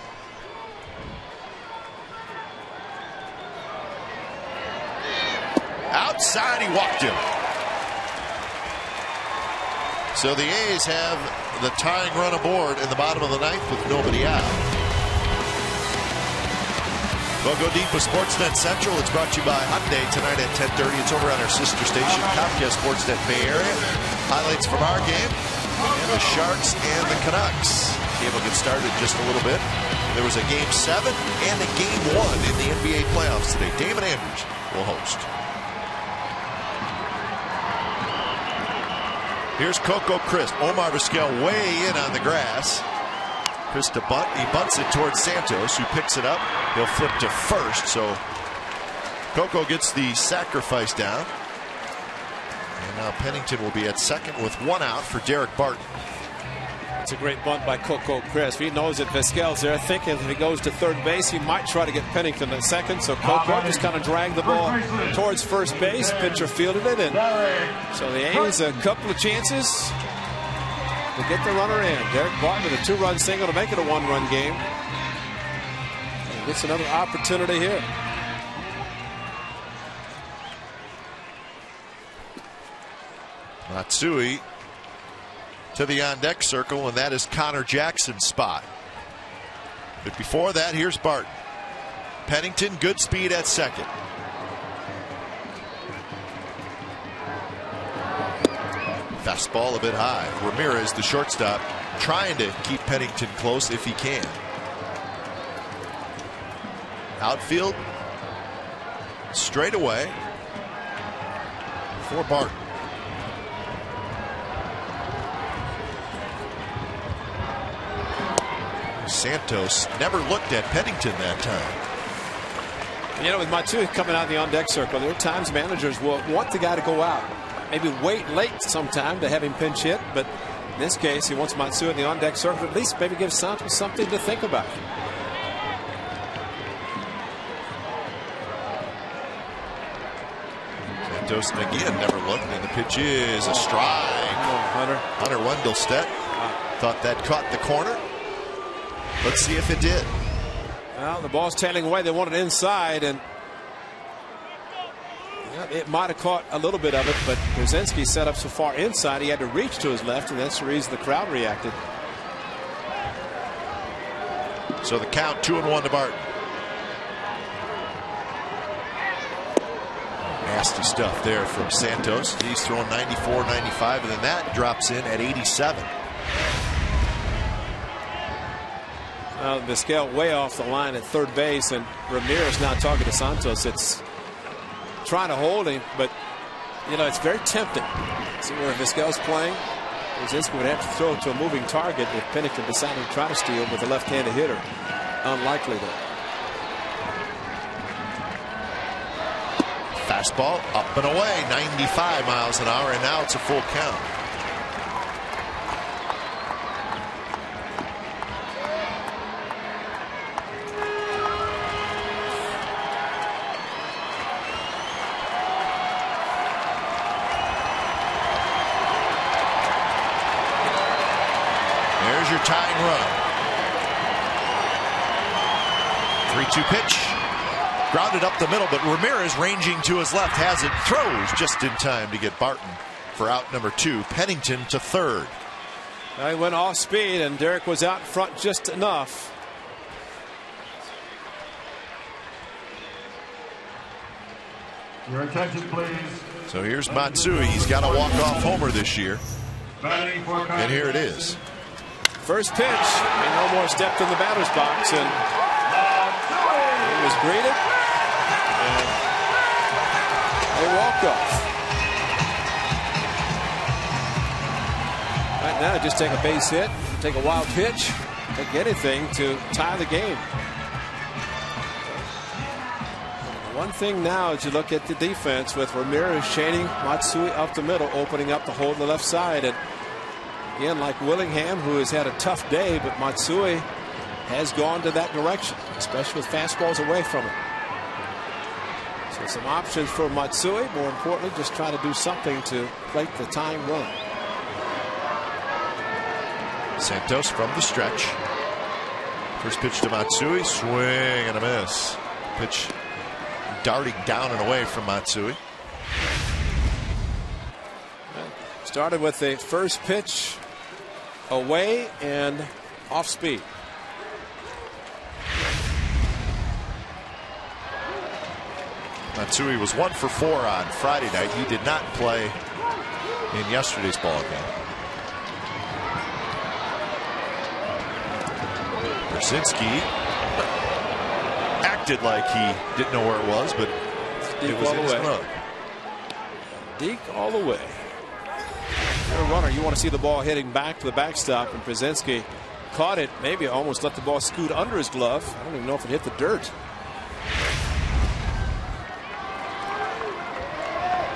Outside, he walked him. So the A's have the tying run aboard in the bottom of the ninth with nobody out. We'll go deep with Sportsnet Central. It's brought to you by Hyundai tonight at 10:30. It's over on our sister station, Comcast Sportsnet Bay Area. Highlights from our game and the Sharks and the Canucks. Game will get started in just a little bit. There was a Game 7 and a Game 1 in the NBA playoffs today. Damon Andrews will host. Here's Coco Crisp. Omar Vizquel way in on the grass. Crisp to bunt. He bunts it towards Santos, who picks it up. He'll flip to first. So Coco gets the sacrifice down. And now Pennington will be at second with one out for Derek Barton. It's a great bunt by Coco Crisp. He knows that Vizquel's there, thinking if he goes to third base, he might try to get Pennington at second. So Coco just kind of dragged the ball towards first base. Pitcher fielded it, and so the A's a couple of chances to get the runner in. Derek Barton with a 2-run single to make it a 1-run game. And gets another opportunity here. Matsui to the on-deck circle, and that is Connor Jackson's spot. But before that, here's Barton. Pennington, good speed at second. Fastball a bit high. Ramirez, the shortstop, trying to keep Pennington close if he can. Outfield, straight away for Barton. Santos never looked at Pennington that time. You know, with Matsui coming out of the on-deck circle, there are times managers will want the guy to go out. Maybe wait late sometime to have him pinch hit, but in this case, he wants Matsui in the on-deck circle. At least maybe give Santos something to think about. Santos again never looked, and the pitch is a strike. Hunter Wendelstedt thought that caught the corner. Let's see if it did. Well, the ball's tailing away. They want it inside, and it might have caught a little bit of it, but Brzezinski set up so far inside he had to reach to his left, and that's the reason the crowd reacted. So the count 2-1 to Barton. Nasty stuff there from Santos. He's throwing 94, 95, and then that drops in at 87. Vizquel way off the line at third base, and Ramirez now talking to Santos. It's trying to hold him, but you know, it's very tempting. See where Vizquel's playing. Brzezinski would have to throw it to a moving target if Pennington decided to try to steal with a left-handed hitter. Unlikely though. Fastball up and away, 95 miles an hour, and now it's a full count. There's your tying run. 3-2 pitch. Grounded up the middle, but Ramirez ranging to his left has it. Throws just in time to get Barton for out number 2. Pennington to third. He went off speed, and Derek was out in front just enough. Your attention, please. So here's Matsui. He's got a walk-off homer this year. Batting for And here it is. First pitch, and no more stepped in the batter's box, and he was greeted, and a walk-off. Right now, just take a base hit, take a wild pitch, take anything to tie the game. One thing now as you look at the defense with Ramirez chaining Matsui up the middle, opening up the hole to the left side. And again, like Willingham, who has had a tough day, but Matsui has gone to that direction, especially with fastballs away from it. So some options for Matsui. More importantly, just try to do something to plate the tying run. Santos from the stretch. First pitch to Matsui. Swing and a miss. Pitch darting down and away from Matsui. Started with a first pitch away and off speed. Matsui was 1 for 4 on Friday night. He did not play in yesterday's ball game. Brzezinski acted like he didn't know where it was, but it was in his glove. Deke all the way. You're a runner. You want to see the ball hitting back to the backstop, and Brzezinski caught it. Maybe almost let the ball scoot under his glove. I don't even know if it hit the dirt.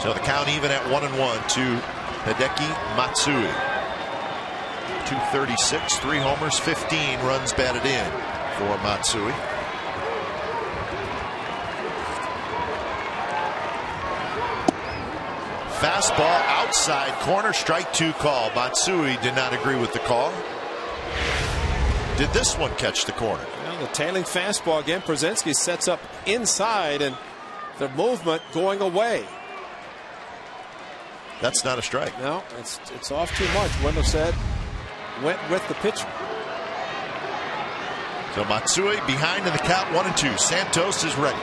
So the count even at 1-1 to Hideki Matsui. 236, 3 homers, 15 runs batted in for Matsui. Fastball outside corner, strike 2 call. Matsui did not agree with the call. Did this one catch the corner? Well, the tailing fastball again. Brzezinski sets up inside, and the movement going away. That's not a strike. No, it's off too much. Wendell said went with the pitcher. So Matsui behind in the count, 1-2. Santos is ready.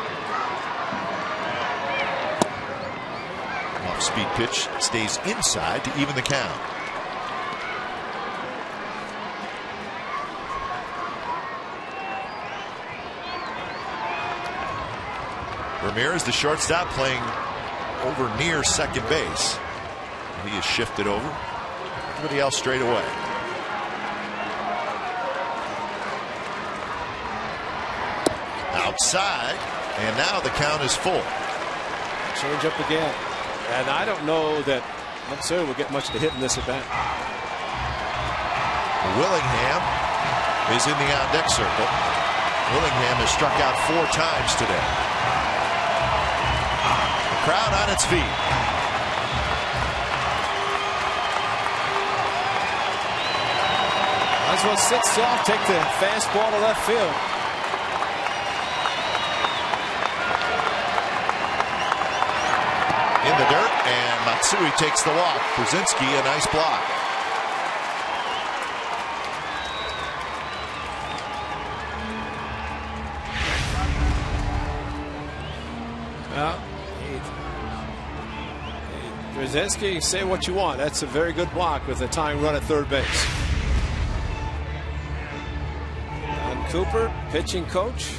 Off-speed pitch stays inside to even the count. Ramirez, the shortstop, playing over near second base. He is shifted over. Everybody else straight away. Outside, and now the count is full. Change up again, and I don't know that Matsui will get much to hit in this at bat. Willingham is in the on deck circle. Willingham has struck out 4 times today. The crowd on its feet. Might as well sit soft, take the fastball to left field. In the dirt, and Matsui takes the walk. Brzezinski, a nice block. Well, Brzezinski, say what you want. That's a very good block with a tying run at third base. Don Cooper, pitching coach.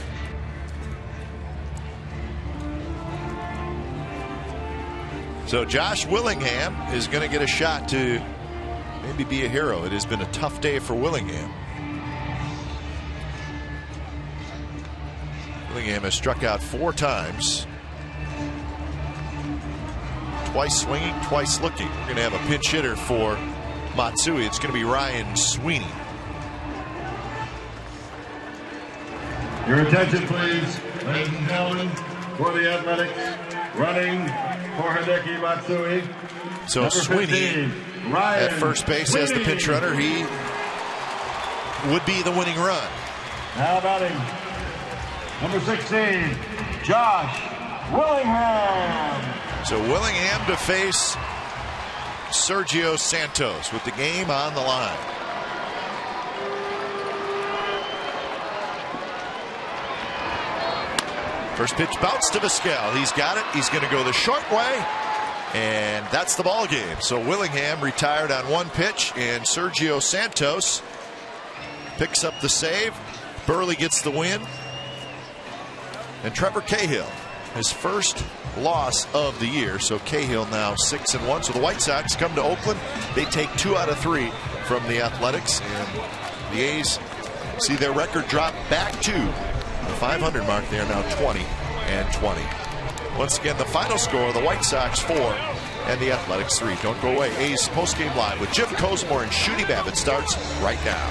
So Josh Willingham is going to get a shot to maybe be a hero. It has been a tough day for Willingham. Willingham has struck out 4 times. Twice swinging, twice looking. We're going to have a pinch hitter for Matsui. It's going to be Ryan Sweeney. Your attention, please, ladies and gentlemen, for the Athletics, running for Hideki Matsui. So Number Sweeney 15, Ryan at first base as the pinch runner. He would be the winning run. Now batting, number 16, Josh Willingham. So Willingham to face Sergio Santos with the game on the line. First pitch bounce to Vizquel. He's got it. He's going to go the short way. And that's the ball game. So Willingham retired on one pitch, and Sergio Santos picks up the save. Burley gets the win. And Trevor Cahill, his first loss of the year. So Cahill now 6-1. So the White Sox come to Oakland. They take 2 out of 3 from the Athletics. And the A's see their record drop back to the 500 mark. They are now 20-20. Once again, the final score, the White Sox 4 and the Athletics 3. Don't go away. A's postgame live with Jim Cosmore and Shooty Babbitt starts right now.